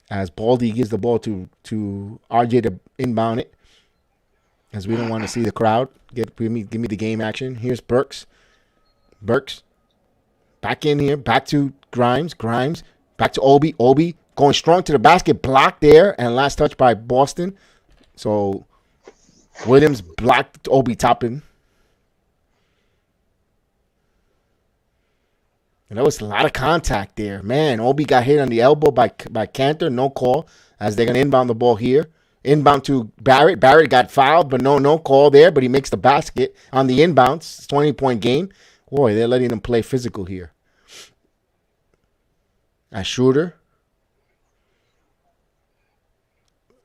as Baldy gives the ball to RJ to inbound it, as we don't want to see the crowd. Give me the game action. Here's Burks. Back in here. Back to Grimes. Back to Obi. Going strong to the basket, blocked there, and last touch by Boston. So Williams blocked Obi Toppin. And there was a lot of contact there. Man, Obi got hit on the elbow by Cantor. No call as they're going to inbound the ball here. Inbound to Barrett. Barrett got fouled, but no call there, but he makes the basket on the inbounds. 20-point game. Boy, they're letting them play physical here. A Shooter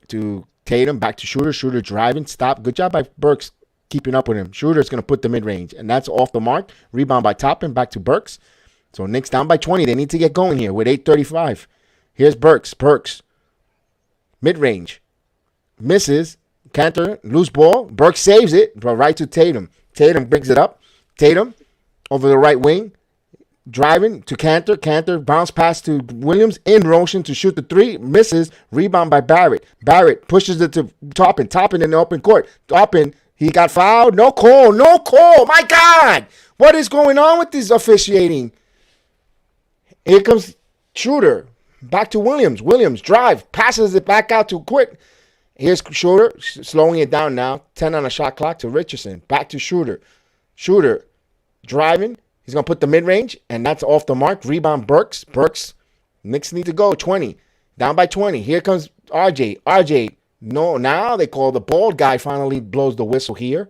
to Tatum, back to Shooter. Shooter driving, stop. Good job by Burks keeping up with him. Shooter's going to put the mid-range, and that's off the mark. Rebound by Toppin, back to Burks. So Knicks down by 20. They need to get going here with 8:35. Here's Burks. Mid-range. Misses. Cantor, loose ball. Burks saves it, but right to Tatum. Tatum brings it up. Tatum over the right wing. Driving to Cantor. Cantor bounce pass to Williams. In motion to shoot the 3. Misses. Rebound by Barrett. Barrett pushes it to Toppin. Toppin in the open court. Toppin, he got fouled. No call. My God. What is going on with this officiating? Here comes Shooter. Back to Williams. Williams drive. Passes it back out to Quick. Here's Schroeder slowing it down now. 10 on the shot clock to Richardson. Back to Schroeder. Schroeder driving. He's going to put the mid-range, and that's off the mark. Rebound Burks. Knicks need to go. 20. Down by 20. Here comes RJ. RJ. No, now they call the bald guy finally blows the whistle here.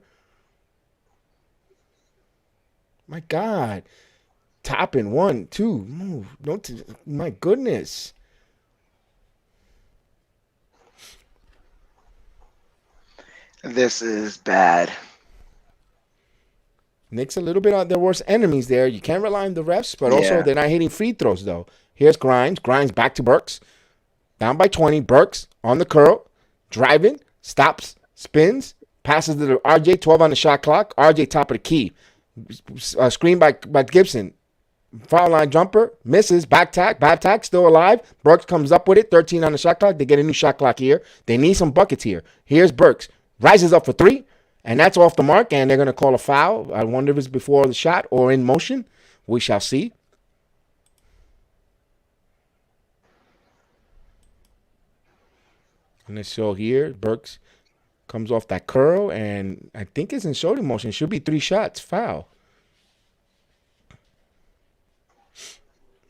My God. Topping 1, 2. Move. My goodness. This is bad. Knicks a little bit on their worst enemies there. You can't rely on the refs, but also they're not hitting free throws, though. Here's Grimes. Grimes back to Burks. Down by 20. Burks on the curl. Driving. Stops. Spins. Passes to RJ. 12 on the shot clock. RJ top of the key. Screen by Gibson. Foul line jumper. Misses. Back tack. Still alive. Burks comes up with it. 13 on the shot clock. They get a new shot clock here. They need some buckets here. Here's Burks. Rises up for 3. And that's off the mark, and they're going to call a foul. I wonder if it's before the shot or in motion. We shall see. And let's show here, Burks comes off that curl, and I think it's in shooting motion. It should be 3 shots. Foul.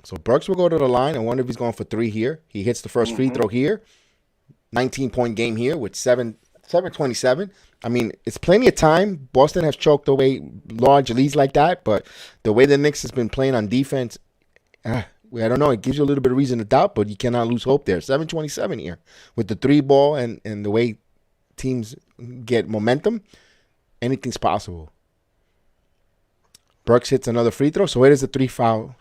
So Burks will go to the line. I wonder if he's going for 3 here. He hits the first free throw here. 19-point game here with 7:27. I mean, it's plenty of time. Boston has choked away large leads like that, but the way the Knicks has been playing on defense, I don't know. It gives you a little bit of reason to doubt, but you cannot lose hope there. 7:27 here with the 3 ball and the way teams get momentum, anything's possible. Burks hits another free throw, so it is a 3-foul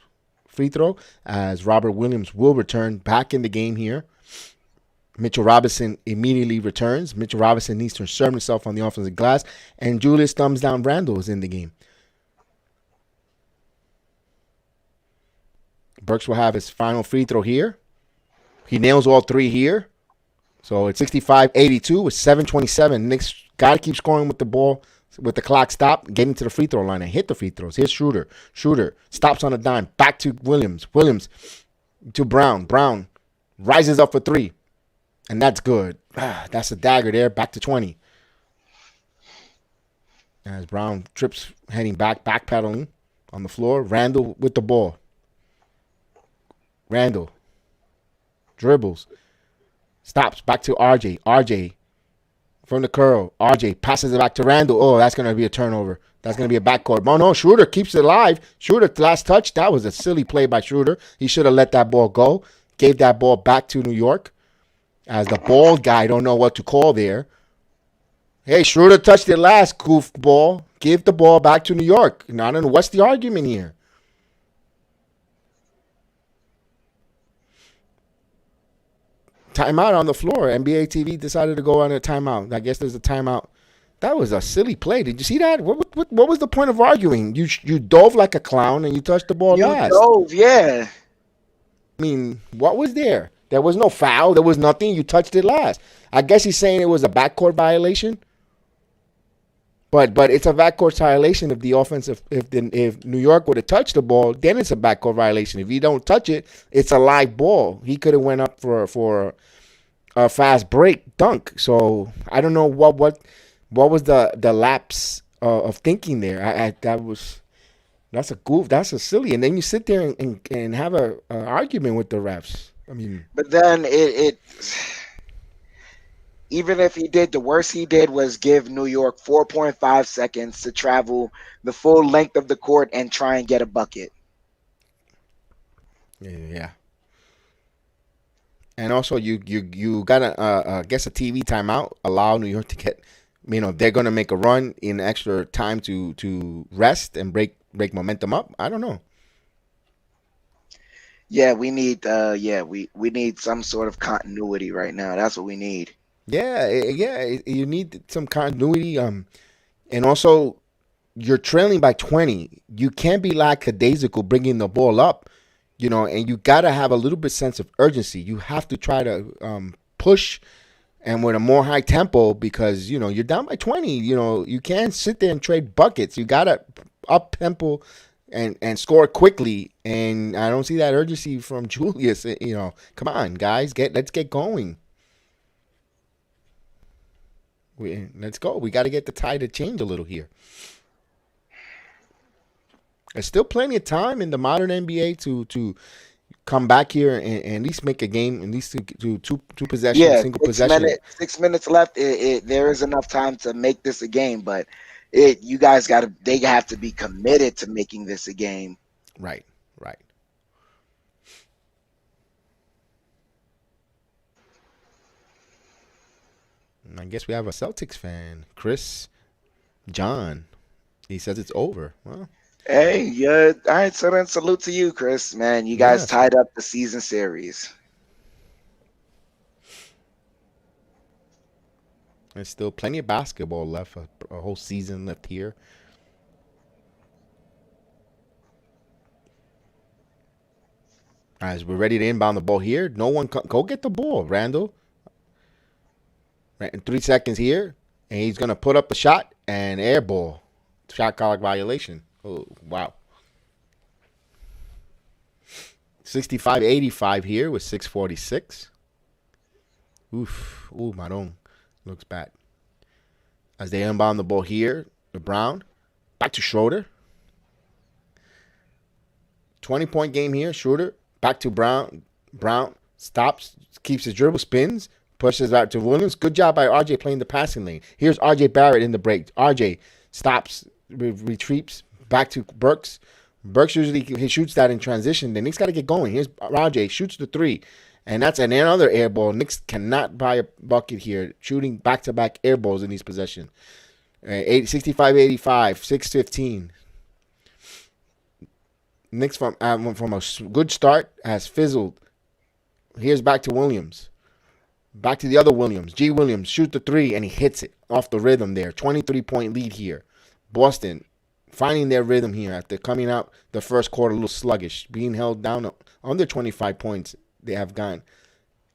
free throw as Robert Williams will return back in the game here. Mitchell Robinson immediately returns. Mitchell Robinson needs to assert himself on the offensive glass. And Julius thumbs down Randle is in the game. Burks will have his final free throw here. He nails all 3 here. So it's 65-82 with 7:27. Knicks got to keep scoring with the ball, with the clock stopped, getting to the free throw line and hit the free throws. Here's Schroeder. Schroeder stops on a dime. Back to Williams. Williams to Brown. Brown rises up for 3. And that's good. That's a dagger there. Back to 20. As Brown trips, heading backpedaling on the floor. Randle with the ball. Randle dribbles. Stops. Back to RJ. RJ from the curl. RJ passes it back to Randle. Oh, that's going to be a turnover. That's going to be a backcourt. Oh, no, Schroeder keeps it alive. Schroeder, last touch. That was a silly play by Schroeder. He should have let that ball go. Gave that ball back to New York. As the bald guy don't know what to call there. Hey, Schroeder touched it last, goofball. Give the ball back to New York. And I don't know what's the argument here. Timeout on the floor. NBA TV decided to go on a timeout. I guess there's a timeout. That was a silly play. Did you see that? What was the point of arguing? You dove like a clown and you touched the ball last. You dove, yeah. I mean, what was there? There was no foul. There was nothing. You touched it last. I guess he's saying it was a backcourt violation. But it's a backcourt violation if the offensive if New York would have touched the ball, then it's a backcourt violation. If you don't touch it, it's a live ball. He could have went up for a fast break dunk. So I don't know what was the lapse of thinking there. That's a goof. That's a silly. And then you sit there and have a argument with the refs. I mean, but then it even if he did, the worst he did was give New York 4.5 seconds to travel the full length of the court and try and get a bucket. Yeah. And also, you gotta guess a TV timeout. Allow New York to get, they're gonna make a run in extra time to rest and break momentum up. I don't know. Yeah, we need we need some sort of continuity right now. That's what we need. Yeah, you need some continuity. And also, you're trailing by 20. You can't be lackadaisical bringing the ball up, and you gotta have a little bit sense of urgency. You have to try to push and with a more high tempo because you're down by 20. You can't sit there and trade buckets. You gotta up tempo and score quickly. And I don't see that urgency from Julius. Come on, guys, let's get going. Let's go. We got to get the tide to change a little here. There's still plenty of time in the modern NBA to come back here and at least make a game, at least do two possessions, Yeah, single possession. 6 minutes left. There is enough time to make this a game, but you guys they have to be committed to making this a game. Right. I guess we have a Celtics fan, Chris John. He says it's over. Well, Hey, yeah. All right, so then salute to you, Chris. Man, you guys yes. tied up the season series. There's still plenty of basketball left, a whole season left here. As we're ready to inbound the ball here, no one go get the ball, Randall. Right, in 3 seconds here, and he's gonna put up a shot and air ball. Shot clock violation. Oh wow. 65-85 here with 6:46. Ooh, Maron looks bad. As they inbound the ball here, the Brown back to Schroeder. 20-point game here. Schroeder back to Brown. Brown stops, keeps his dribble, spins, pushes out to Williams. Good job by RJ playing the passing lane. Here's RJ Barrett in the break. RJ stops, retreats back to Burks. Burks usually he shoots that in transition. The Knicks got to get going. Here's RJ, shoots the three. And that's another air ball. Knicks cannot buy a bucket here. Shooting back-to-back air balls in these possessions. 65-85, 6:15. Knicks from a good start has fizzled. Here's back to Williams. Back to the other Williams. G. Williams shoots the three, and he hits it off the rhythm there. 23-point lead here. Boston finding their rhythm here after coming out the first quarter a little sluggish, being held down under 25 points. They have gone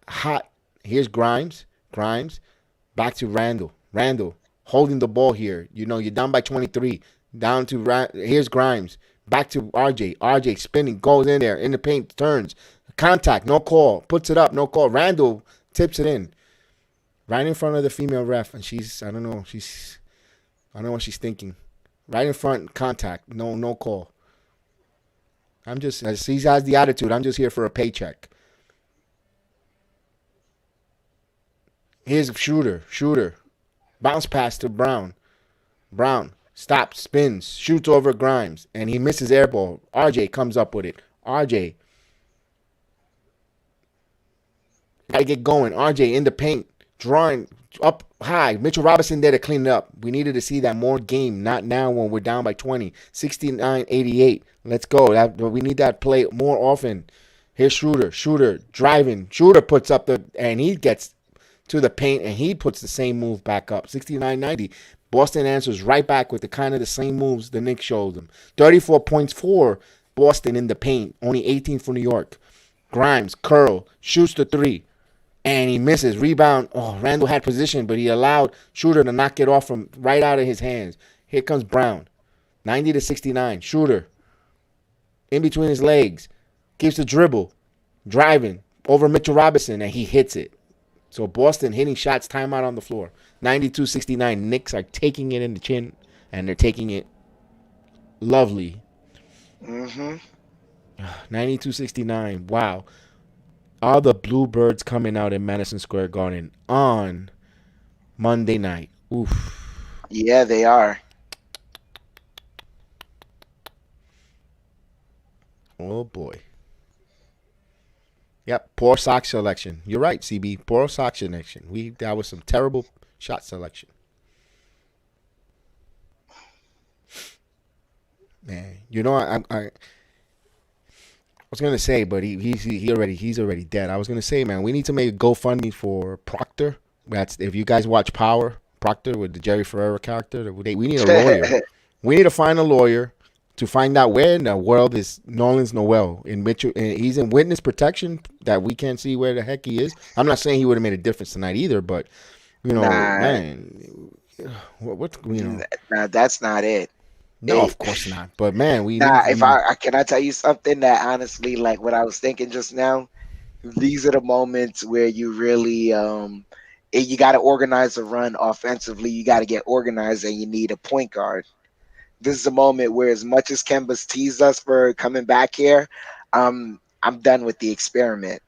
hot. Here's Grimes. Back to Randall. Randall holding the ball here. You know, you're down by 23. Down to here's Grimes. Back to RJ. RJ spinning, goes in there in the paint, turns. Contact, no call. Puts it up, no call. Randall tips it in. Right in front of the female ref. And I don't know what she's thinking. Right in front, contact. No call. As he has the attitude, I'm just here for a paycheck. Here's Shooter. Bounce pass to Brown. Brown stops, spins, shoots over Grimes, and he misses air ball. RJ comes up with it. RJ. Got to get going. RJ in the paint, drawing up high. Mitchell Robinson there to clean it up. We needed to see that more game, not now when we're down by 20. 69-88. Let's go. We need that play more often. Here's Shooter driving. Shooter puts up and he gets to the paint, and he puts the same move back up. 69-90. Boston answers right back with the same moves the Knicks showed them. 34 points for Boston in the paint. Only 18 for New York. Grimes, curl, shoots the three, and he misses. Rebound. Oh, Randall had position, but he allowed Shooter to knock it off from right out of his hands. Here comes Brown. 90-69. Shooter in between his legs. Keeps the dribble. Driving over Mitchell Robinson, and he hits it. So Boston hitting shots, timeout on the floor. 92-69. Knicks are taking it in the chin, and they're taking it lovely. 92-69. Wow. All the Bluebirds coming out in Madison Square Garden on Monday night. Oof. Yeah, they are. Oh, boy. Yep, poor sock selection. You're right, CB. Poor sock selection. That was some terrible shot selection. Man, you know, I was gonna say, but he's already dead. I was gonna say, man, we need to make a GoFundMe for Proctor. That's if you guys watch Power, Proctor with the Jerry Ferrera character. We need a lawyer. We need to find a lawyer to find out where in the world is Nerlens Noel in Mitchell. He's in witness protection that we can't see where the heck he is. I'm not saying he would have made a difference tonight either, but man, what Nah, that's not it. No, of course not. But man, can I tell you something that honestly, like what I was thinking just now, these are the moments where you really You got to organize a run offensively. You got to get organized, and you need a point guard. This is a moment where, as much as Kemba's teased us for coming back here, I'm done with the experiment.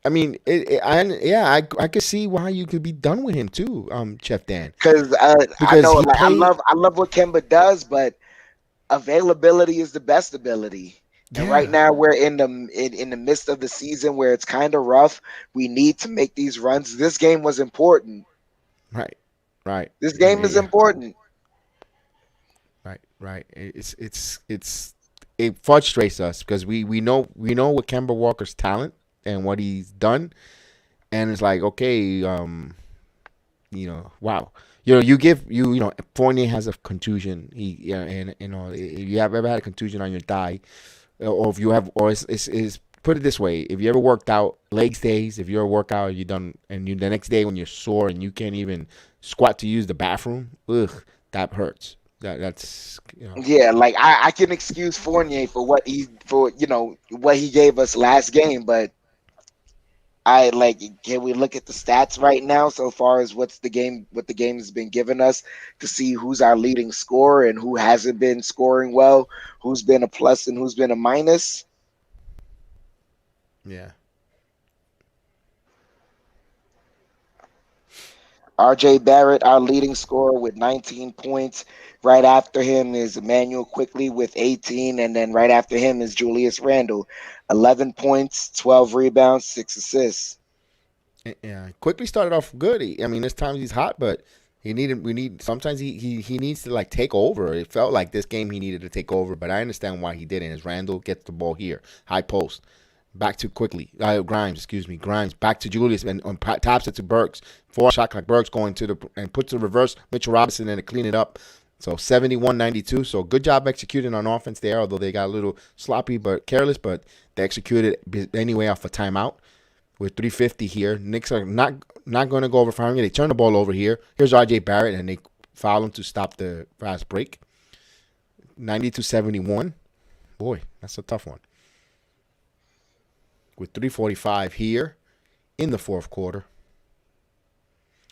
I mean, I could see why you could be done with him too, Chef Dan, Because I because know, he like, played. I love what Kemba does, but availability is the best ability. And right Yeah, now we're in the midst of the season where it's kind of rough. We need to make these runs. This game was important. right, right, This game is yeah, important. right. It frustrates us because we know what Kemba Walker's talent and what he's done, and it's like, okay, wow. Fournier has a contusion. And if you have ever had a contusion on your thigh, or if you have, or it's put it this way: if you ever worked out, legs days, if you're a workout, you done, and you the next day when you're sore and you can't even squat to use the bathroom, that hurts. That's. Yeah, like I can excuse Fournier for what he gave us last game, but can we look at the stats right now so far as what the game has been giving us to see who's our leading scorer and who hasn't been scoring well, who's been a plus and who's been a minus? Yeah. RJ Barrett, our leading scorer with 19 points. Right after him is Emmanuel Quickly with 18, and then right after him is Julius Randle, 11 points, 12 rebounds, 6 assists. Yeah, quickly started off good. I mean, there's times he's hot, but sometimes he needs to like take over. It felt like this game he needed to take over, but I understand why he didn't. As Randall gets the ball here, high post, back to quickly. Grimes back to Julius and taps it to Burks. 4 shot clock. Burks going and puts a reverse Mitchell Robinson in to clean it up. So 71-92. So good job executing on offense there, although they got a little sloppy but careless, but they executed anyway off a timeout. With 3:50 here, Knicks are not going to go over 500. They turn the ball over here. Here's RJ Barrett, and they foul him to stop the fast break. 92-71. Boy, that's a tough one. With 3:45 here in the fourth quarter.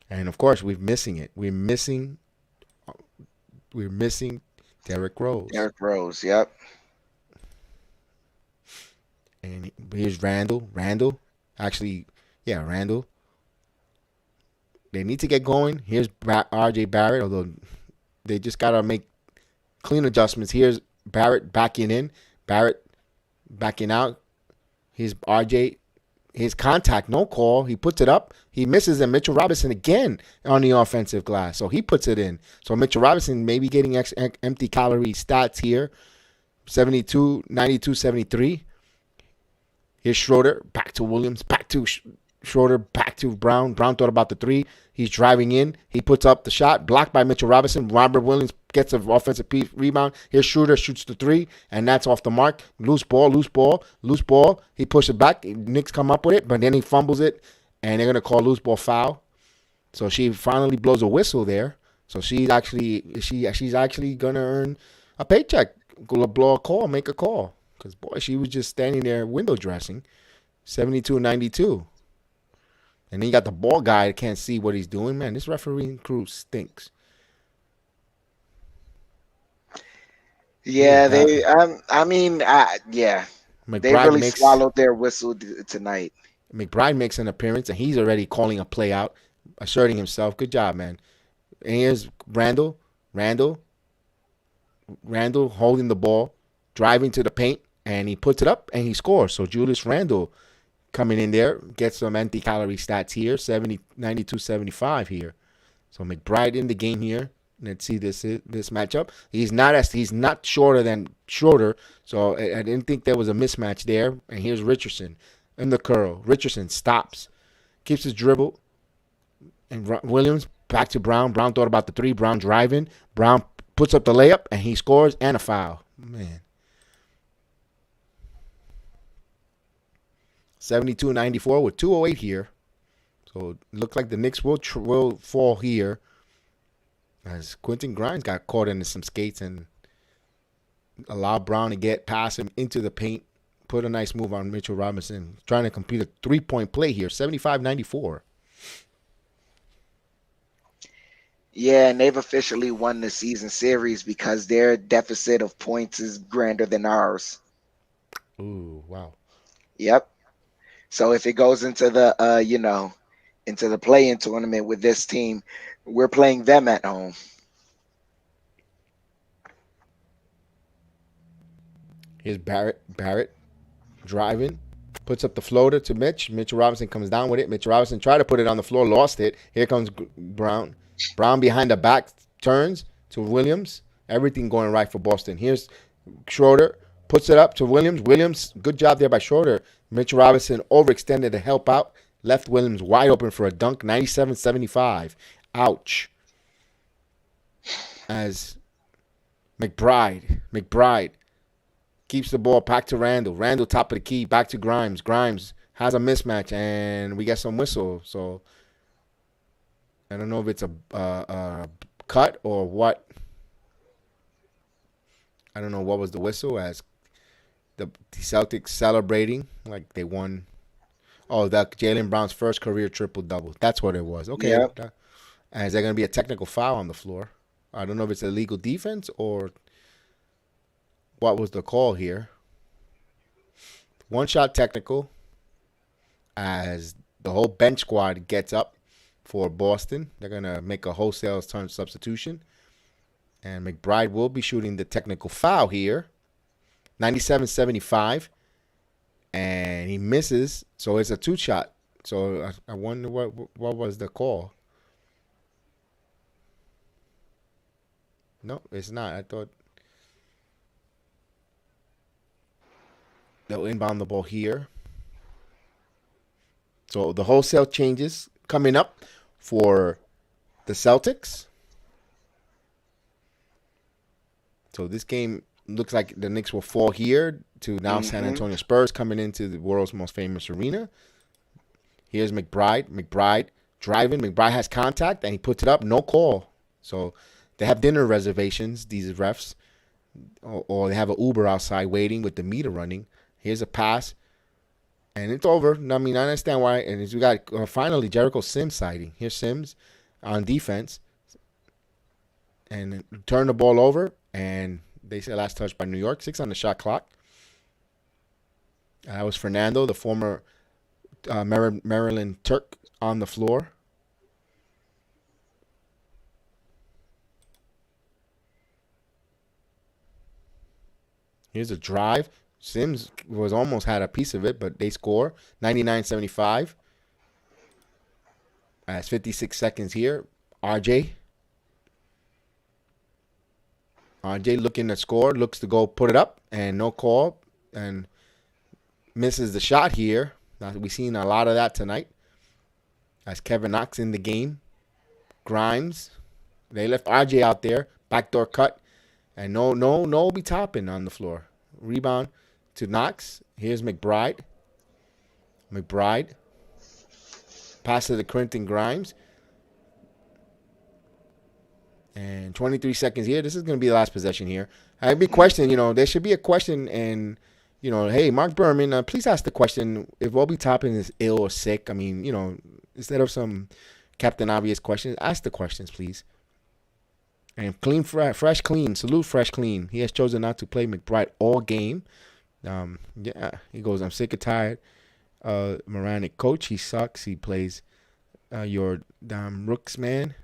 And, of course, we're missing it. We're missing Derrick Rose. Derrick Rose, yep. And here's Randall. Randall. They need to get going. Here's RJ Barrett, although they just got to make clean adjustments. Here's Barrett backing in. Barrett backing out. Here's RJ. His contact, no call. He puts it up. He misses, and Mitchell Robinson again on the offensive glass. So he puts it in. So Mitchell Robinson maybe getting empty calorie stats here. 72, 92, 73. Here's Schroeder, back to Williams, back to Schroeder, back to Brown. Brown thought about the three. He's driving in. He puts up the shot, blocked by Mitchell Robinson. Robert Williams gets an offensive rebound. Here's Schroeder, shoots the three, and that's off the mark. Loose ball. He pushes it back. Knicks come up with it, but then he fumbles it, and they're going to call loose ball foul. So she finally blows a whistle there. So she's actually going to earn a paycheck. Blow a call, make a call. Because, boy, she was just standing there window dressing. 72-92. And then you got the ball guy that can't see what he's doing. Man, this refereeing crew stinks. Yeah, they. They really swallowed their whistle tonight. McBride makes an appearance, and he's already calling a play out, asserting himself. Good job, man. And here's Randall holding the ball, driving to the paint, and he puts it up, and he scores. So Julius Randle coming in there, gets some anti-calorie stats here, 92-75 here. So McBride in the game here. Let's see this matchup. He's not shorter than Schroeder, so I didn't think there was a mismatch there. And here's Richardson in the curl. Richardson stops, keeps his dribble, and Williams back to Brown. Brown thought about the three. Brown driving. Brown puts up the layup, and he scores and a foul. Man. 72-94 with 2:08 here. So it looks like the Knicks will fall here as Quentin Grimes got caught into some skates and allowed Brown to get past him into the paint. put a nice move on Mitchell Robinson, trying to complete a 3-point play here, 75-94. Yeah, and they've officially won the season series because their deficit of points is grander than ours. Ooh, wow. Yep. So if it goes into the into the play-in tournament with this team, we're playing them at home. Here's Barrett driving, puts up the floater to Mitch. Mitchell Robinson comes down with it. Mitchell Robinson tried to put it on the floor, lost it. Here comes Brown. Brown behind the back turns to Williams. Everything going right for Boston. Here's Schroeder, puts it up to Williams. Williams, good job there by Schroeder. Mitchell Robinson overextended to help out. Left Williams wide open for a dunk, 97-75. Ouch. As McBride keeps the ball back to Randall. Randall top of the key, back to Grimes. Grimes has a mismatch, and we get some whistle. So I don't know if it's a cut or what. I don't know what was the whistle as the Celtics celebrating like they won. Oh, that Jaylen Brown's first career triple-double. That's what it was. Okay. Yep. And is there going to be a technical foul on the floor? I don't know if it's illegal defense or what was the call here. One-shot technical as the whole bench squad gets up for Boston. They're going to make a wholesale turn substitution. And McBride will be shooting the technical foul here. 97-75. And he misses, so it's a 2-shot. So I wonder what was the call. No, it's not. I thought they'll inbound the ball here. So the wholesale changes coming up for the Celtics. So this game looks like the Knicks will fall here to now San Antonio Spurs coming into the world's most famous arena. Here's McBride. McBride driving. McBride has contact, and he puts it up. No call. So they have dinner reservations, these refs, or they have an Uber outside waiting with the meter running. Here's a pass, and it's over. I mean, I understand why. And we got finally Jericho Sims sighting. Here's Sims on defense. And turn the ball over, and they say last touch by New York. 6 on the shot clock. That was Fernando, the former Maryland Turk, on the floor. Here's a drive. Sims was almost had a piece of it, but they score. 99-75. That's 56 seconds here. RJ looking to score, looks to go put it up, and no call, and misses the shot here. We've seen a lot of that tonight. As Kevin Knox in the game. Grimes, they left RJ out there, backdoor cut, and no be topping on the floor. Rebound to Knox. Here's McBride. Pass to the Quentin Grimes. And 23 seconds here. This is going to be the last possession here. I'd be questioning, there should be a question, and, hey, Mark Berman, please ask the question if Obi Toppin is ill or sick. I mean, instead of some Captain Obvious questions, ask the questions, please. And fresh clean. Salute fresh clean. He has chosen not to play McBride all game. He goes, I'm sick and tired. Moranic coach, he sucks. He plays your rooks, man.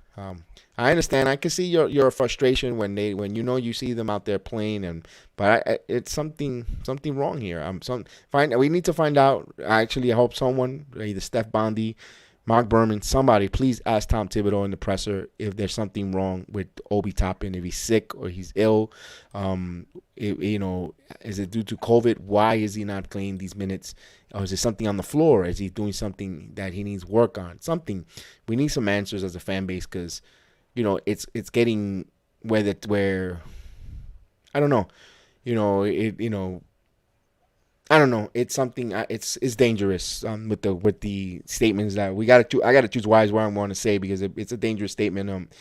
I understand. I can see your frustration when you see them out there playing, but it's something wrong here. We need to find out. I hope someone, either Steph Bondy, Mark Berman, somebody, please ask Tom Thibodeau in the presser if there's something wrong with Obi Toppin, if he's sick or he's ill. Is it due to COVID? Why is he not playing these minutes? Or is it something on the floor? Is he doing something that he needs work on? Something. We need some answers as a fan base because, it's getting where I don't know. I don't know. It's something. It's dangerous with the statements that we got to. I got to choose wise where I want to say because it's a dangerous statement.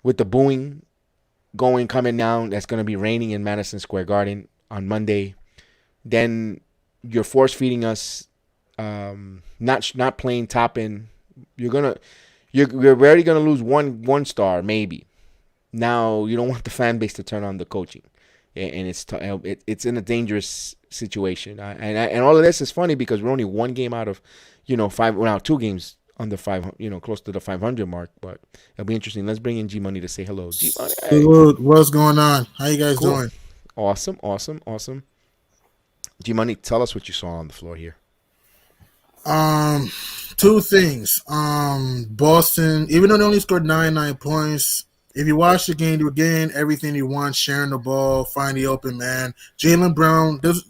With the booing coming down, that's going to be raining in Madison Square Garden on Monday. then you're force feeding us not playing top end. You're already gonna lose one star maybe. Now you don't want the fan base to turn on the coaching, and it's in a dangerous situation. And all of this is funny because we're only one game out of, two games under 500, close to the 500 mark. But it'll be interesting. Let's bring in G Money to say hello. G Money, hey. What's going on? How you guys doing? Awesome. G Money, tell us what you saw on the floor here. Two things. Boston, even though they only scored 99 points, if you watch the game, they were getting everything you want, sharing the ball, find the open man. Jaylen Brown, this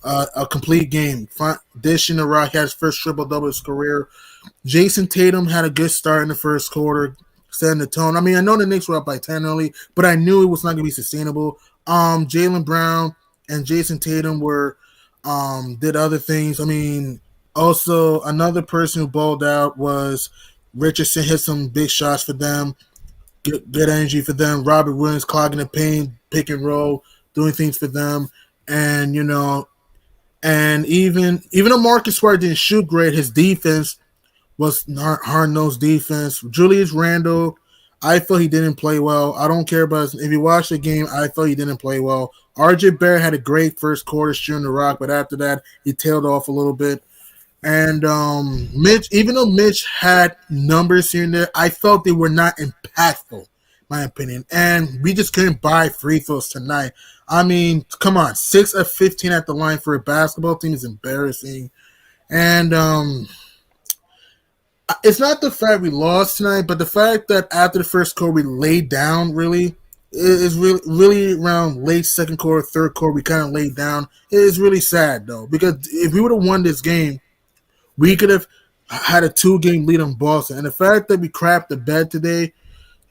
a complete game. Dishing the rock, had his first triple-double of his career. Jayson Tatum had a good start in the first quarter, setting the tone. I mean, I know the Knicks were up by 10 early, but I knew it was not going to be sustainable. Jaylen Brown and Jayson Tatum did other things. I mean, also another person who balled out was Richardson, hit some big shots for them. Good energy for them. Robert Williams clogging the paint, pick and roll, doing things for them. And, and even though Marcus Smart didn't shoot great, his defense was hard-nosed defense. Julius Randle, I thought he didn't play well. I don't care about if you watch the game, I thought he didn't play well. RJ Barrett had a great first quarter shooting the rock, but after that, he tailed off a little bit. And Mitch, even though Mitch had numbers here and there, I felt they were not impactful, my opinion. And we just couldn't buy free throws tonight. I mean, come on, 6 of 15 at the line for a basketball team is embarrassing. And it's not the fact we lost tonight, but the fact that after the first quarter we laid down really is really around late second quarter, third quarter we kind of laid down. It is really sad, though, because if we would have won this game, we could have had a 2-game lead on Boston. And the fact that we crapped the bed today,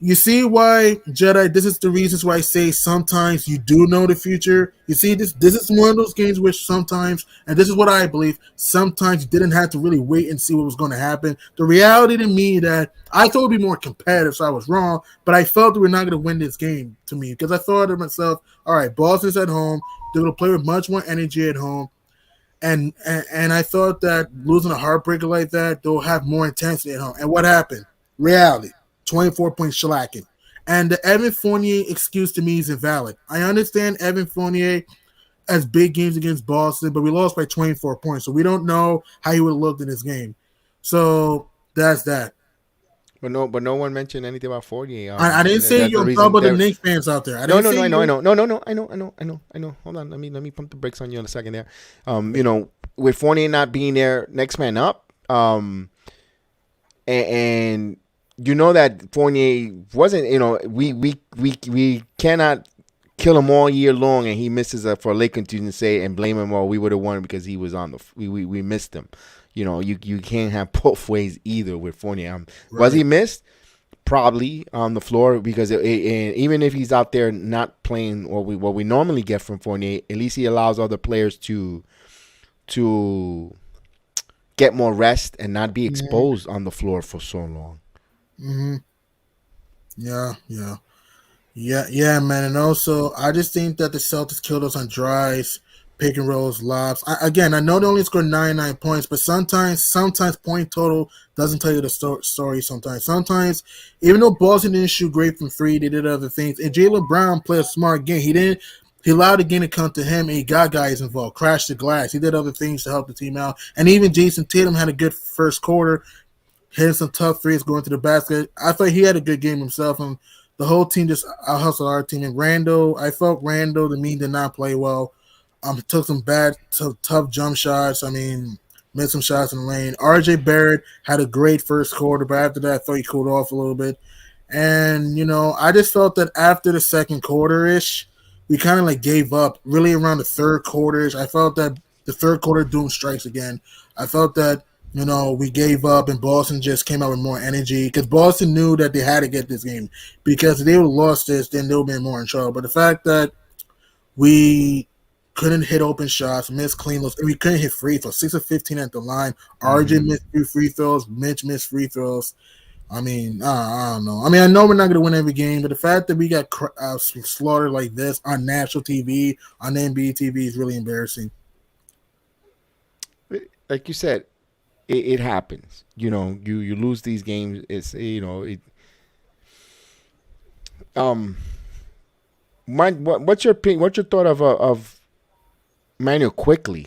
you see why, Jedi, this is the reasons why I say sometimes you do know the future. You see, this is one of those games which sometimes, and this is what I believe, sometimes you didn't have to really wait and see what was going to happen. The reality to me that I thought it would be more competitive, so I was wrong, but I felt that we're not going to win this game to me because I thought to myself, all right, Boston's at home. They're going to play with much more energy at home. And I thought that losing a heartbreaker like that, they'll have more intensity at home. And what happened? Reality, 24-point shellacking. And the Evan Fournier excuse to me is invalid. I understand Evan Fournier has big games against Boston, but we lost by 24 points. So we don't know how he would have looked in this game. So that's that. But no one mentioned anything about Fournier. I didn't say you're talking about the Knicks fans out there. I know. I know. Hold on, let me pump the brakes on you in a second there. With Fournier not being there, next man up. And you know that Fournier wasn't. We cannot kill him all year long, and he misses for a late contusion, say and blame him. Well, we would have won because he was on we missed him. You can't have both ways either with Fournier. Right. Was he missed? Probably on the floor because even if he's out there not playing what we normally get from Fournier, at least he allows other players to get more rest and not be exposed on the floor for so long. Mm-hmm. Yeah, man. And also, I just think that the Celtics killed us on drives, pick and rolls, lobs. I know they only scored 99 points, but sometimes point total doesn't tell you the story sometimes, even though Boston didn't shoot great from three, they did other things. And Jaylen Brown played a smart game. He allowed the game to come to him, and he got guys involved, crashed the glass. He did other things to help the team out. And even Jayson Tatum had a good first quarter, hitting some tough threes, going to the basket. I thought he had a good game himself, and the whole team just out-hustled our team. And I felt Randle, to me, did not play well. Took some bad, tough jump shots. I mean, missed some shots in the lane. RJ Barrett had a great first quarter, but after that, I thought he cooled off a little bit. And, I just felt that after the second quarter-ish, we kind of gave up really around the third quarter-ish. I felt that the third quarter doom strikes again. I felt that, we gave up and Boston just came out with more energy because Boston knew that they had to get this game because if they would have lost this, then they would have been more in trouble. But the fact that we couldn't hit open shots, missed clean looks, and we couldn't hit free throws. 6 of 15 at the line. RJ missed 2 free throws. Mitch missed free throws. I mean, I don't know. I mean, I know we're not going to win every game, but the fact that we got slaughtered like this on national TV, on NBA TV is really embarrassing. like you said, it happens. You know, you lose these games. It's um. What's your opinion? What's your thought of Manuel quickly?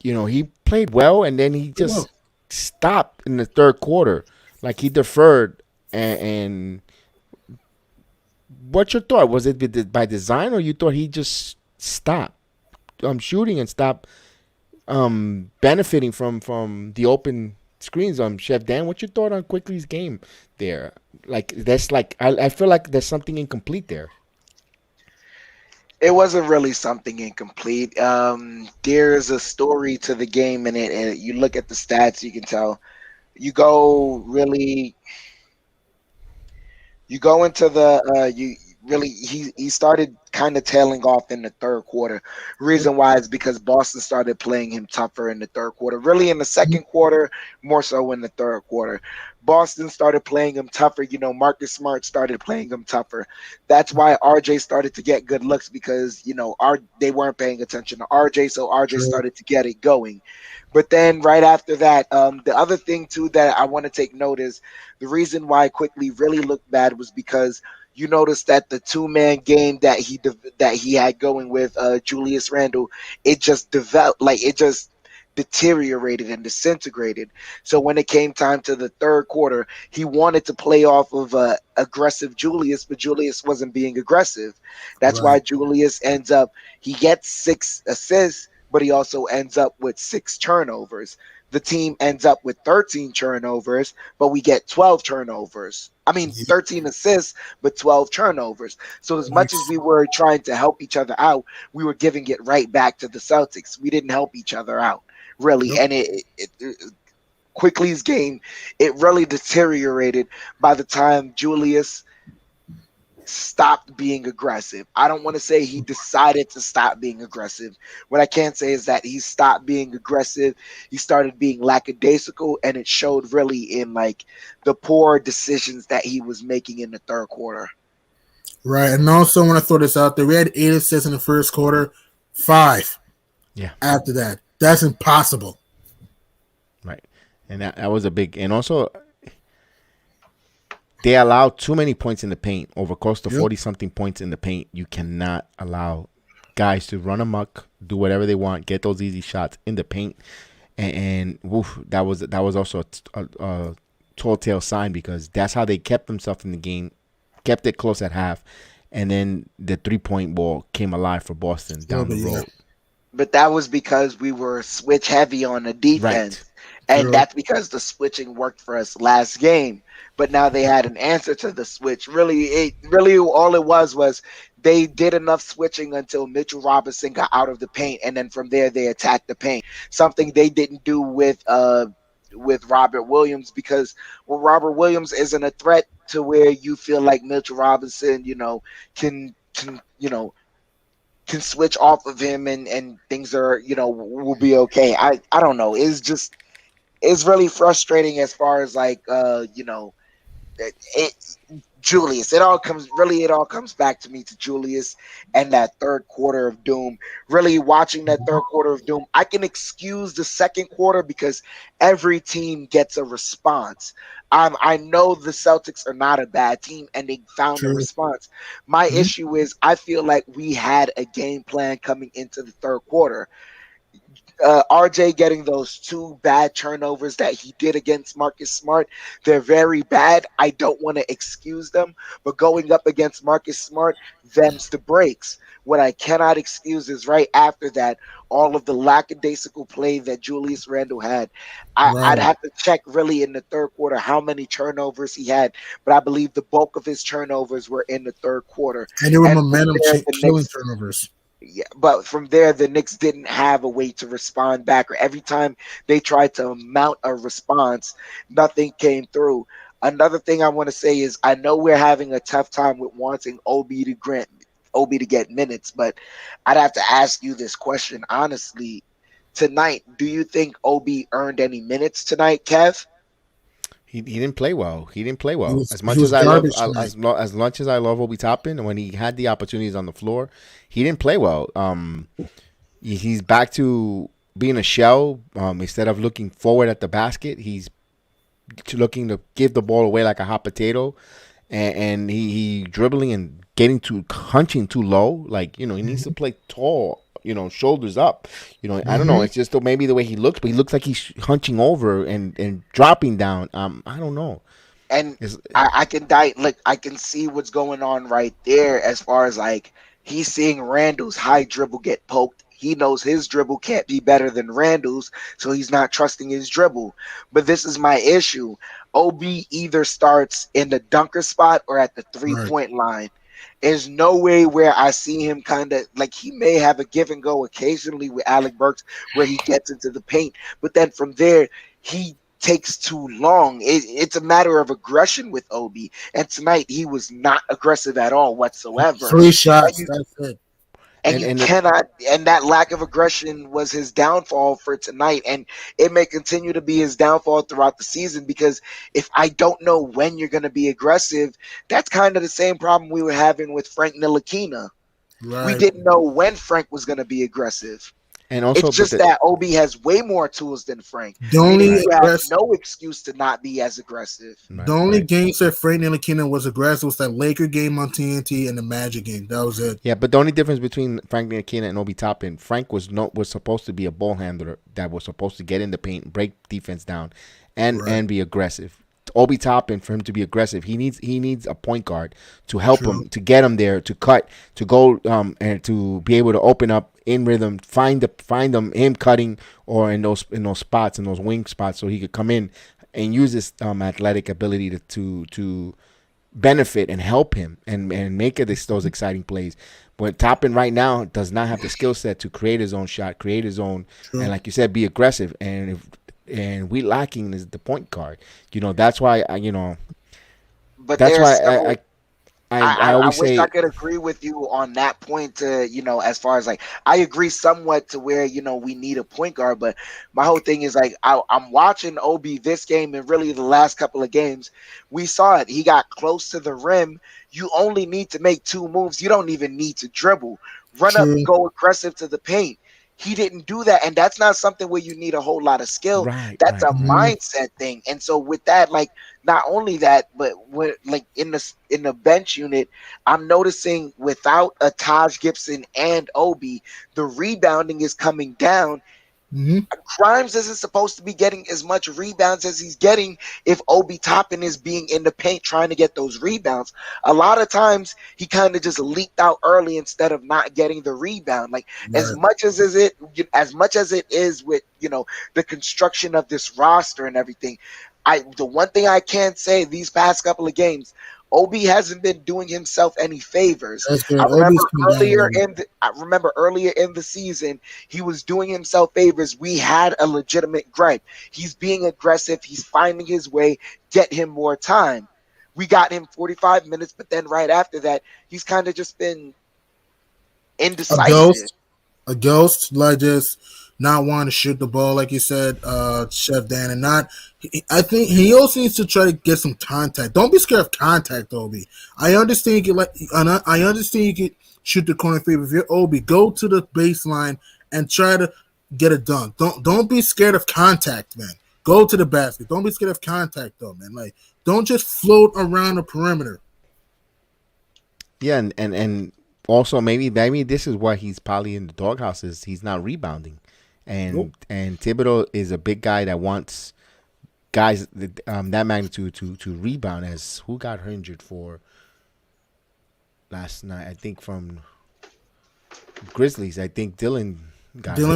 You know, he played well, and then he just stopped in the third quarter, like he deferred. And what's your thought? Was it by design, or you thought he just stopped shooting and stopped benefiting from the open screens? Chef Dan, what's your thought on Quickly's game there? Like that's like I feel like there's something incomplete there. It wasn't really something incomplete. There's a story to the game in it, and you look at the stats, you can tell. You go really, you go into you really he started kind of tailing off in the third quarter. Reason why is because Boston started playing him tougher in the third quarter. Really in the second quarter, more so in the third quarter. Boston started playing him tougher. You know, Marcus Smart started playing him tougher. That's why RJ started to get good looks because, you know, they weren't paying attention to RJ, so RJ started to get it going. But then right after that, the other thing too that I want to take note is the reason why Quickly really looked bad was because you notice that the two-man game that he had going with Julius Randle, it just developed, like it just deteriorated and disintegrated. So when it came time to the third quarter, he wanted to play off of aggressive Julius, but Julius wasn't being aggressive. That's why Julius he gets 6 assists, but he also ends up with 6 turnovers. The team ends up with 13 turnovers, but we get 12 turnovers. I mean, 13 assists, but 12 turnovers. So as much as we were trying to help each other out, we were giving it right back to the Celtics. We didn't help each other out, really. And it Quickly's game, it really deteriorated by the time Julius stopped being aggressive. I don't want to say he decided to stop being aggressive. What I can say is that he stopped being aggressive. He started being lackadaisical, and it showed really in like the poor decisions that he was making in the third quarter. Right, and also want to throw this out there. We had 8 assists in the first quarter, 5. Yeah. After that, that's impossible. Right, and that was a big. And also, they allowed too many points in the paint, over close to 40-something points in the paint. You cannot allow guys to run amok, do whatever they want, get those easy shots in the paint, and woof, that was also a telltale sign because that's how they kept themselves in the game, kept it close at half, and then the 3-point ball came alive for Boston down the road. But that was because we were switch heavy on the defense. Right. And that's because the switching worked for us last game. But now they had an answer to the switch. Really all it was they did enough switching until Mitchell Robinson got out of the paint, and then from there they attacked the paint. Something they didn't do with Robert Williams, because Robert Williams isn't a threat to where you feel like Mitchell Robinson, can switch off of him and things are, will be okay. I don't know. It's really frustrating as far as like, Julius. It all comes back to me to Julius and that third quarter of doom. Really watching that third quarter of doom, I can excuse the second quarter because every team gets a response. I know the Celtics are not a bad team and they found a response. My issue is I feel like we had a game plan coming into the third quarter. RJ getting those 2 bad turnovers that he did against Marcus Smart, they're very bad. I don't want to excuse them, but going up against Marcus Smart, them's the breaks. What I cannot excuse is right after that, all of the lackadaisical play that Julius Randle had. I'd have to check really in the third quarter how many turnovers he had, but I believe the bulk of his turnovers were in the third quarter. And they were momentum killing turnovers. Yeah, but from there, the Knicks didn't have a way to respond back. Or every time they tried to mount a response, nothing came through. Another thing I want to say is I know we're having a tough time with wanting OB to get minutes, but I'd have to ask you this question honestly. Tonight, do you think OB earned any minutes tonight, Kev? He didn't play well. As much as I love Obi Toppin, and when he had the opportunities on the floor, he didn't play well. He's back to being a shell. Instead of looking forward at the basket, he's looking to give the ball away like a hot potato, and he dribbling and getting to hunching too low. Like, he needs to play tall. Shoulders up. I don't know. It's just maybe the way he looks, but he looks like he's hunching over and dropping down. I don't know. And I can I can see what's going on right there as far as like he's seeing Randall's high dribble get poked. He knows his dribble can't be better than Randall's, so he's not trusting his dribble. But this is my issue. OB either starts in the dunker spot or at the 3-point line. There's no way where I see him kind of like he may have a give and go occasionally with Alec Burks where he gets into the paint, but then from there he takes too long. It's a matter of aggression with Obi, and tonight he was not aggressive at all whatsoever. 3 shots, that's it. And cannot, and that lack of aggression was his downfall for tonight, and it may continue to be his downfall throughout the season, because if I don't know when you're going to be aggressive, that's kind of the same problem we were having with Frank Ntilikina. Right. We didn't know when Frank was going to be aggressive. And also, it's just that Obi has way more tools than Frank. The only have no excuse to not be as aggressive. The only games that Frank Ntilikina was aggressive was that Laker game on TNT and the Magic game. That was it. Yeah, but the only difference between Frank Ntilikina and Obi Toppin, Frank was supposed to be a ball handler that was supposed to get in the paint, break defense down, and be aggressive. Obi Toppin, for him to be aggressive, he needs a point guard to help him, to get him there, to cut, to go, and to be able to open up in rhythm, find him cutting or in those spots, in those wing spots, so he could come in and use his athletic ability to benefit and help him and make those exciting plays. But Toppin right now does not have the skill set to create his own shot, create his own, and like you said, be aggressive. And we lacking is the point guard. That's why I always wish say I could agree with you on that point. As far as like, I agree somewhat to where we need a point guard, but my whole thing is like I'm watching Obi this game and really the last couple of games. We saw it. He got close to the rim. You only need to make 2 moves. You don't even need to dribble. Run up and go aggressive to the paint. He didn't do that, and that's not something where you need a whole lot of skill. That's a mindset thing. And so with that, like, not only that, but when, like, in the bench unit, I'm noticing without a Taj Gibson and Obi, the rebounding is coming down. Grimes isn't supposed to be getting as much rebounds as he's getting if Obi Toppin is being in the paint trying to get those rebounds. A lot of times he kind of just leaked out early instead of not getting the rebound. Like as much as it is with the construction of this roster and everything, the one thing I can say these past couple of games, Obi hasn't been doing himself any favors. I remember earlier in the season, he was doing himself favors. We had a legitimate gripe. He's being aggressive. He's finding his way. Get him more time. We got him 45 minutes, but then right after that, he's kind of just been indecisive. A ghost, like just not wanting to shoot the ball, like you said, Chef Dan, and not. I think he also needs to try to get some contact. Don't be scared of contact, Obi. I understand you can shoot the corner three, but if you're Obi, go to the baseline and try to get a dunk. Don't be scared of contact, man. Go to the basket. Don't be scared of contact, though, man. Like, don't just float around the perimeter. Yeah, and also maybe this is why he's probably in the doghouse, is he's not rebounding. And Thibodeau is a big guy that wants guys that magnitude to rebound. As who got injured for last night? I think from Grizzlies. I think Dylan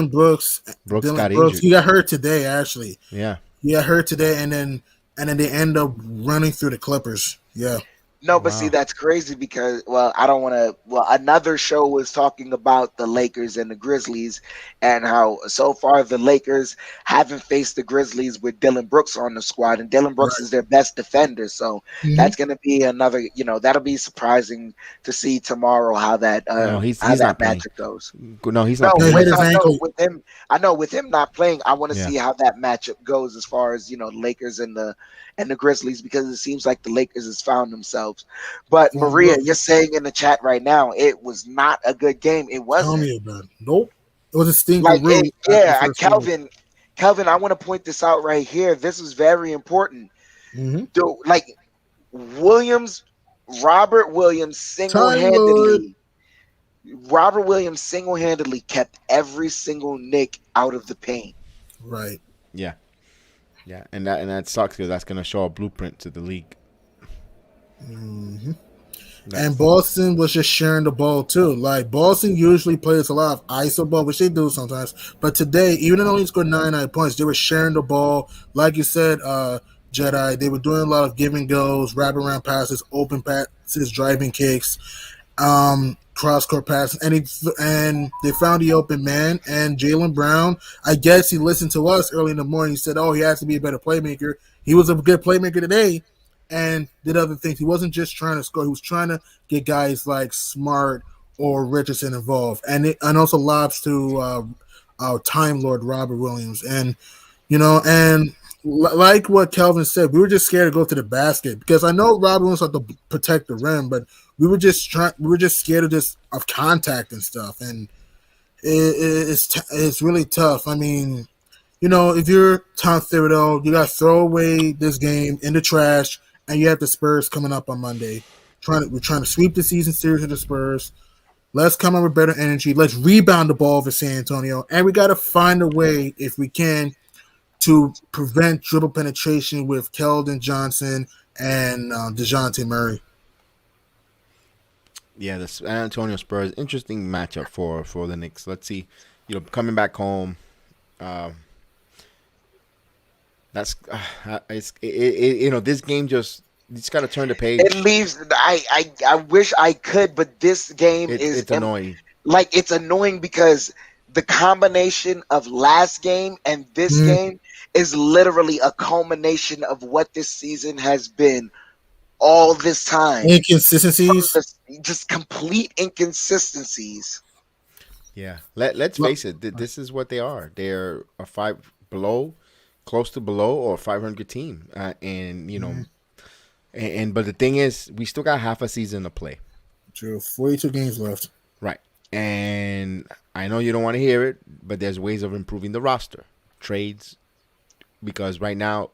Brooks. Got injured. He got hurt today, actually. Yeah, he got hurt today, and then they end up running through the Clippers. Yeah. No, but see, that's crazy because, I don't want to. Well, another show was talking about the Lakers and the Grizzlies and how so far the Lakers haven't faced the Grizzlies with Dylan Brooks on the squad, and Dylan Brooks is their best defender. So that's going to be another, that'll be surprising to see tomorrow how that matchup goes. No, he's not playing. With him not playing, I want to see how that matchup goes as far as, Lakers and the Grizzlies, because it seems like the Lakers has found themselves. But Maria, you're saying in the chat right now, it was not a good game. It wasn't. Tell me about it. Nope. It was a Like, stinking route after the yeah, first game. Kelvin, I want to point this out right here. This is very important. Mm-hmm. Like Williams, Robert Williams Time Lord. single-handedly kept every single Knick out of the paint. Right. Yeah, yeah, and that sucks because that's gonna show a blueprint to the league. Mm-hmm. That's, And Boston was just sharing the ball too. Like Boston usually plays a lot of iso ball, which they do sometimes. But today, even though they only scored 99 points, they were sharing the ball. Like you said, Jedi, they were doing a lot of give and goes, wraparound passes, open passes, driving kicks, cross court passes, and they found the open man. And Jaylen Brown, I guess he listened to us early in the morning. He said, "Oh, he has to be a better playmaker." He was a good playmaker today. And did other things. He wasn't just trying to score. He was trying to get guys like Smart or Richardson involved, and also lobs to our Time Lord Robert Williams. And like what Kelvin said, we were just scared to go to the basket because I know Robert Williams had to protect the rim, but we were just scared of contact and stuff, and it's really tough. I mean, if you're Tom Thibodeau, you got to throw away this game in the trash. And you have the Spurs coming up on Monday. We're trying to sweep the season series of the Spurs. Let's come up with better energy. Let's rebound the ball for San Antonio. And we got to find a way, if we can, to prevent dribble penetration with Keldon Johnson and DeJounte Murray. yeah, the San Antonio Spurs, interesting matchup for the Knicks. Let's see, coming back home. That's this game just got to turn the page. It leaves. I wish I could, but this game it's annoying. Like it's annoying because the combination of last game and this game is literally a culmination of what this season has been all this time. Inconsistencies, just complete inconsistencies. Yeah, let's face it. This is what they are. They're a close to below or a 500 team, and but the thing is, we still got half a season to play. True, 42 games left. Right, and I know you don't want to hear it, but there's ways of improving the roster, trades, because right now,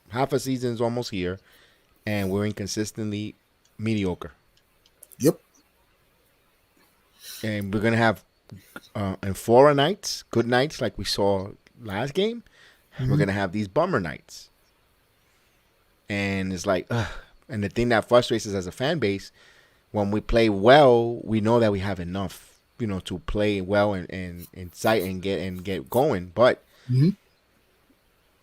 half a season is almost here, and we're inconsistently mediocre. Yep. And we're gonna have and 4 nights, good nights like we saw last game. We're gonna have these bummer nights, and it's like, and the thing that frustrates us as a fan base, when we play well, we know that we have enough, to play well and incite and get going. But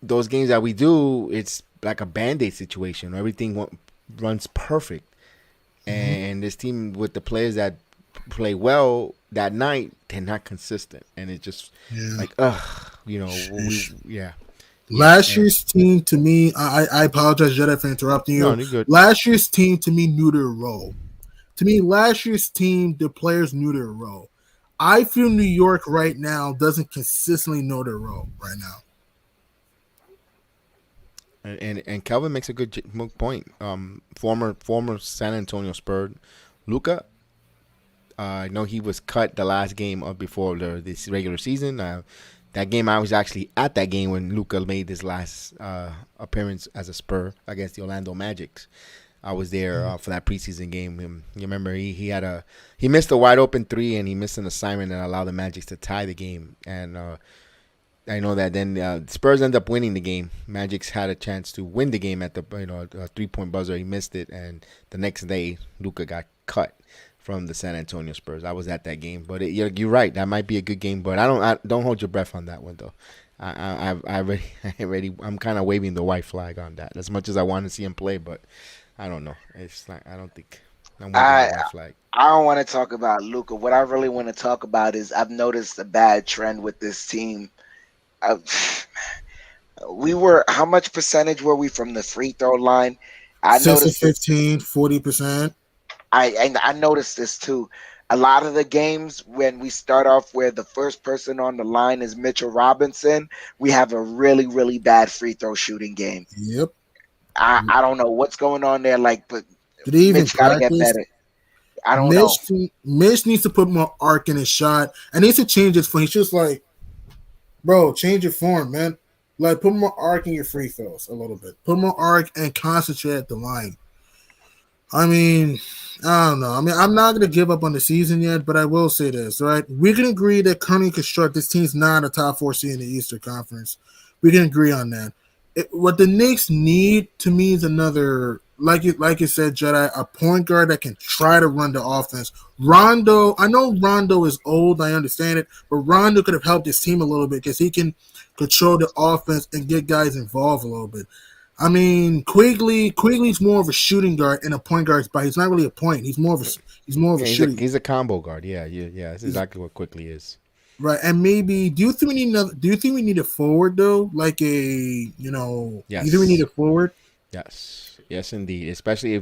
those games that we do, it's like a Band-Aid situation. Everything runs perfect, and this team with the players that play well that night, they're not consistent, and it just Last year's team, to me, I apologize, Jedi, for interrupting you. No, you're good. Last year's team, to me, knew their role. To me, last year's team, the players knew their role. I feel New York right now doesn't consistently know their role right now. And Kelvin makes a good point. Former San Antonio Spurs, Luka. I know he was cut the last game before this regular season. That game, I was actually at that game when Luka made his last appearance as a Spur against the Orlando Magic. I was there for that preseason game. You remember he missed a wide open 3 and he missed an assignment that allowed the Magic to tie the game. And I know that then Spurs ended up winning the game. Magic's had a chance to win the game at the 3-point buzzer. He missed it, and the next day Luka got cut from the San Antonio Spurs. I was at that game, but you're right. That might be a good game, but I don't hold your breath on that one though. I'm kind of waving the white flag on that. As much as I want to see him play, but I don't know. It's like I don't think I'm waving the white flag. I don't want to talk about Luka. What I really want to talk about is I've noticed a bad trend with this team. How much percentage were we from the free throw line? I 6 noticed 15, 40%. I noticed this too. A lot of the games when we start off where the first person on the line is Mitchell Robinson, we have a really, really bad free throw shooting game. Yep. I don't know what's going on there. Like, but Did he even Mitch gotta get practice? better. I don't know. Mitch needs to put more arc in his shot and needs to change his form. He's just like, bro, change your form, man. Like, put more arc in your free throws a little bit. Put more arc and concentrate at the line. I mean, I don't know. I mean, I'm not going to give up on the season yet, but I will say this, right? We can agree that currently construct this team's not a top 4 seed in the Eastern Conference. We can agree on that. What the Knicks need to me is another, like you said, Jedi, a point guard that can try to run the offense. Rondo, I know Rondo is old, I understand it, but Rondo could have helped his team a little bit because he can control the offense and get guys involved a little bit. I mean, Quigley's more of a shooting guard and a point guard spot. He's not really a point. He's more of a shooting. He's a combo guard. Yeah. That's exactly what Quigley is. Right, and maybe do you think we need a forward though? Like a Yes. You think we need a forward? Yes, indeed. Especially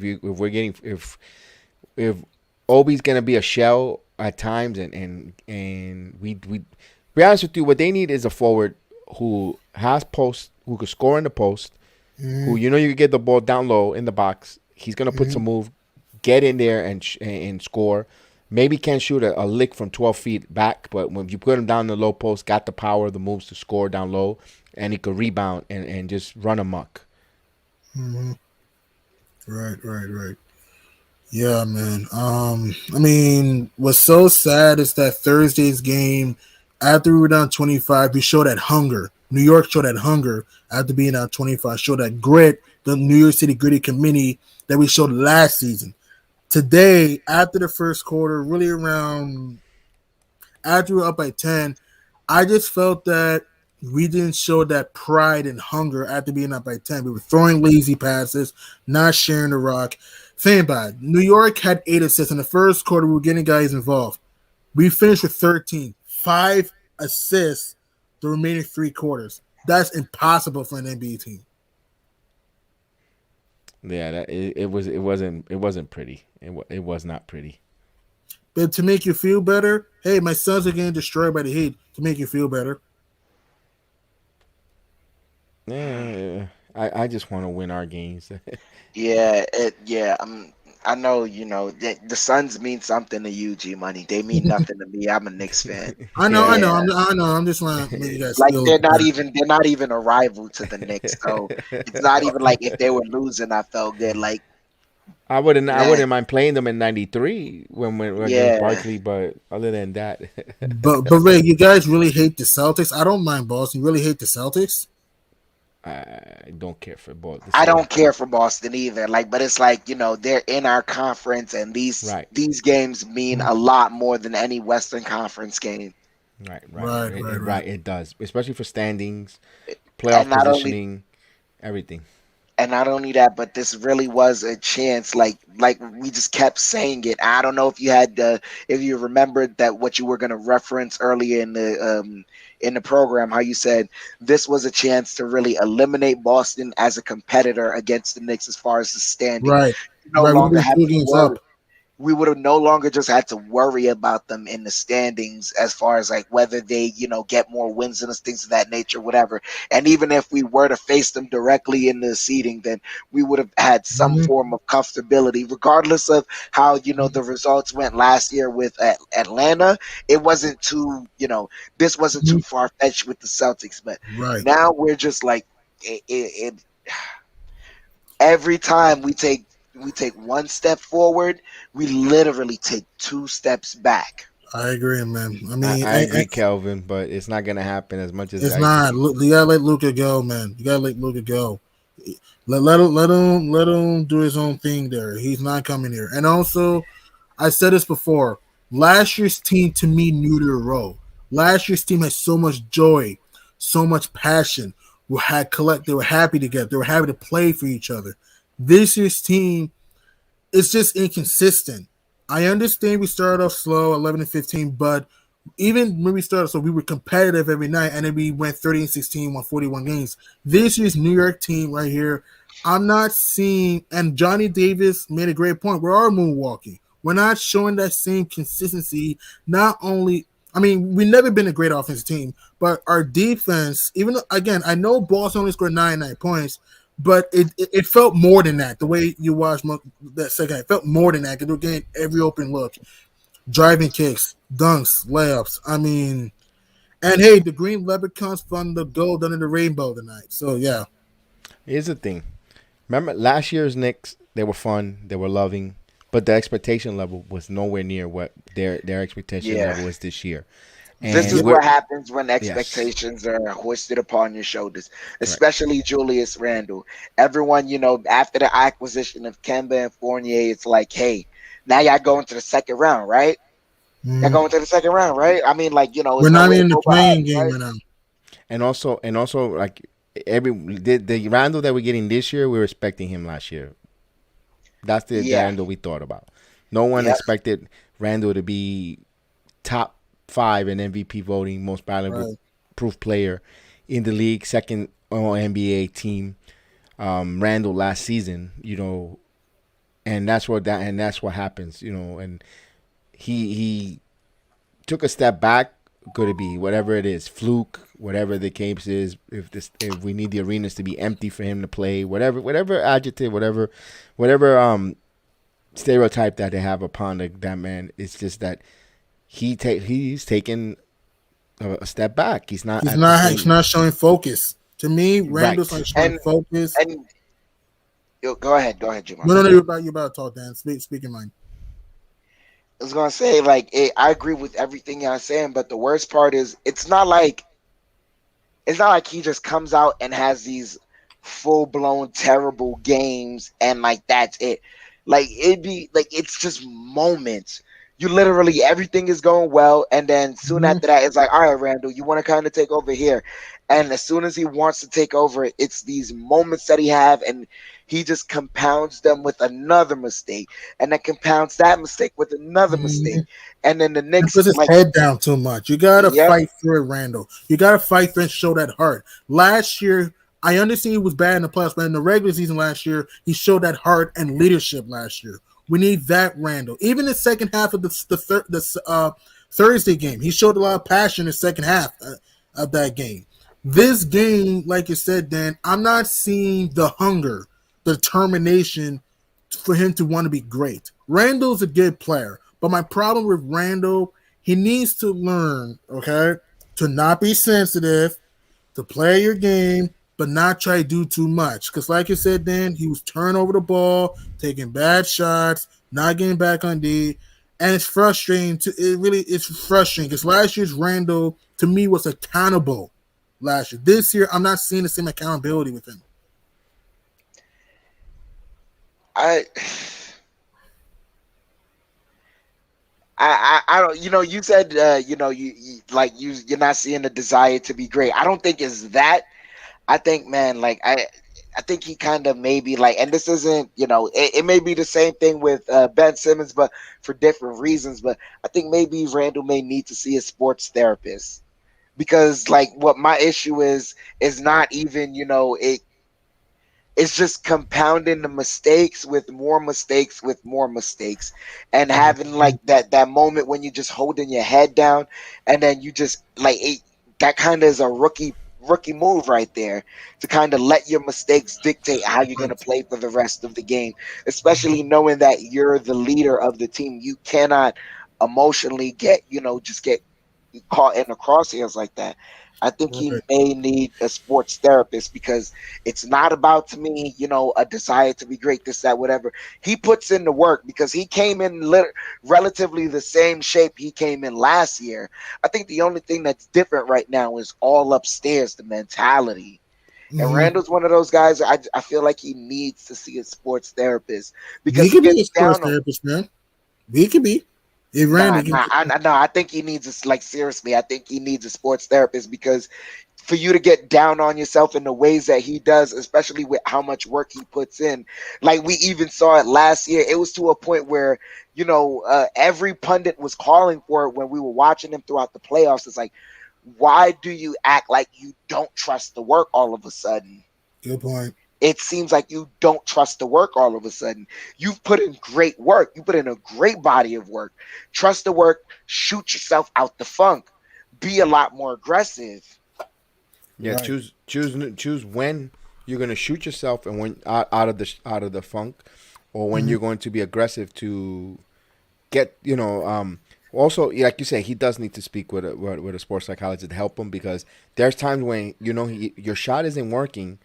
if Obi's gonna be a shell at times, and we be honest with you, what they need is a forward who has post, who can score in the post, who you can get the ball down low in the box. He's gonna put some move, get in there and score. Maybe can't shoot a lick from 12 feet back, but when you put him down the low post, got the power, the moves to score down low, and he could rebound and just run amok. Mm-hmm. Right. Yeah, man. I mean, what's so sad is that Thursday's game, after we were down 25, we showed that hunger. New York showed that hunger after being down 25, showed that grit, the New York City gritty committee that we showed last season. Today, after the first quarter, really around after we were up by 10, I just felt that we didn't show that pride and hunger after being up by 10. We were throwing lazy passes, not sharing the rock. Think about it. New York had 8 assists. In the first quarter, we were getting guys involved. We finished with 13. 5 assists the remaining 3 quarters. That's impossible for an NBA team. Yeah, it wasn't pretty. It was not pretty. But to make you feel better, hey, my Suns are getting destroyed by the Heat. To make you feel better. Yeah, I just want to win our games. I know, the Suns mean something to you, G Money. They mean nothing to me. I'm a Knicks fan. I know. I'm just want to make you guys like feel they're not better. even a rival to the Knicks. So it's not even like if they were losing, I felt good. Like I wouldn't mind playing them in '93 when against Barkley, but other than that, But Ray, you guys really hate the Celtics. I don't mind Boston. You really hate the Celtics? I don't care for Boston. I don't care for Boston either. Like, but it's like they're in our conference, and these games mean a lot more than any Western Conference game. Right. It does, especially for standings, playoff positioning, everything. And not only that, but this really was a chance. Like we just kept saying it. I don't know if you remembered that what you were going to reference earlier in the program, how you said this was a chance to really eliminate Boston as a competitor against the Knicks as far as the standing. Right. No longer have to worry. We would have no longer just had to worry about them in the standings as far as like whether they, get more wins and things of that nature, whatever. And even if we were to face them directly in the seeding, then we would have had some form of comfortability, regardless of how, the results went last year with Atlanta. It wasn't too, this wasn't too far-fetched with the Celtics. But now we're just like, every time we take one step forward, we literally take 2 steps back. I agree, man. I mean, I agree, Kelvin, but it's not gonna happen as much as it's not. You gotta let Luka go, man. You gotta let Luka go. Let him do his own thing there. He's not coming here. And also, I said this before. Last year's team to me knew their role. Last year's team had so much joy, so much passion. They were happy together. They were happy to play for each other. This year's team is just inconsistent. I understand we started off slow, 11-15, but even when we started, so we were competitive every night, and then we went 30-16, won 41 games. This year's New York team right here, I'm not seeing, and Johnny Davis made a great point. We are moonwalking. We're not showing that same consistency. Not only, we've never been a great offensive team, but our defense, even though, again, I know Boston only scored 99 points, but it felt more than that. The way you watched that second, it felt more than that because they were getting every open look, driving kicks, dunks, layups. I mean, and hey, the green leprechauns found the gold under the rainbow tonight. So yeah, Here's the thing. Remember last year's Knicks? They were fun. They were loving. But the expectation level was nowhere near what their expectation Yeah. level is this year. This And is what happens when yes, expectations are hoisted upon your shoulders, correct. especially Julius Randle. Everyone, after the acquisition of Kemba and Fournier, it's like, hey, now y'all going to the second round, right? Y'all mm. going to the second round, right? I mean, like, We're it's no not way to even in the go but up, playing game right? right now. And also like the Randall that we're getting this year, we were expecting him last year. That's the Yeah. Randall we thought about. No one Yep. expected Randall to be top 5 in MVP voting, most valuable Right. proof player in the league, second on NBA team. Randall last season, and that's what happens, and he took a step back. Could it be whatever it is, fluke, whatever the case is? If we need the arenas to be empty for him to play, whatever adjective, whatever stereotype that they have upon that man, it's just that he's taken a step back. He's not He's at the not. He's same not showing focus. To me, Randall's right. not showing And focus. and go ahead, Jim. No, you about to talk, Dan. Speak your mind. I was gonna say, like, I agree with everything y'all saying, but the worst part is it's not like he just comes out and has these full blown terrible games and like that's it. Like it'd be like it's just moments. You literally everything is going well, and then soon Mhm. after that, it's like, all right, Randall, you want to kind of take over here, and as soon as he wants to take over, it's these moments that he have, and he just compounds them with another mistake, and then compounds that mistake with another mistake, Mhm. and then the He Knicks puts his like, head down too much. You gotta yep, fight through it, Randall. You gotta fight through and show that heart. Last year, I understand he was bad in the playoffs, but in the regular season last year, he showed that heart and leadership last year. We need that Randall. Even the second half of the Thursday game, he showed a lot of passion in the second half of that game. This game, like you said, Dan, I'm not seeing the hunger, the determination for him to want to be great. Randall's a good player, but my problem with Randall, he needs to learn, okay, to not be sensitive, to play your game, but not try to do too much. Because, like you said, Dan, he was turning over the ball, taking bad shots, not getting back on D, and it's frustrating. It's frustrating because last year's Randall to me was accountable. Last year, this year, I'm not seeing the same accountability with him. I. I don't, you said, you like you're not seeing the desire to be great. I don't think it's that. I think, man, like I think he kind of maybe like, and this isn't, it may be the same thing with Ben Simmons, but for different reasons. But I think maybe Randall may need to see a sports therapist because, like, what my issue is not even, it's just compounding the mistakes with more mistakes with more mistakes, and having like that moment when you're just holding your head down, and then you just like that kind of is a rookie move right there, to kind of let your mistakes dictate how you're going to play for the rest of the game, especially knowing that you're the leader of the team. You cannot emotionally just get caught in the crosshairs like that. I think he Right. may need a sports therapist because it's not about, to me, a desire to be great, this, that, whatever. He puts in the work because he came in relatively the same shape he came in last year. I think the only thing that's different right now is all upstairs, the mentality. And Mm-hmm. Randall's one of those guys. I feel like he needs to see a sports therapist We because he could be gets a sports down on. therapist, man. We could be. If Nah, Randy nah, I think he needs seriously. I think he needs a sports therapist because for you to get down on yourself in the ways that he does, especially with how much work he puts in, like we even saw it last year. It was to a point where every pundit was calling for it when we were watching him throughout the playoffs. It's like, why do you act like you don't trust the work all of a sudden? good point. It seems like you don't trust the work all of a sudden. You've put in great work. You put in a great body of work. Trust the work. Shoot yourself out the funk. Be a lot more aggressive. Yeah, Right. choose when you're gonna shoot yourself, and when out of the funk, or when you're going to be aggressive to get Also, like you say, he does need to speak with a sports psychologist to help him, because there's times when your shot isn't working,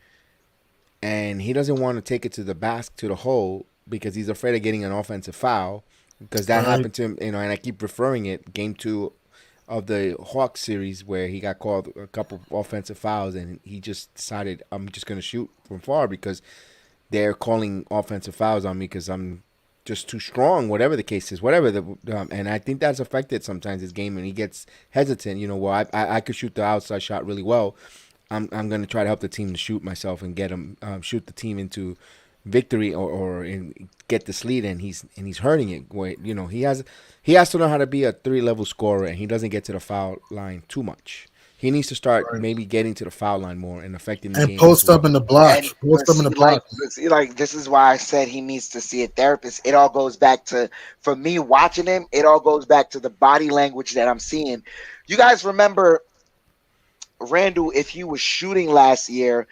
and he doesn't want to take it to the hole, because he's afraid of getting an offensive foul, because that Right. happened to him. And I keep referring it, game 2 of the Hawks series, where he got called a couple offensive fouls, and he just decided, I'm just going to shoot from far because they're calling offensive fouls on me because I'm just too strong, whatever the case is, and I think that's affected sometimes his game, and he gets hesitant. Well, I could shoot the outside shot really well. I'm going to try to help the team to shoot myself and get him shoot the team into victory, or get this lead, and he's hurting it. He has to know how to be a 3-level scorer, and he doesn't get to the foul line too much. He needs to start maybe getting to the foul line more and affecting the And game. post up in the block. And Post up in the block. like this is why I said he needs to see a therapist. It all goes back to, for me watching him, it all goes back to the body language that I'm seeing. You guys remember Randall, if he was shooting last year,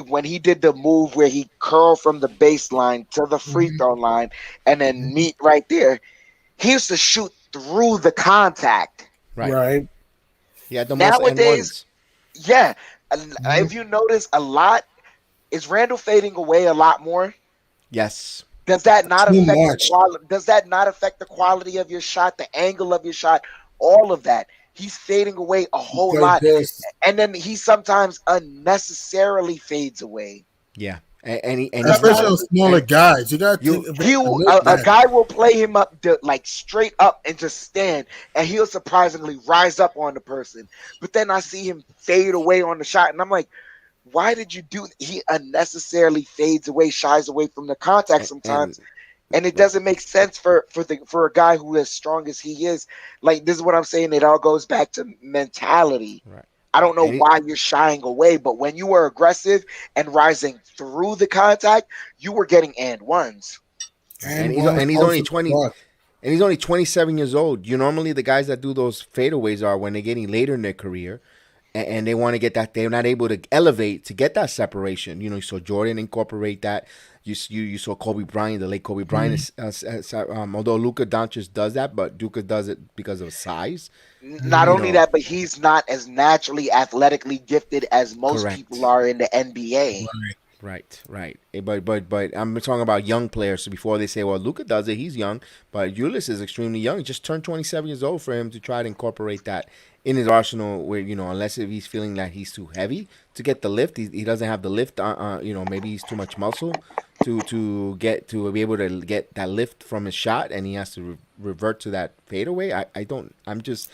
when he did the move where he curled from the baseline to the free throw line and then meet right there, he used to shoot through the contact. Right. Yeah, the most Nowadays, yeah. If you notice, a lot is Randall fading away a lot more. Yes. Does that not Too affect much. the quality? Does that not affect the quality of your shot, the angle of your shot, all of that? He's fading away a whole lot, and then he sometimes unnecessarily fades away. Yeah, and he's Especially on smaller guys. You got a guy will play him up like straight up and just stand, and he'll surprisingly rise up on the person. But then I see him fade away on the shot, and I'm like, why did you do? He unnecessarily fades away, shies away from the contact sometimes, and it doesn't make sense for a guy who is strong as he is. Like, this is what I'm saying. It all goes back to mentality. Right. I don't know why you're shying away, but when you were aggressive and rising through the contact, you were getting and ones. And he's only 20, and he's only 27 years old. Normally the guys that do those fadeaways are when they're getting later in their career, and they want to get that. They're not able to elevate to get that separation. You saw Jordan incorporate that. You saw Kobe Bryant, the late Kobe Bryant. Although Luka Doncic does that, but Luka does it because of size. Not only that, but he's not as naturally athletically gifted as most people are in the NBA. Right. But I'm talking about young players. So before they say, well, Luka does it, he's young, but Ulyss is extremely young. He just turned 27 years old for him to try to incorporate that in his arsenal. Where unless if he's feeling that he's too heavy to get the lift, he doesn't have the lift. Maybe he's too much muscle to be able to get that lift from his shot, and he has to revert to that fadeaway. I'm just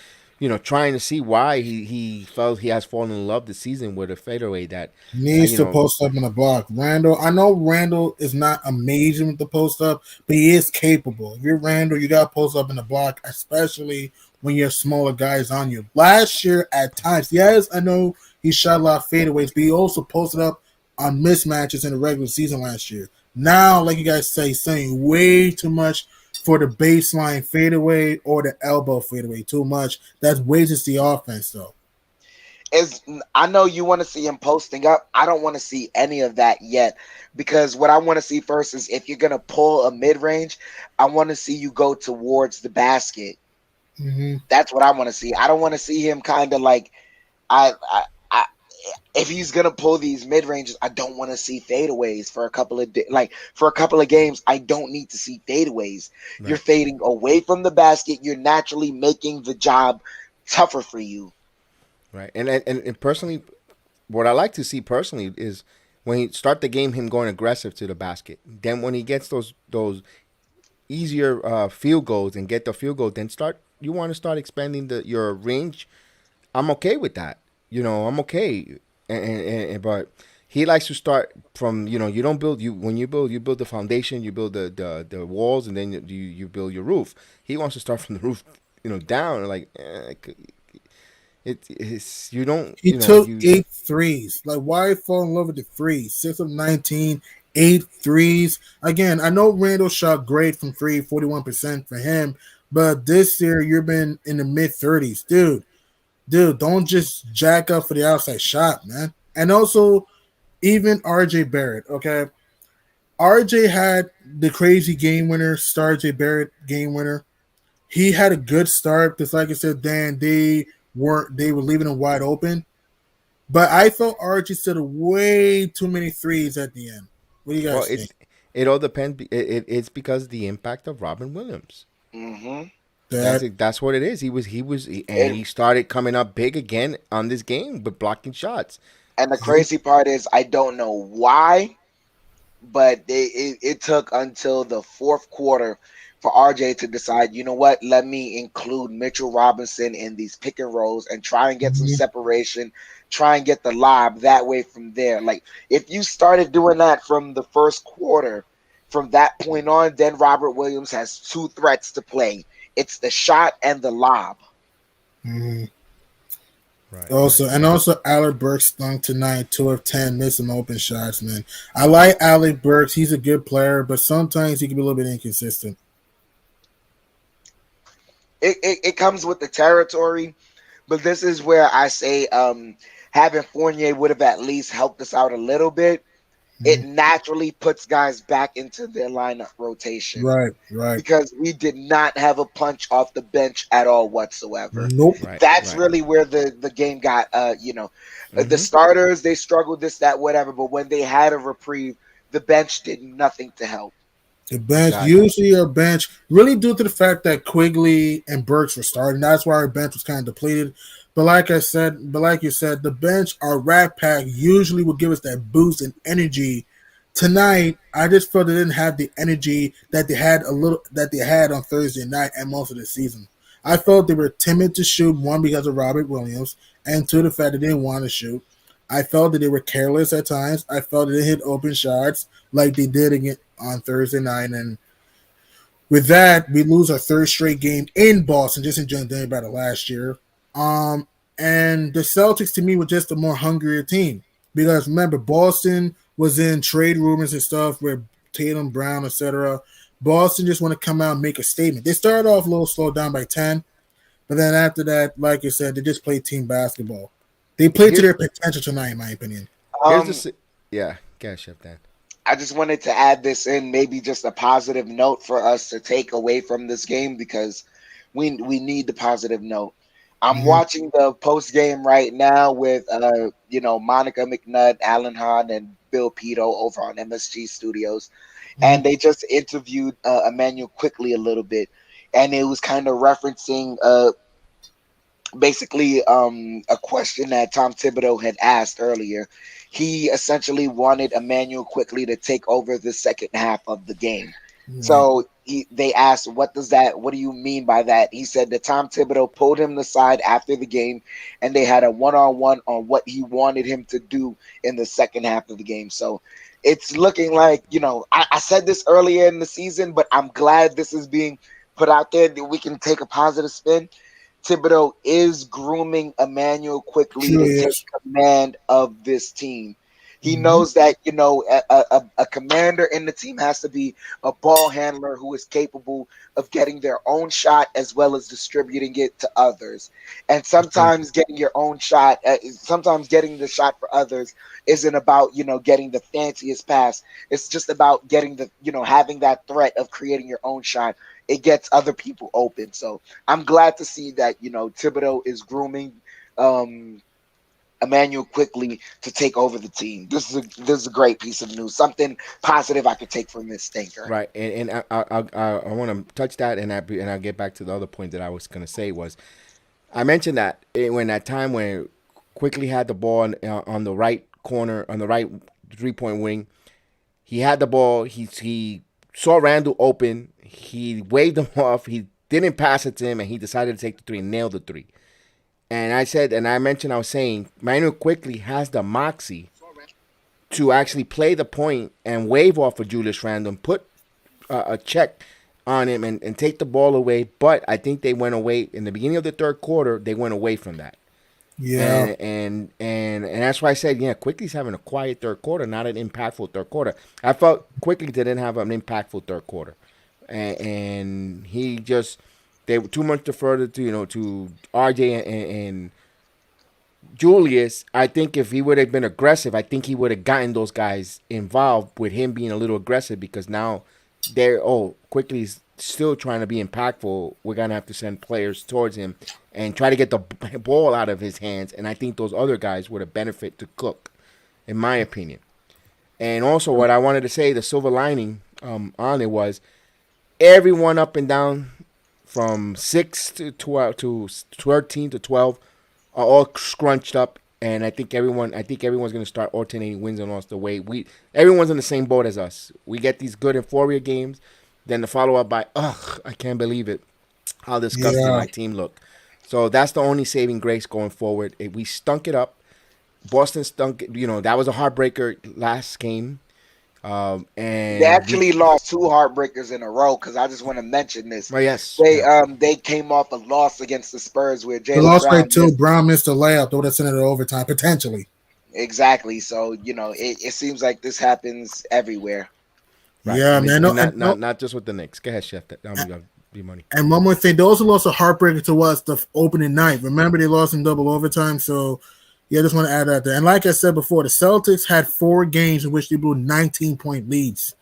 trying to see why he felt he has fallen in love this season with a fadeaway that needs to post up in the block. I know Randall is not amazing with the post up, but he is capable. If you're Randall, you got to post up in the block, especially when you have smaller guys on you. Last year, at times, yes, I know he shot a lot of fadeaways, but he also posted up on mismatches in the regular season last year. Now, like you guys say, saying way too much for the baseline fadeaway or the elbow fadeaway, too much. That's wastes the offense, though. I know you want to see him posting up. I don't want to see any of that yet, because what I want to see first is, if you're going to pull a mid-range, I want to see you go towards the basket. Mm-hmm. That's what I want to see. I don't want to see him kind of like, if he's gonna pull these mid ranges, I don't want to see fadeaways for a couple of games. I don't need to see fadeaways. Right. You're fading away from the basket. You're naturally making the job tougher for you. Right. And personally, what I like to see personally is when he start the game, him going aggressive to the basket. Then when he gets those easier field goals and get the field goal, then you want to start expanding your range. I'm okay with that. I'm okay. But he likes to start from, you don't build, when you build the foundation, you build the walls, and then you build your roof. He wants to start from the roof, down. Like, you don't. He took 8 threes. Like, why fall in love with the threes? 6 of 19, 8 threes. Again, I know Randall shot great from 3, 41% for him, but this year you've been in the mid 30s, dude. Don't just jack up for the outside shot, man. And also, even RJ Barrett. Okay, RJ had the crazy game winner, Star J Barrett game winner. He had a good start, just like I said, Dan. They were leaving him wide open, but I felt RJ set way too many threes at the end. What do you Well, guys think? it all depends. It's because of the impact of Robin Williams. Hmm. That That's what it is. And he started coming up big again on this game, but blocking shots. And the crazy part is, I don't know why, but it took until the fourth quarter for RJ to decide, you know what, let me include Mitchell Robinson in these pick and rolls and try and get some separation, try and get the lob that way from there. Like, if you started doing that from the first quarter, from that point on, then Robert Williams has two threats to play. It's the shot and the lob. Right. also Alec Burks stunk tonight, 2 of 10, missed some open shots, man. I like Alec Burks, he's a good player, but sometimes he can be a little bit inconsistent. It comes with the territory, but this is where I say having Fournier would have at least helped us out a little bit. It naturally puts guys back into their lineup rotation. Right. Because we did not have a punch off the bench at all whatsoever. Nope. That's really where the game got, the starters, they struggled this, that, whatever. But when they had a reprieve, the bench did nothing to help. The bench, usually our bench, really due to the fact that Quigley and Burks were starting. That's why our bench was kind of depleted. But like you said, the bench, our rat pack, usually will give us that boost and energy. Tonight, I just felt they didn't have the energy that they had on Thursday night and most of the season. I felt they were timid to shoot, one, because of Robert Williams, and two, the fact that they didn't want to shoot. I felt that they were careless at times. I felt that they hit open shots like they did again on Thursday night. And with that, we lose our third straight game in Boston, just in general about it last year. And the Celtics, to me, were just a more hungrier team. Because remember, Boston was in trade rumors and stuff where Tatum, Brown, etc. Boston just want to come out and make a statement. They started off a little slow down by 10, but then after that, like you said, they just played team basketball. They played to their potential tonight, in my opinion. Yeah, cash up that. I just wanted to add this in, maybe just a positive note for us to take away from this game, because we need the positive note. I'm watching the post game right now with Monica McNutt, Alan Hahn, and Bill Pito over on MSG Studios, and they just interviewed Emmanuel Quickly a little bit, and it was kind of referencing basically a question that Tom Thibodeau had asked earlier. He essentially wanted Emmanuel Quickly to take over the second half of the game. So they asked, what do you mean by that? He said that Tom Thibodeau pulled him aside after the game, and they had a one-on-one on what he wanted him to do in the second half of the game. So it's looking like, I said this earlier in the season, but I'm glad this is being put out there that we can take a positive spin. Thibodeau is grooming Emmanuel Quickly to take command of this team. He knows that, a commander in the team has to be a ball handler who is capable of getting their own shot as well as distributing it to others. And sometimes getting your own shot, sometimes getting the shot for others isn't about, getting the fanciest pass. It's just about getting having that threat of creating your own shot. It gets other people open. So I'm glad to see that, Thibodeau is grooming Emmanuel Quickly to take over the team. This is a great piece of news. Something positive I could take from this stinker. Right, and I want to touch that, and I'll get back to the other point that I was going to say was, I mentioned that when that time when Quickly had the ball on the right corner, on the right 3-point wing, he had the ball. He saw Randall open. He waved him off. He didn't pass it to him, and he decided to take the three and nail the three. And I mentioned, I was saying, Manuel Quickly has the moxie to actually play the point and wave off of Julius Randle, put a check on him and take the ball away. But I think they went away in the beginning of the third quarter. They went away from that. Yeah. And that's why I said, Quickly's having a quiet third quarter, not an impactful third quarter. I felt Quickly didn't have an impactful third quarter. And he just... They were too much deferred to RJ Julius, I think if he would have been aggressive, I think he would have gotten those guys involved with him being a little aggressive because now they're quickly still trying to be impactful. We're gonna have to send players towards him and try to get the ball out of his hands. And I think those other guys would have benefit to Cook, in my opinion. And also, what I wanted to say, the silver lining on it was everyone up and down from 6 to 12 to 13 to 12 are all scrunched up, and I think everyone's going to start alternating wins and losses the way everyone's in the same boat as us. We get these good Euphoria games, then the follow up by I can't believe it, how disgusting my team looked. So that's the only saving grace going forward. We stunk it up. Boston stunk. That was a heartbreaker last game. And they actually lost 2 heartbreakers in a row because I just want to mention this. Oh, yes. They came off a loss against the Spurs where Jaylen lost Brown by 2. Brown missed a layup. They would have sent it to overtime potentially. Exactly. So it seems like this happens everywhere. Right. Yeah, man. Not just with the Knicks. Go ahead, Chef. That'll be money. And one more thing, those who lost a heartbreaker to us the opening night. Remember, they lost in double overtime. So, yeah, I just want to add that there. And like I said before, the Celtics had 4 games in which they blew 19-point leads,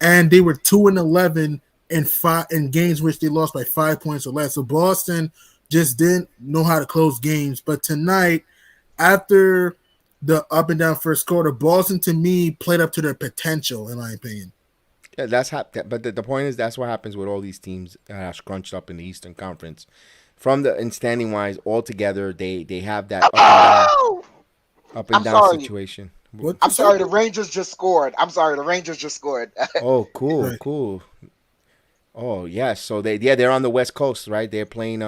and they were 2-11 in games which they lost by 5 points or less. So Boston just didn't know how to close games. But tonight, after the up and down first quarter, Boston to me played up to their potential, in my opinion. Yeah, but the point is that's what happens with all these teams that are scrunched up in the Eastern Conference. In standing wise, all together, they have that up and down situation. I'm sorry, the Rangers just scored. Oh, cool. Oh, yes. So they're on the West Coast, right? They're playing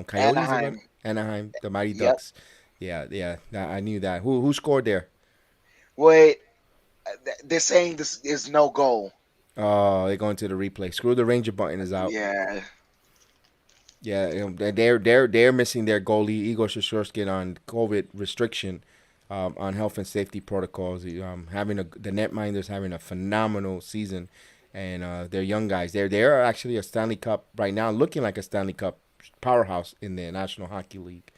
Coyotes, Anaheim, the Mighty Ducks. Yeah. I knew that. Who scored there? Wait, they're saying this is no goal. Oh, they're going to the replay. Screw the Ranger button is out. Yeah. Yeah, they're missing their goalie Igor Shesterkin on COVID restriction, on health and safety protocols. The netminders having a phenomenal season, and they're young guys. They're actually a Stanley Cup right now, looking like a Stanley Cup powerhouse in the National Hockey League.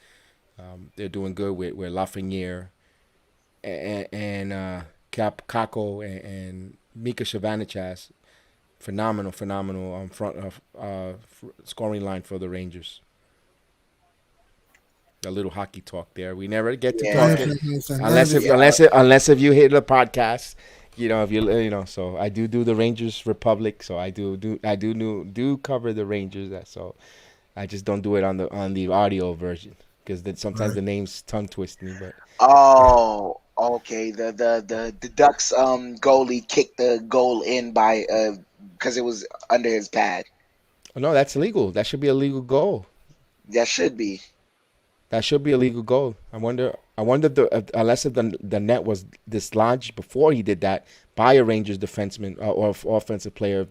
They're doing good with Lafreniere and Kako and Mika Shabanichas. Phenomenal front of scoring line for the Rangers. A little hockey talk there. We never get to talk it unless if you hit the podcast, So I do the Rangers Republic. So I do cover the Rangers. So I just don't do it on the audio version because sometimes the names tongue twist me. But okay. The Ducks goalie kicked the goal in by because it was under his pad. Oh, no, that's illegal. That should be a legal goal. That should be. That should be a legal goal. I wonder unless the net was dislodged before he did that by a Rangers defenseman or offensive player.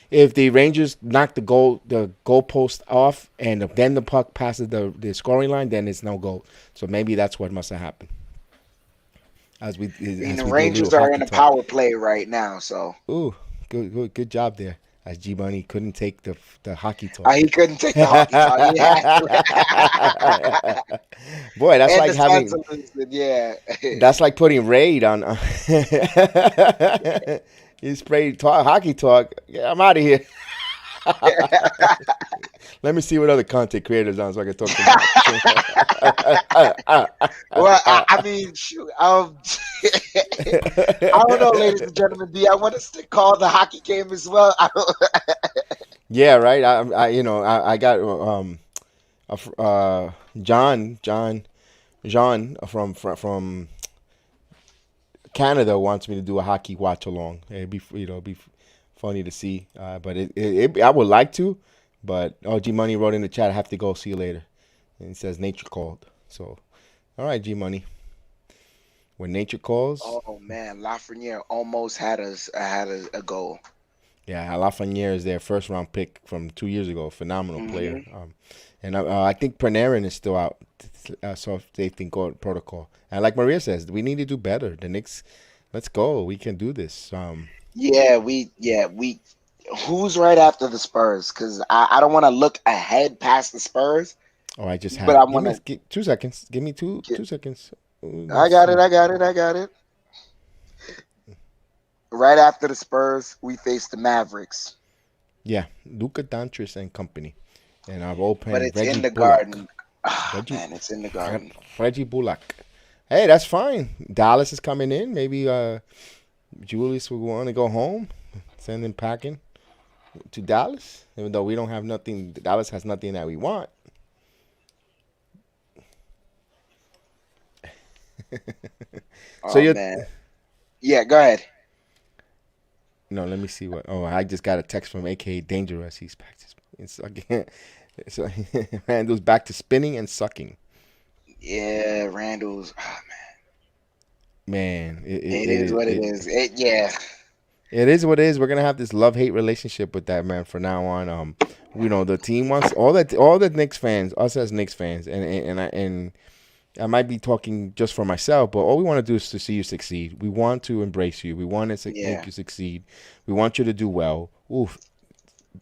If the Rangers knock the goalpost off and then the puck passes the scoring line, then it's no goal. So maybe that's what must have happened. The Rangers are in a power play right now. So. Ooh. Good job there. As G Money couldn't take the hockey talk. He couldn't take the hockey talk. Boy, that's like having. That's like putting Raid on. You sprayed hockey talk. Yeah, I'm out of here. Let me see what other content creators on so I can talk to them. Well, I mean, shoot. I don't know, ladies and gentlemen. Do I want us to call the hockey game as well? Yeah, right. I got Jean from Canada wants me to do a hockey watch along. It'd be funny to see. But I would like to. But G Money wrote in the chat, I have to go. See you later. And it says nature called. So, all right, G Money. When nature calls. Oh man, Lafreniere almost had a goal. Yeah, Lafreniere is their first round pick from 2 years ago. Phenomenal player. And I think Panarin is still out. So they think protocol. And like Maria says, we need to do better. The Knicks, let's go. We can do this. Who's right after the Spurs? Because I don't want to look ahead past the Spurs. Oh, I just But had I it. Give want me to. 2 seconds. Give me two seconds. I Let's got it. see. I got it. I got it. Right after the Spurs, we face the Mavericks, Yeah, Luka Doncic and company, and I've but opened it's in Reggie the Bullock. Garden. Ah, Reggie man, it's in the Garden. Reggie Bullock. Hey, that's fine. Dallas is coming in. Maybe Julius will want to go home. Send him packing to Dallas, even though we don't have nothing. Dallas has nothing that we want. So Oh you man. Yeah, go ahead. no, let me see what. Oh, I just got a text from AKA Dangerous. He's back to it's again. So Randall's back to spinning and sucking. Yeah, Randall's. Oh, Man, it is what it is. Yeah. it is what it is. We're gonna have this love hate relationship with that man from now on. The team wants all the Knicks fans, us as Knicks fans, and I might be talking just for myself, but all we want to do is to see you succeed. We want to embrace you. We want to Yeah. make you succeed. We want you to do well. Oof,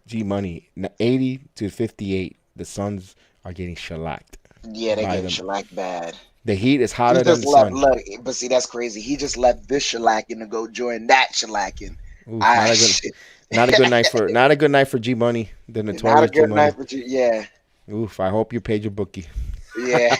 G Money, 80-58. The Suns are getting shellacked Yeah, they by getting them. shellacked bad. The Heat is He hotter than just the left. sun. Look, but see, that's crazy. He just left this shellacking to go join that shellacking. Oof, Ah, not a good night for G Money, the not a notorious G good Money. night for you. Yeah, Oof, I hope you paid your bookie. yeah.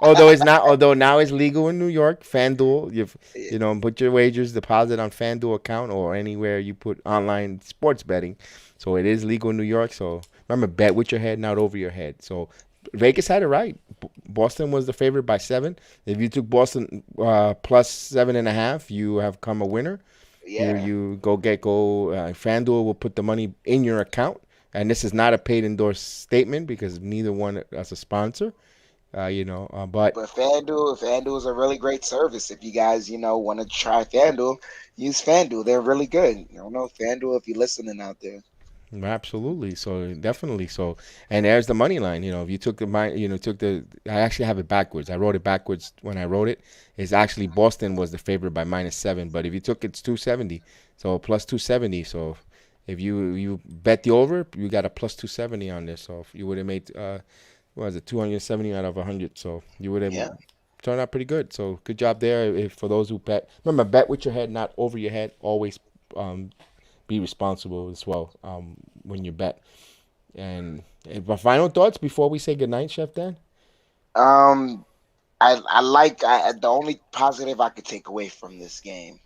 Although now it's legal in New York, FanDuel, put your wagers, deposit on FanDuel account or anywhere you put online sports betting. So it is legal in New York. So remember, bet with your head, not over your head. So Vegas had it right. Boston was the favorite by 7. If you took Boston plus 7.5, you have come a winner. Yeah. You go FanDuel will put the money in your account. And this is not a paid endorsed statement because neither one as a sponsor, but But FanDuel is a really great service. If you guys, want to try FanDuel, use FanDuel. They're really good. FanDuel if you're listening out there. absolutely. So definitely. So, and there's the money line. If you took I actually have it backwards. I wrote it backwards when I wrote it. It's actually Boston was the favorite by -7, but if you took it's 270, so plus 270. So if you bet the over, you got a plus 270 on this. So if you would have made what was it, 270 out of 100. So you would have turned out pretty good. So good job there. For those who bet, remember, bet with your head, not over your head. Always be responsible as well when you bet. And final thoughts before we say goodnight, Chef Dan? I like the only positive I could take away from this game.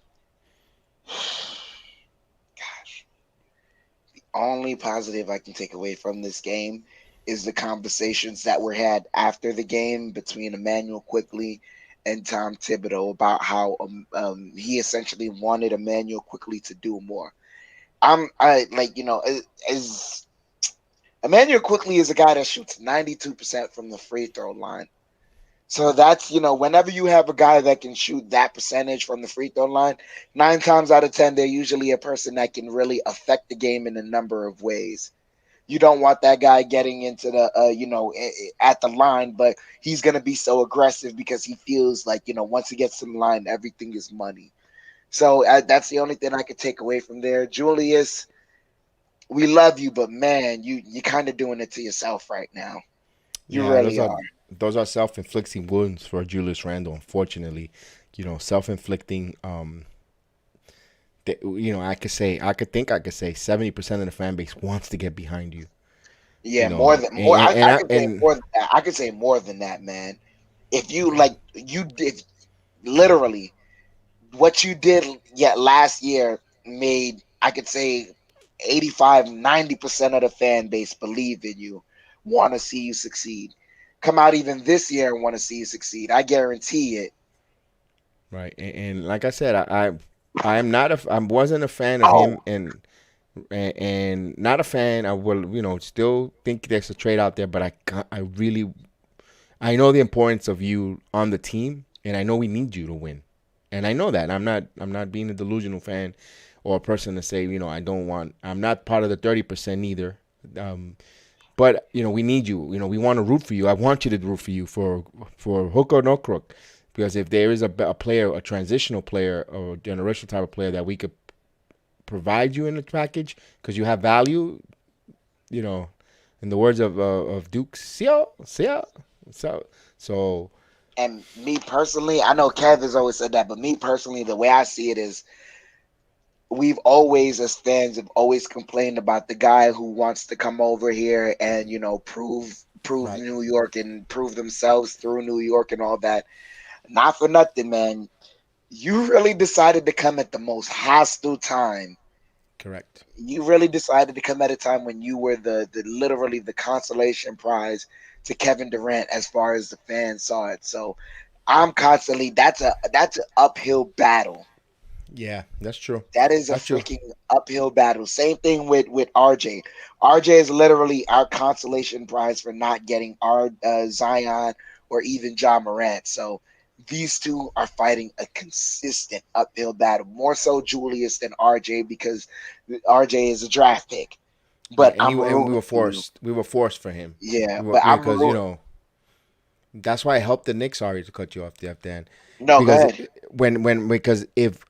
Gosh, the only positive I can take away from this game is the conversations that were had after the game between Emmanuel Quickley and Tom Thibodeau about how he essentially wanted Emmanuel Quickley to do more. As Emmanuel Quickley is a guy that shoots 92% from the free throw line. So that's, whenever you have a guy that can shoot that percentage from the free throw line, 9 times out of 10, they're usually a person that can really affect the game in a number of ways. You don't want that guy getting into the, at the line, but he's going to be so aggressive because he feels like, once he gets to the line, everything is money. So that's the only thing I could take away from there. Julius, we love you, but man, you're kind of doing it to yourself right now. You really are. Those are self-inflicting wounds for Julius Randle, unfortunately. Self-inflicting. I could say 70% of the fan base wants to get behind you. Yeah, I could say more than that, man. If you did literally what you did last year made, I could say 85-90% of the fan base believe in you, want to see you succeed. Come out even this year and want to see you succeed. I guarantee it. Right, and like I said, I wasn't a fan of him, and not a fan. I will, still think there's a trade out there, but I know the importance of you on the team, and I know we need you to win, and I know that. I'm not being a delusional fan or a person to say, I'm not part of the 30% either. But we need you. We want to root for you. I want you to root for you for hook or no crook, because if there is a player, a transitional player, or generational type of player that we could provide you in the package because you have value, In the words of Duke, see ya. So And me personally, I know Kev has always said that, but me personally, the way I see it is, we've always, as fans, have always complained about the guy who wants to come over here and prove right, New York and prove themselves through New York and all that. Not for nothing, man. You really decided to come at the most hostile time. correct. You really decided to come at a time when you were the literally the consolation prize to Kevin Durant as far as the fans saw it. So I'm constantly that's an uphill battle. Yeah, that's true. That is a That's true. freaking uphill battle. Same thing with RJ. RJ is literally our consolation prize for not getting our Zion or even John Morant. So these two are fighting a consistent uphill battle. More so Julius than RJ because RJ is a draft pick. Right, But and I'm we rooting were for you. forced. We were forced for him. Yeah, but I'm Because rooting. that's why I helped the Knicks. Sorry to cut you off, Jeff. Dan, No, go because ahead. because if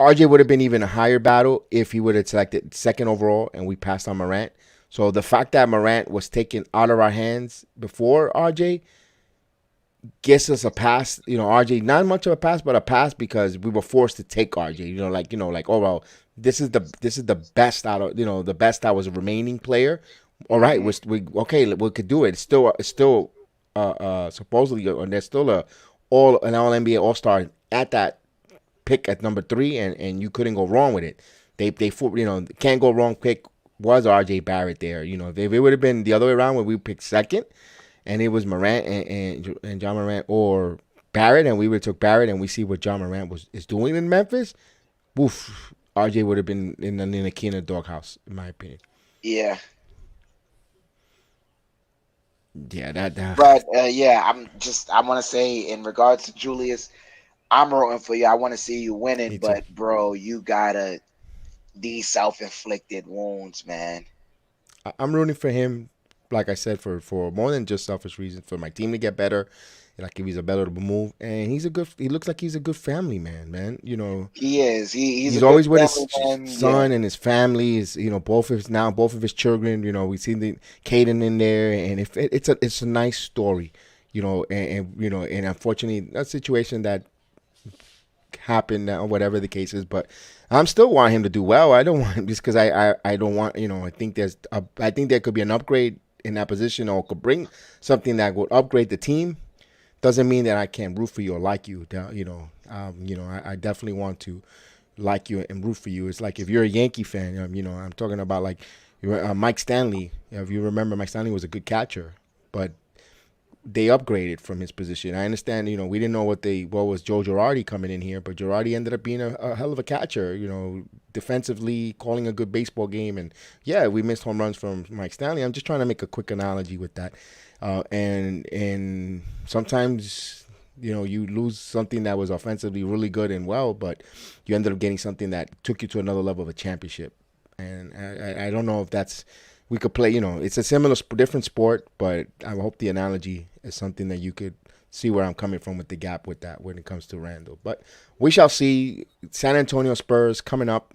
RJ would have been even a higher battle if he would have selected second overall and we passed on Morant. So the fact that Morant was taken out of our hands before RJ gets us a pass. RJ not much of a pass, but a pass because we were forced to take RJ. Like oh well, this is the best out of the best that was a remaining player. All right, Hmm. we could do it. It's still supposedly and there's still an all NBA All Star at that pick at number 3, and you couldn't go wrong with it. Can't go wrong pick was RJ Barrett there. If it would have been the other way around when we picked second and it was Morant and John Morant or Barrett, and we would have took Barrett, and we see what John Morant is doing in Memphis. Woof, RJ would have been in a key in a doghouse, in my opinion. Yeah. Yeah, that But yeah, I want to say in regards to Julius, I'm rooting for you. I want to see you winning, me too. but bro, you gotta these self-inflicted wounds, man. I'm rooting for him, like I said, for more than just selfish reasons, for my team to get better. Like if he's a better move, and he looks like he's a good family man, man. He is. He's a He's good always with his family man. Yeah, son and his family. Is both of his children. We see the Caden in there, and if it's a nice story, and unfortunately, a situation that happened or whatever the case is, but I'm still want him to do well. I don't want just because I don't want I think I think there could be an upgrade in that position or could bring something that would upgrade the team. Doesn't mean that I can't root for you or like you. I definitely want to like you and root for you. It's like if you're a Yankee fan, I'm talking about like Mike Stanley. If you remember, Mike Stanley was a good catcher, but they upgraded from his position. I understand, we didn't know what was Joe Girardi coming in here, but Girardi ended up being a hell of a catcher, defensively calling a good baseball game. And yeah, we missed home runs from Mike Stanley. I'm just trying to make a quick analogy with that. And sometimes, you lose something that was offensively really good and well, but you ended up getting something that took you to another level of a championship. And I don't know if that's we could play. It's a similar, different sport, but I hope the analogy is something that you could see where I'm coming from with the gap with that when it comes to Randall. But we shall see. San Antonio Spurs coming up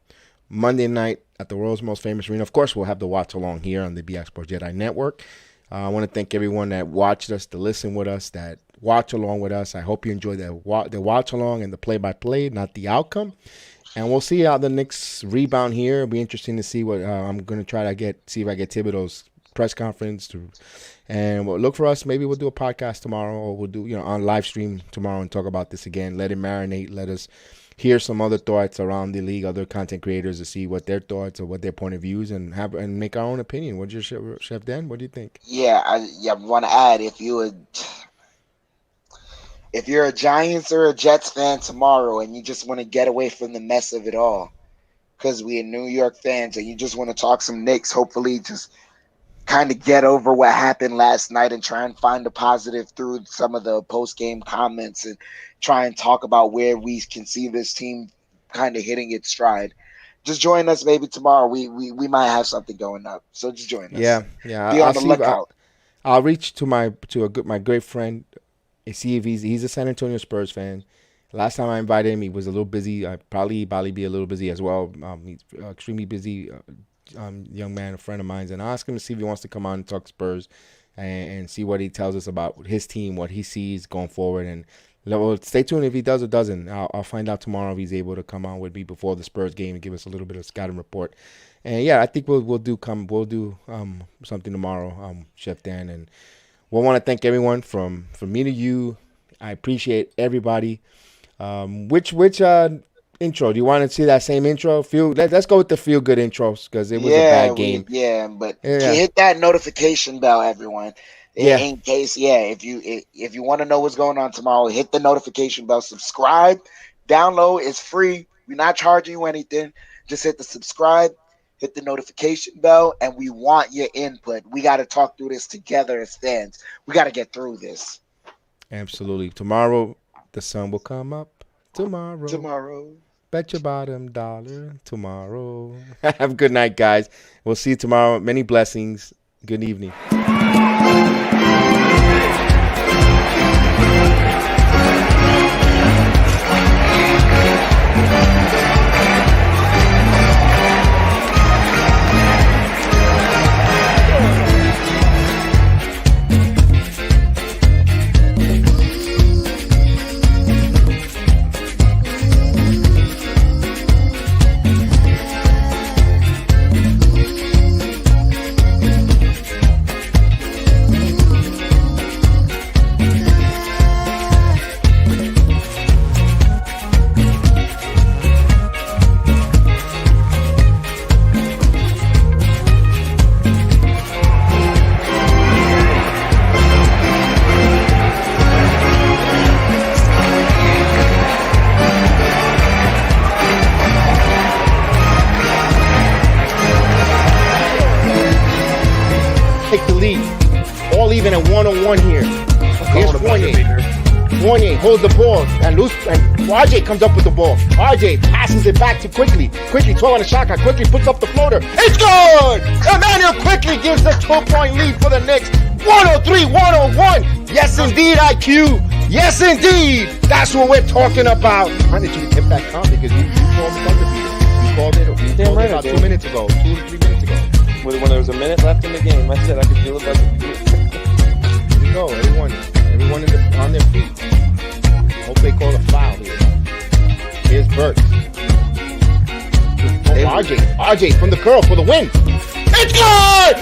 Monday night at the world's most famous arena. Of course, we'll have the watch along here on the BX Sports Jedi Network. I want to thank everyone that watched us, to listen with us, that watch along with us. I hope you enjoyed the watch along and the play-by-play, not the outcome. And we'll see how the Knicks rebound here. It'll be interesting to see what I'm going to try to see if I get Thibodeau's press conference. And we'll look for us. Maybe we'll do a podcast tomorrow, or we'll do on live stream tomorrow and talk about this again. Let it marinate. Let us hear some other thoughts around the league, other content creators, to see what their thoughts or what their point of views, and make our own opinion. What's your Chef Dan? What do you think? yeah. I want to add, if you're a Giants or a Jets fan tomorrow and you just want to get away from the mess of it all, because we are New York fans and you just want to talk some Knicks, hopefully just kind of get over what happened last night and try and find a positive through some of the post-game comments and try and talk about where we can see this team kind of hitting its stride. Just join us maybe tomorrow. We might have something going up. So just join us. Yeah, yeah. Be I'll on the see. lookout. I'll reach to my great friend and see if he's a San Antonio Spurs fan. Last time I invited him, he was a little busy. I probably be a little busy as well. He's extremely busy. young man, a friend of mine, and I asked him to see if he wants to come on and talk Spurs and see what he tells us about his team, what he sees going forward. And well, stay tuned if he does or doesn't. I'll find out tomorrow if he's able to come on with me before the Spurs game and give us a little bit of scouting report. And yeah, I think we'll do something tomorrow, Chef Dan, and we'll want to thank everyone from me to you. I appreciate everybody. Which intro? Do you want to see that same intro? Let's go with the feel good intros because it was a bad game. But hit that notification bell, everyone. In case, if you want to know what's going on tomorrow, hit the notification bell. Subscribe, download. It's free. We're not charging you anything. Just hit the subscribe, hit the notification bell, and we want your input. We got to talk through this together as fans. We got to get through this. Absolutely. Tomorrow, the sun will come up. Tomorrow. Bet your bottom dollar tomorrow. Have a good night, guys. We'll see you tomorrow. Many blessings. Good evening. Take the lead. All even at one-on-one here. Here's Fournier. Fournier holds the ball and RJ comes up with the ball. RJ passes it back to Quickly. Quickly 12 on the shot clock. Quickly puts up the floater. It's good! Emmanuel Quickly gives the 2-point lead for the Knicks. 103-101. Yes, indeed, IQ. Yes, indeed. That's what we're talking about. I need you to get back on because you called the buzzer beater. You called it about 2 minutes ago. 2 to 3 minutes ago. When there was a minute left in the game, I said I could feel the buzzer. Here we go. Everyone on their feet. Hope they call a foul here. Here's Burt. RJ from the curl for the win. It's good!